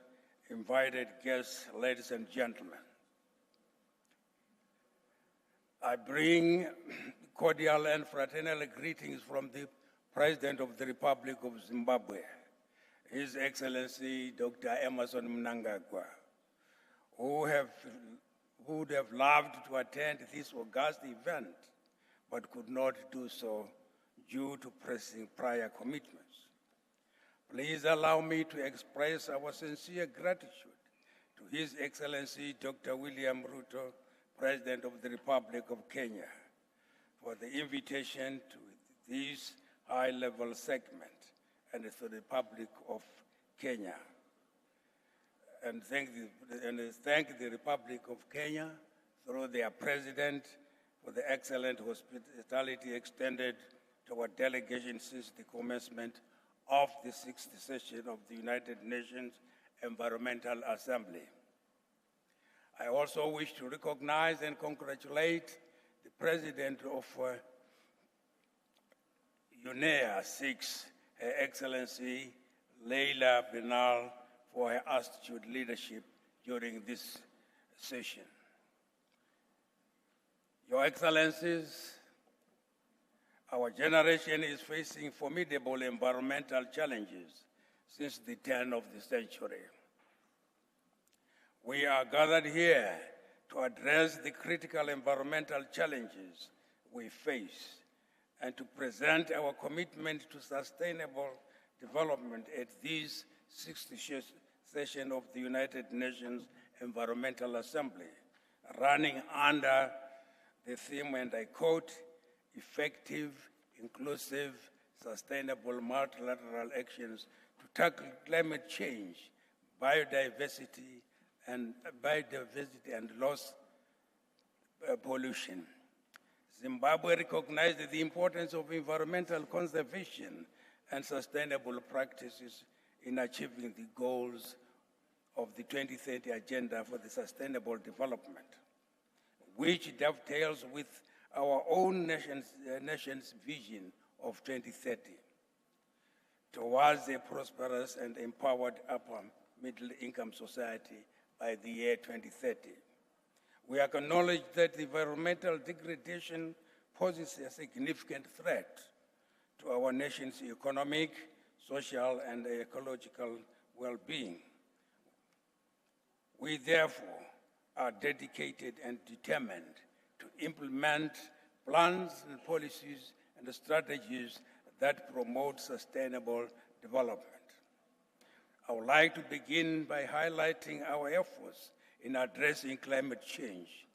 invited guests, ladies and gentlemen. I bring cordial and fraternal greetings from the President of the Republic of Zimbabwe, His Excellency Dr. Emmerson Mnangagwa, who would have loved to attend this august event, but could not do so due to pressing prior commitments. Please allow me to express our sincere gratitude to His Excellency Dr. William Ruto, President of the Republic of Kenya, for the invitation to this high-level segment and to the Republic of Kenya. And thank the Republic of Kenya through their President for the excellent hospitality extended to our delegation since the commencement of the 6th session of the United Nations Environmental Assembly. I also wish to recognize and congratulate the President of UNEA-6, Her Excellency Leila Benal, for her astute leadership during this session. Your Excellencies, our generation is facing formidable environmental challenges since the turn of the century. We are gathered here to address the critical environmental challenges we face and to present our commitment to sustainable development at this 6th session of the United Nations Environmental Assembly, running under the theme, and I quote, effective, inclusive, sustainable multilateral actions to tackle climate change, biodiversity and loss pollution. Zimbabwe recognized the importance of environmental conservation and sustainable practices in achieving the goals of the 2030 Agenda for the Sustainable Development, which dovetails with our own nation's vision of 2030 towards a prosperous and empowered upper middle-income society by the year 2030. We acknowledge that environmental degradation poses a significant threat to our nation's economic, social, and ecological well-being. We therefore are dedicated and determined to implement plans and policies and strategies that promote sustainable development. I would like to begin by highlighting our efforts in addressing climate change.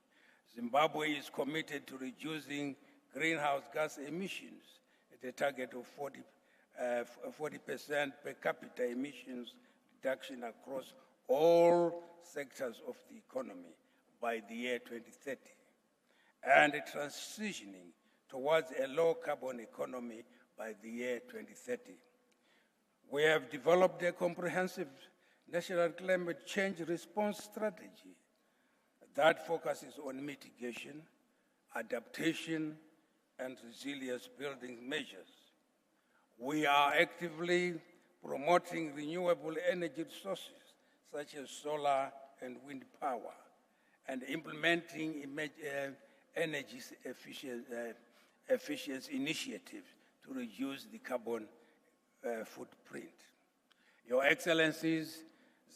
Zimbabwe is committed to reducing greenhouse gas emissions at a target of 40% per capita emissions reduction across all sectors of the economy by the year 2030, and transitioning towards a low-carbon economy by the year 2030. We have developed a comprehensive national climate change response strategy that focuses on mitigation, adaptation, and resilience building measures. We are actively promoting renewable energy sources such as solar and wind power, and implementing energy efficiency initiatives to reduce the carbon footprint. Your Excellencies,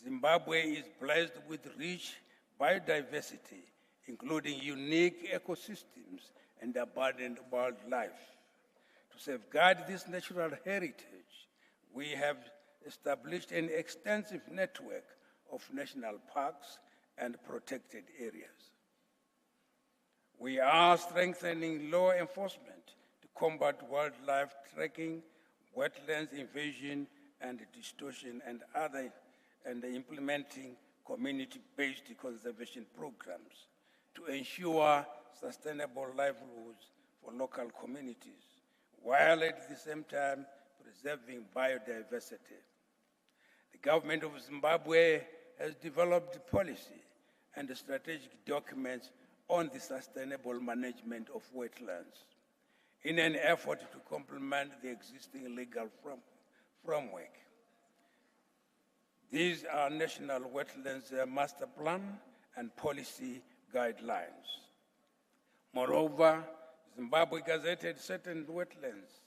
Zimbabwe is blessed with rich biodiversity, including unique ecosystems and abundant wildlife. To safeguard this natural heritage, we have established an extensive network of national parks and protected areas. We are strengthening law enforcement to combat wildlife tracking, wetlands invasion and distortion, and implementing community-based conservation programs to ensure sustainable livelihoods for local communities, while at the same time preserving biodiversity. The government of Zimbabwe has developed policy and strategic documents on the sustainable management of wetlands in an effort to complement the existing legal framework. These are National Wetlands Master Plan and Policy Guidelines. Moreover, Zimbabwe gazetted certain wetlands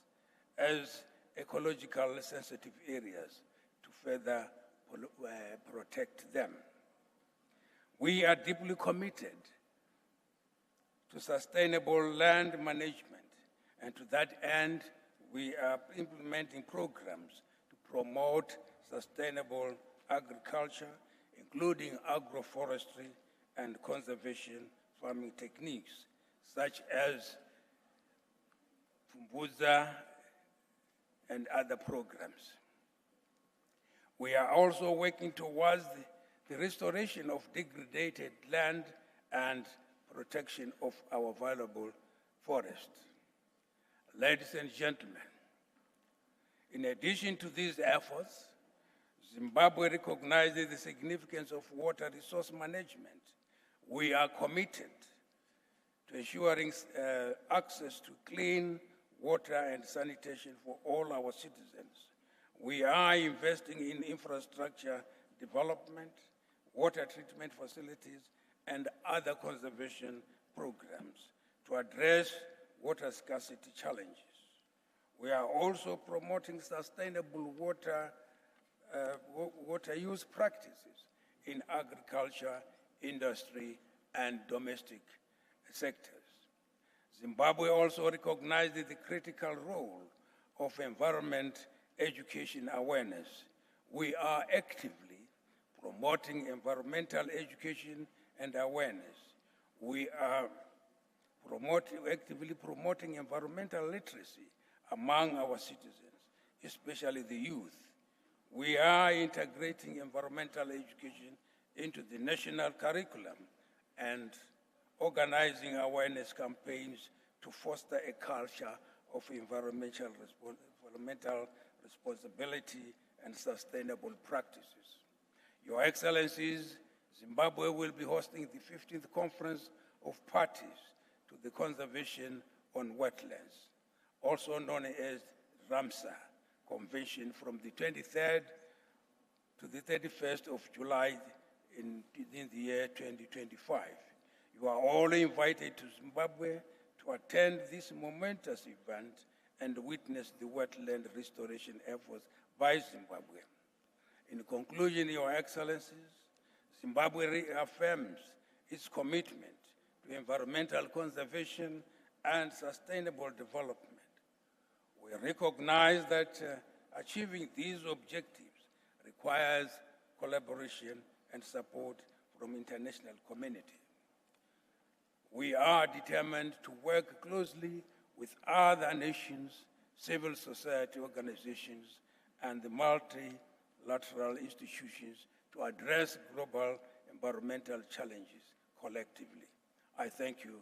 as ecologically sensitive areas to further protect them. We are deeply committed to sustainable land management, and to that end, we are implementing programs to promote sustainable agriculture, including agroforestry and conservation farming techniques, such as Fumbuza and other programs. We are also working towards the restoration of degraded land and protection of our valuable forests. Ladies and gentlemen, in addition to these efforts, Zimbabwe recognizes the significance of water resource management. We are committed to ensuring access to clean water and sanitation for all our citizens. We are investing in infrastructure development, water treatment facilities, and other conservation programs to address water scarcity challenges. We are also promoting sustainable water use practices in agriculture, industry, and domestic sectors. Zimbabwe also recognizes the critical role of environment education awareness. We are actively promoting environmental education and awareness. We are actively promoting environmental literacy among our citizens, especially the youth. We are integrating environmental education into the national curriculum and organizing awareness campaigns to foster a culture of environmental responsibility and sustainable practices. Your Excellencies, Zimbabwe will be hosting the 15th Conference of Parties to the Conservation on Wetlands, also known as Ramsar Convention, from the 23rd to the 31st of July in the year 2025. You are all invited to Zimbabwe to attend this momentous event and witness the wetland restoration efforts by Zimbabwe. In conclusion, Your Excellencies, Zimbabwe reaffirms its commitment to environmental conservation and sustainable development. We recognize that achieving these objectives requires collaboration and support from international community. We are determined to work closely with other nations, civil society organizations, and the multilateral institutions to address global environmental challenges collectively. I thank you.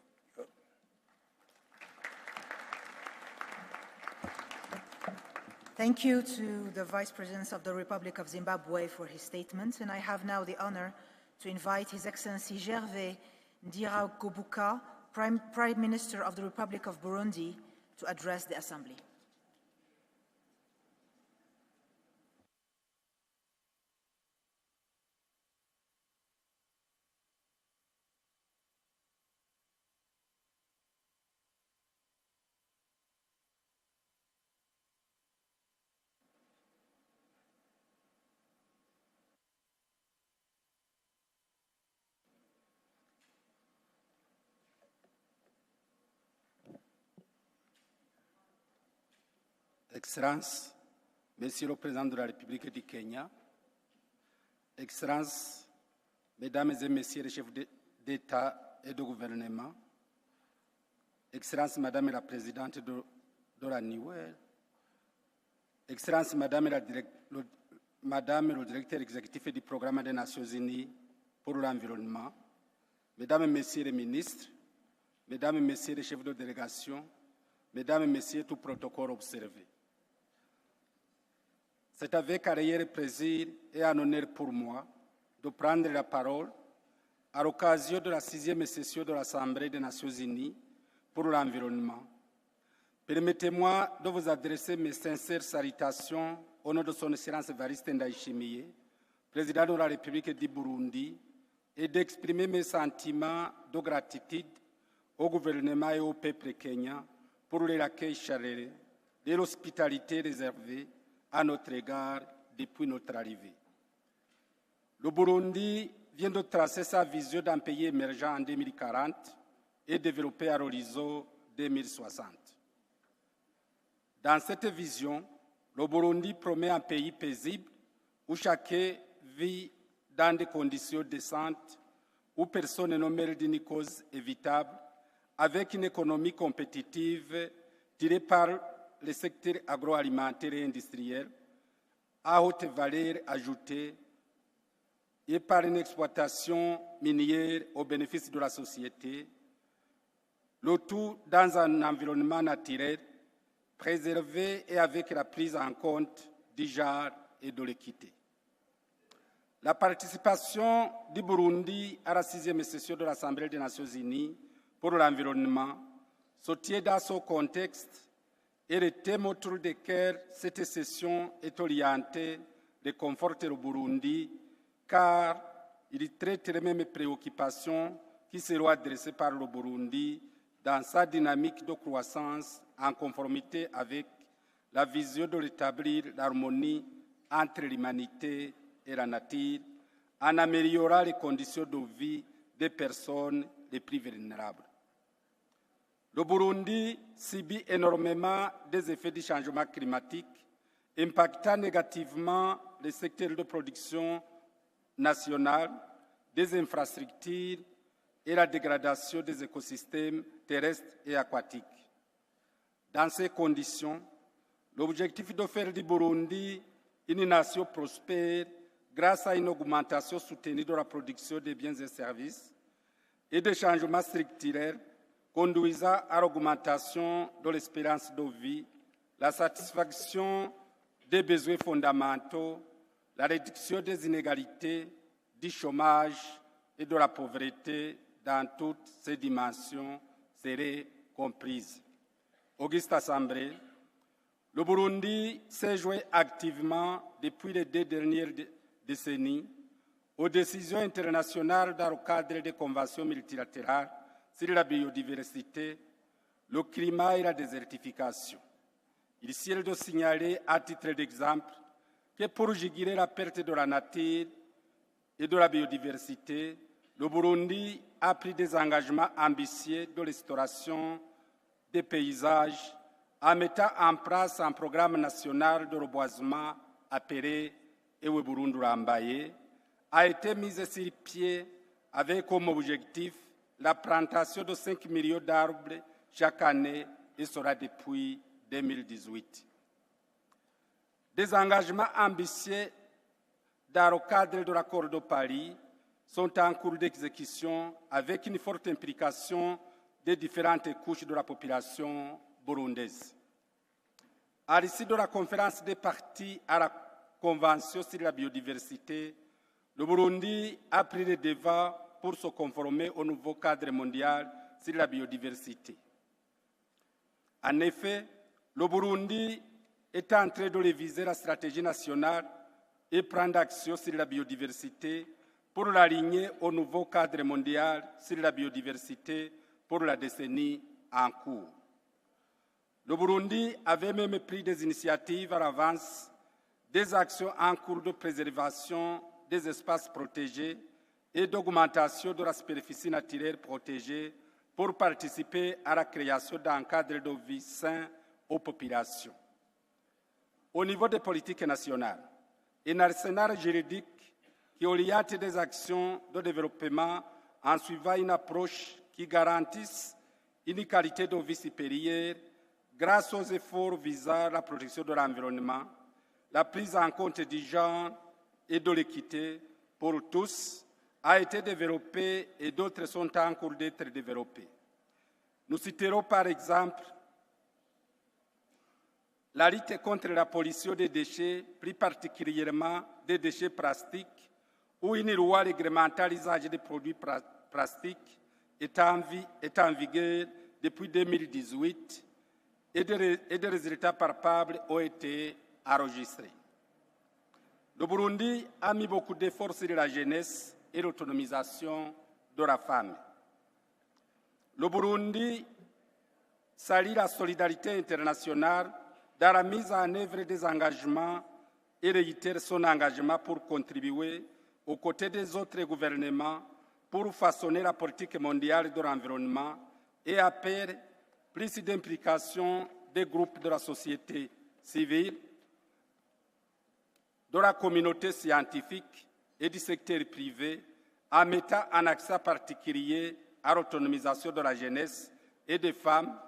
Thank you to the Vice President of the Republic of Zimbabwe for his statement, and I have now the honor to invite His Excellency Gervais Ndirakobuka, Prime Minister of the Republic of Burundi, to address the Assembly. Excellences, Monsieur le Président de la République du Kenya, Excellences, Mesdames et Messieurs les chefs d'État et de gouvernement, Excellences, Madame la Présidente de la NIWEL, Excellences, Madame le Directeur exécutif du Programme des Nations Unies pour l'environnement, Mesdames et Messieurs les ministres, Mesdames et Messieurs les chefs de délégation, Mesdames et Messieurs, tout protocole observé. C'est avec un réel plaisir et un honneur pour moi de prendre la parole à l'occasion de la 6e session de l'Assemblée des Nations Unies pour l'environnement. Permettez-moi de vous adresser mes sincères salutations au nom de son Excellence Evariste Ndayishimiye, Président de la République du Burundi, et d'exprimer mes sentiments de gratitude au gouvernement et au peuple kenyan pour l'accueil chaleureux et l'hospitalité réservée à notre égard depuis notre arrivée. Le Burundi vient de tracer sa vision d'un pays émergent en 2040 et développé à l'horizon 2060. Dans cette vision, le Burundi promet un pays paisible où chacun vit dans des conditions décentes, où personne ne meurt d'une cause évitable, avec une économie compétitive tirée par le secteur agroalimentaire et industriel à haute valeur ajoutée et par une exploitation minière au bénéfice de la société, le tout dans un environnement naturel, préservé et avec la prise en compte du genre et de l'équité. La participation du Burundi à la 6e session de l'Assemblée des Nations Unies pour l'environnement se tient dans ce contexte et le thème autour duquel cette session est orientée de conforter le Burundi, car il traite les mêmes préoccupations qui seront adressées par le Burundi dans sa dynamique de croissance en conformité avec la vision de rétablir l'harmonie entre l'humanité et la nature, en améliorant les conditions de vie des personnes les plus vulnérables. Le Burundi subit énormément des effets du changement climatique, impactant négativement les secteurs de production nationale, des infrastructures et la dégradation des écosystèmes terrestres et aquatiques. Dans ces conditions, l'objectif de faire du Burundi une nation prospère grâce à une augmentation soutenue de la production des biens et services et des changements structurels conduisant à l'augmentation de l'espérance de vie, la satisfaction des besoins fondamentaux, la réduction des inégalités, du chômage et de la pauvreté dans toutes ces dimensions seraient comprises. Auguste Assemblée, le Burundi s'est joué activement depuis les 2 dernières décennies aux décisions internationales dans le cadre des conventions multilatérales sur la biodiversité, le climat et la désertification. Il est de signaler à titre d'exemple que pour juguler la perte de la nature et de la biodiversité, le Burundi a pris des engagements ambitieux de restauration des paysages en mettant en place un programme national de reboisement appelé Ewe Burundi Rambaye, a été mis sur pied avec comme objectif la plantation de 5 millions d'arbres chaque année et sera depuis 2018. Des engagements ambitieux dans le cadre de l'accord de Paris sont en cours d'exécution avec une forte implication des différentes couches de la population burundaise. À l'issue de la conférence des parties à la Convention sur la biodiversité, le Burundi a pris les devants pour se conformer au nouveau cadre mondial sur la biodiversité. En effet, le Burundi est en train de réviser la stratégie nationale et prendre action sur la biodiversité pour l'aligner au nouveau cadre mondial sur la biodiversité pour la décennie en cours. Le Burundi avait même pris des initiatives à l'avance, des actions en cours de préservation des espaces protégés et d'augmentation de la superficie naturelle protégée pour participer à la création d'un cadre de vie sain aux populations. Au niveau des politiques nationales, un arsenal juridique qui oriente des actions de développement en suivant une approche qui garantisse une qualité de vie supérieure grâce aux efforts visant la protection de l'environnement, la prise en compte du genre et de l'équité pour tous a été développé et d'autres sont en cours d'être développés. Nous citerons par exemple la lutte contre la pollution des déchets, plus particulièrement des déchets plastiques, où une loi réglementant l'usage des produits plastiques est en vigueur depuis 2018 et des résultats palpables ont été enregistrés. Le Burundi a mis beaucoup d'efforts sur la jeunesse et l'autonomisation de la femme. Le Burundi salue la solidarité internationale dans la mise en œuvre des engagements et réitère son engagement pour contribuer aux côtés des autres gouvernements pour façonner la politique mondiale de l'environnement et appelle plus d'implication des groupes de la société civile, de la communauté scientifique et du secteur privé en mettant un accent particulier à l'autonomisation de la jeunesse et des femmes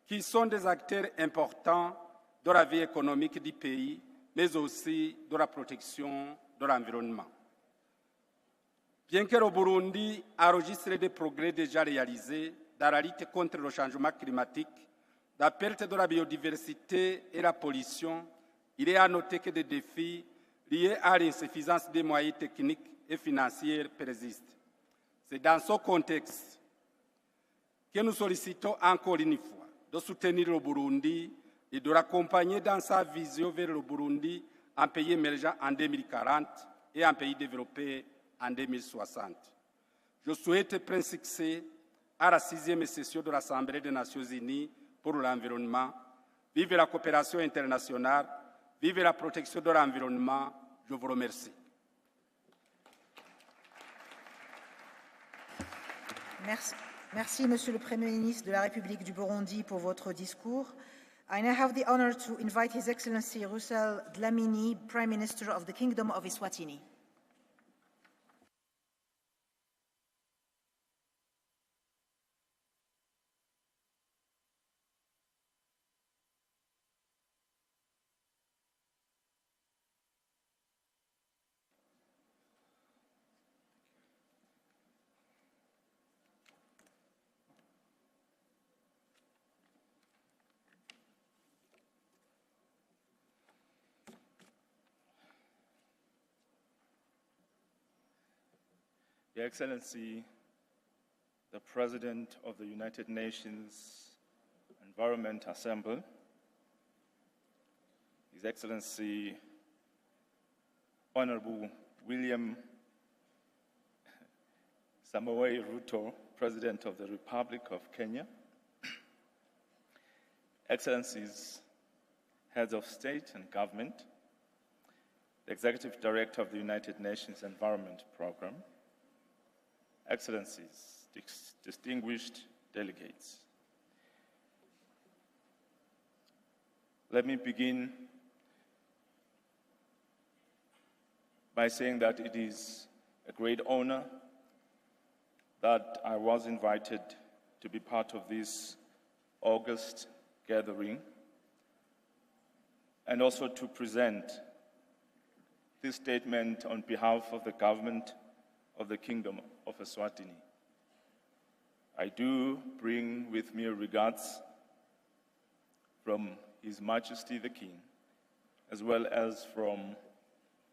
qui sont des acteurs importants de la vie économique du pays, mais aussi de la protection de l'environnement. Bien que le Burundi enregistre des progrès déjà réalisés dans la lutte contre le changement climatique, la perte de la biodiversité et la pollution, il est à noter que des défis liés à l'insuffisance des moyens techniques et financiers persistent. C'est dans ce contexte que nous sollicitons encore une fois de soutenir le Burundi et de l'accompagner dans sa vision vers le Burundi, un pays émergent en 2040 et un pays développé en 2060. Je souhaite prendre succès à la 6e session de l'Assemblée des Nations Unies pour l'environnement. Vive la coopération internationale, vive la protection de l'environnement. Je vous remercie. Merci, Monsieur le Premier ministre de la République du Burundi, pour votre discours. I now have the honor to invite His Excellency Russell Dlamini, Prime Minister of the Kingdom of Eswatini. Your Excellency, the President of the United Nations Environment Assembly, His Excellency Honorable William Samoei Ruto, President of the Republic of Kenya, Excellencies, Heads of State and Government, the Executive Director of the United Nations Environment Programme, Excellencies, distinguished delegates. Let me begin by saying that it is a great honor that I was invited to be part of this August gathering and also to present this statement on behalf of the government of the Kingdom of Eswatini. I do bring with me regards from His Majesty the King, as well as from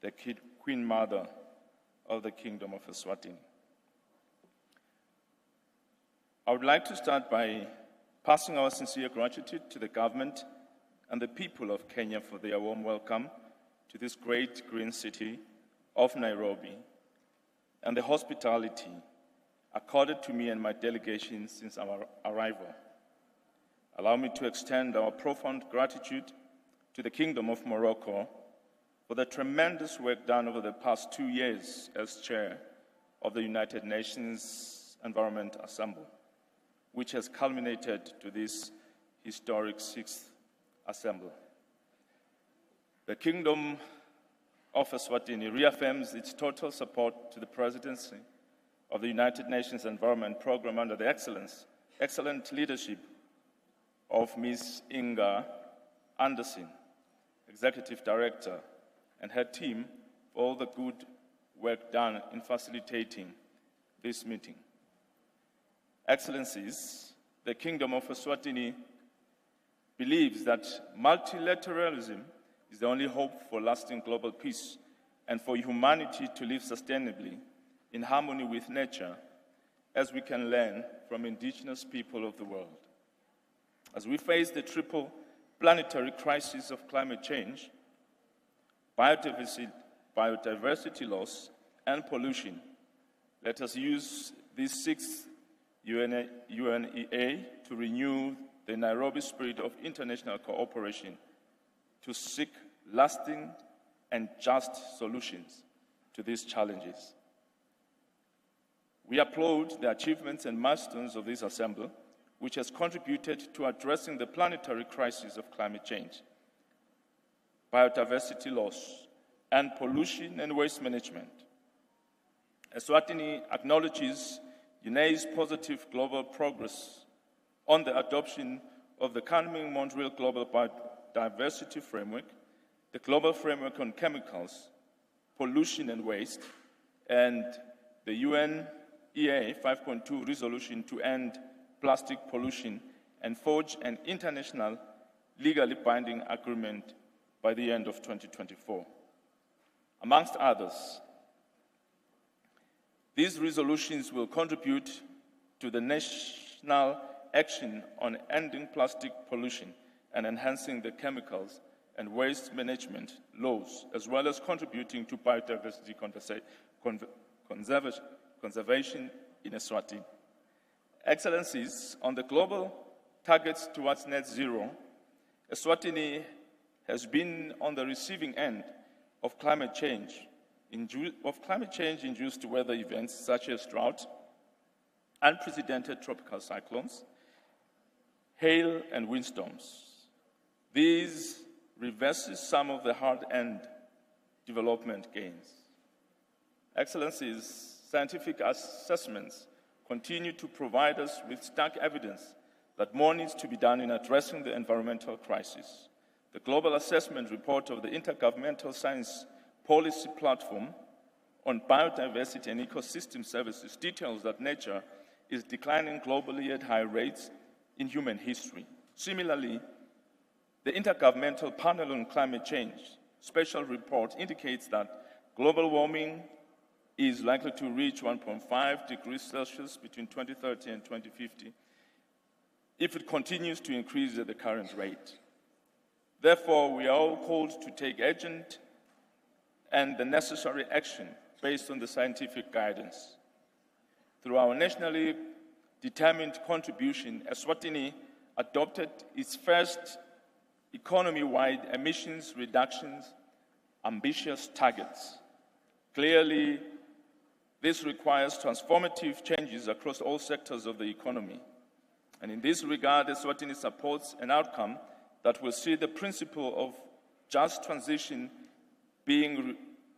the Queen Mother of the Kingdom of Eswatini. I would like to start by passing our sincere gratitude to the government and the people of Kenya for their warm welcome to this great green city of Nairobi and the hospitality accorded to me and my delegation since our arrival. Allow me to extend our profound gratitude to the Kingdom of Morocco for the tremendous work done over the past 2 years as chair of the United Nations Environment Assembly, which has culminated to this historic 6th Assembly. The Kingdom of Eswatini reaffirms its total support to the presidency of the United Nations Environment Programme under the excellent leadership of Ms. Inga Anderson, Executive Director, and her team for all the good work done in facilitating this meeting. Excellencies, the Kingdom of Eswatini believes that multilateralism is the only hope for lasting global peace and for humanity to live sustainably in harmony with nature, as we can learn from indigenous people of the world. As we face the triple planetary crisis of climate change, biodiversity loss, and pollution, let us use this 6th UNEA to renew the Nairobi spirit of international cooperation to seek lasting and just solutions to these challenges. We applaud the achievements and milestones of this assembly, which has contributed to addressing the planetary crisis of climate change, biodiversity loss, and pollution and waste management. Eswatini acknowledges UNEA's positive global progress on the adoption of the Kunming-Montreal Global Biodiversity Framework, the Global Framework on Chemicals, Pollution and Waste, and the UNEA 5.2 resolution to end plastic pollution and forge an international legally binding agreement by the end of 2024. Amongst others, these resolutions will contribute to the national action on ending plastic pollution and enhancing the chemicals and waste management laws, as well as contributing to biodiversity conservation in Eswatini. Excellencies, on the global targets towards net zero, Eswatini has been on the receiving end of climate change-induced weather events such as drought, unprecedented tropical cyclones, hail, and windstorms. These reverses some of the hard-earned development gains. Excellencies, scientific assessments continue to provide us with stark evidence that more needs to be done in addressing the environmental crisis. The Global Assessment Report of the Intergovernmental Science Policy Platform on Biodiversity and Ecosystem Services details that nature is declining globally at high rates in human history. Similarly, the Intergovernmental Panel on Climate Change special report indicates that global warming is likely to reach 1.5 degrees Celsius between 2030 and 2050 if it continues to increase at the current rate. Therefore, we are all called to take urgent and the necessary action based on the scientific guidance. Through our nationally determined contribution, Eswatini adopted its first economy-wide emissions reductions ambitious targets. Clearly, this requires transformative changes across all sectors of the economy. And in this regard, Eswatini supports an outcome that will see the principle of just transition being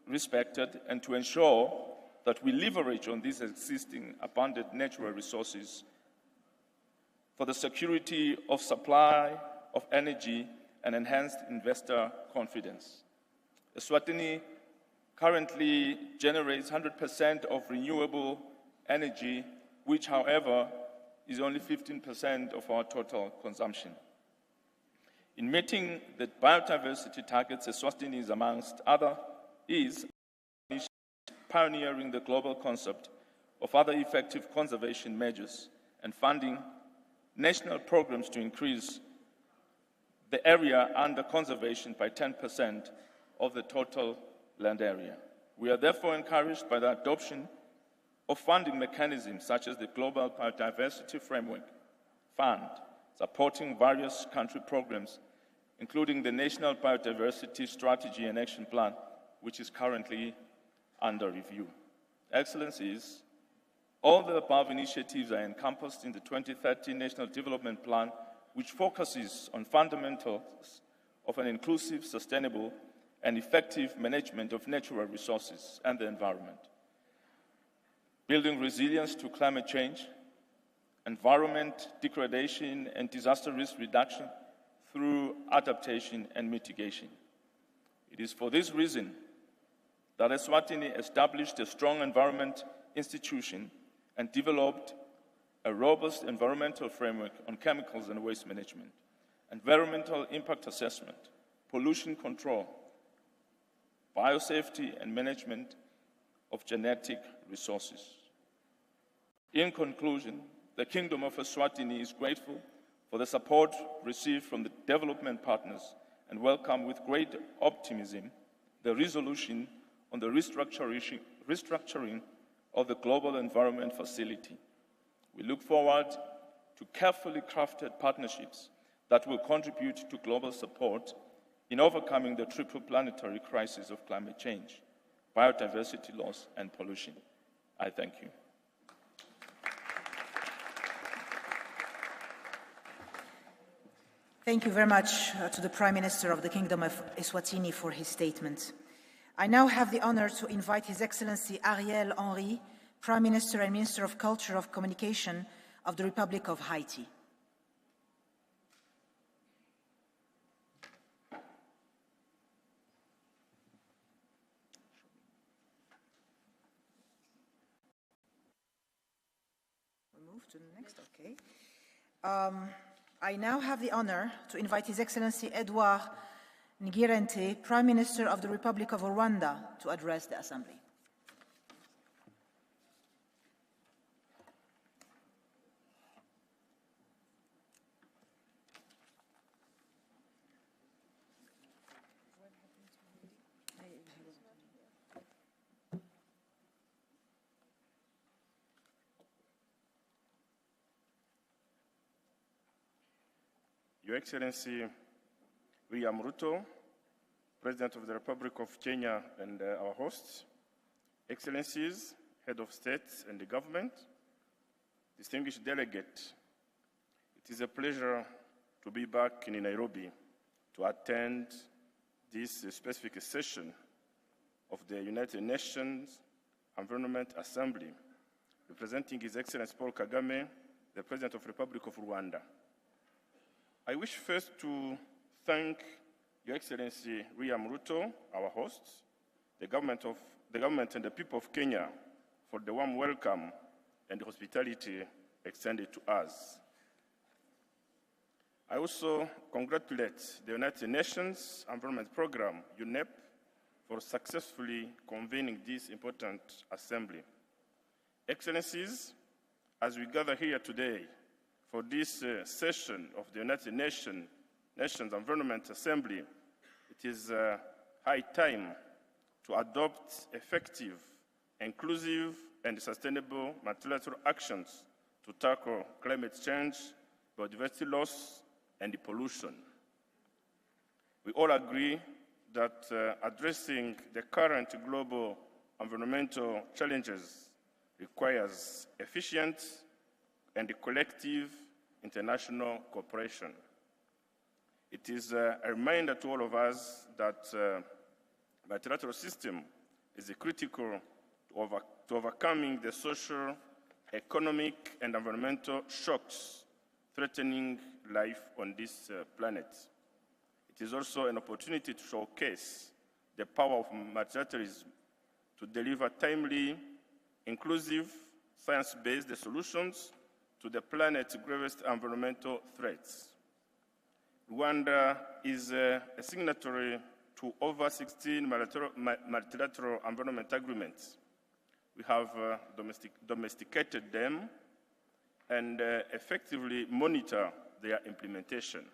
respected and to ensure that we leverage on these existing abundant natural resources for the security of supply of energy and enhanced investor confidence. Eswatini currently generates 100% of renewable energy, which, however, is only 15% of our total consumption. In meeting the biodiversity targets, Eswatini is, amongst other, is pioneering the global concept of other effective conservation measures and funding national programs to increase the area under conservation by 10% of the total land area. We are therefore encouraged by the adoption of funding mechanisms such as the Global Biodiversity Framework Fund, supporting various country programs, including the National Biodiversity Strategy and Action Plan, which is currently under review. Excellencies, all the above initiatives are encompassed in the 2030 National Development Plan, which focuses on fundamentals of an inclusive, sustainable, and effective management of natural resources and the environment, building resilience to climate change, environment degradation, and disaster risk reduction through adaptation and mitigation. It is for this reason that Eswatini established a strong environment institution and developed a robust environmental framework on chemicals and waste management, environmental impact assessment, pollution control, biosafety, and management of genetic resources. In conclusion, the Kingdom of Eswatini is grateful for the support received from the development partners and welcome with great optimism the resolution on the restructuring of the Global Environment Facility. We look forward to carefully crafted partnerships that will contribute to global support in overcoming the triple planetary crisis of climate change, biodiversity loss, and pollution. I thank you. Thank you very much to the Prime Minister of the Kingdom of Eswatini for his statement. I now have the honor to invite His Excellency Ariel Henry, Prime Minister and Minister of Culture of Communication of the Republic of Haiti. We move to the next, okay. I now have the honor to invite His Excellency Edouard Ngirente, Prime Minister of the Republic of Rwanda, to address the Assembly. Your Excellency William Ruto, President of the Republic of Kenya and our hosts, Excellencies, Head of State and the Government, distinguished delegate, it is a pleasure to be back in Nairobi to attend this specific session of the United Nations Environment Assembly, representing His Excellency Paul Kagame, the President of the Republic of Rwanda. I wish first to thank Your Excellency William Ruto, our hosts, the government and the people of Kenya for the warm welcome and hospitality extended to us. I also congratulate the United Nations Environment Program, UNEP, for successfully convening this important assembly. Excellencies, as we gather here today for this session of the United Nations Environment Assembly, it is high time to adopt effective, inclusive, and sustainable multilateral actions to tackle climate change, biodiversity loss, and pollution. We all agree that addressing the current global environmental challenges requires efficient and collective international cooperation. It is a reminder to all of us that multilateral system is critical to overcoming the social, economic, and environmental shocks threatening life on this planet. It is also an opportunity to showcase the power of multilateralism to deliver timely, inclusive, science-based solutions to the planet's gravest environmental threats. Rwanda is a signatory to over 16 multilateral environment agreements. We have domesticated them and effectively monitor their implementation.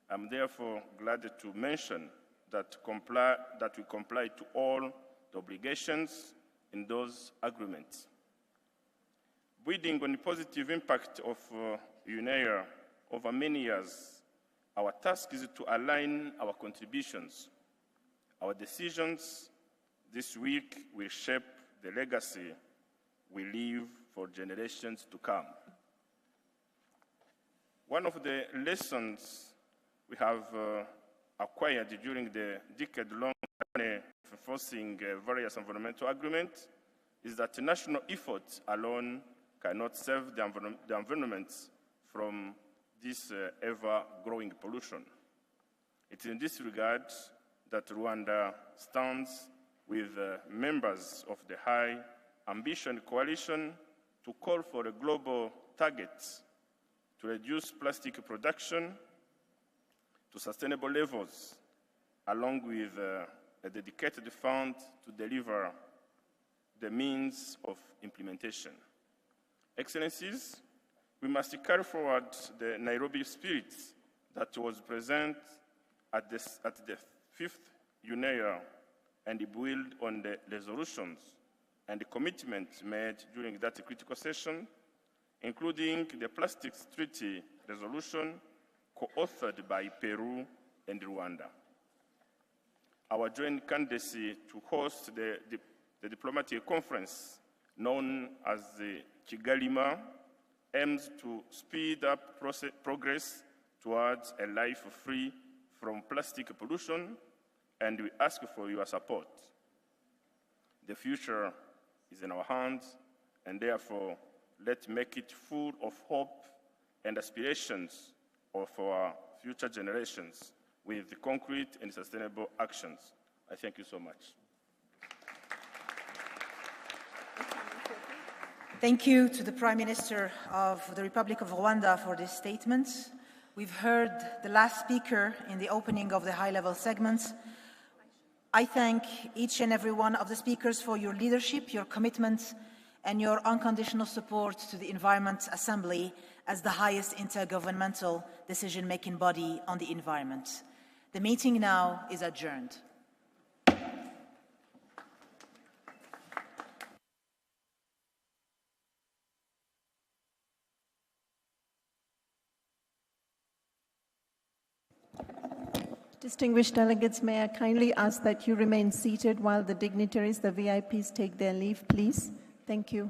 I'm therefore glad to mention that we comply to all the obligations in those agreements. Building on the positive impact of UNEA over many years, our task is to align our contributions. Our decisions this week will shape the legacy we leave for generations to come. One of the lessons we have acquired during the decade-long journey of enforcing various environmental agreements is that national efforts alone cannot save the environment from this ever-growing pollution. It's in this regard that Rwanda stands with members of the High Ambition Coalition to call for a global target to reduce plastic production to sustainable levels, along with a dedicated fund to deliver the means of implementation. Excellencies, we must carry forward the Nairobi spirit that was present at the 5th UNEA and build on the resolutions and the commitments made during that critical session, including the Plastics Treaty Resolution co-authored by Peru and Rwanda. Our joint candidacy to host the diplomatic conference known as the Gigiri aims to speed up progress towards a life free from plastic pollution, and we ask for your support. The future is in our hands, and therefore, let's make it full of hope and aspirations of our future generations with concrete and sustainable actions. I thank you so much. Thank you to the Prime Minister of the Republic of Rwanda for this statement. We've heard the last speaker in the opening of the high-level segment. I thank each and every one of the speakers for your leadership, your commitment, and your unconditional support to the Environment Assembly as the highest intergovernmental decision-making body on the environment. The meeting now is adjourned. Distinguished delegates, may I kindly ask that you remain seated while the dignitaries, the VIPs, take their leave, please? Thank you.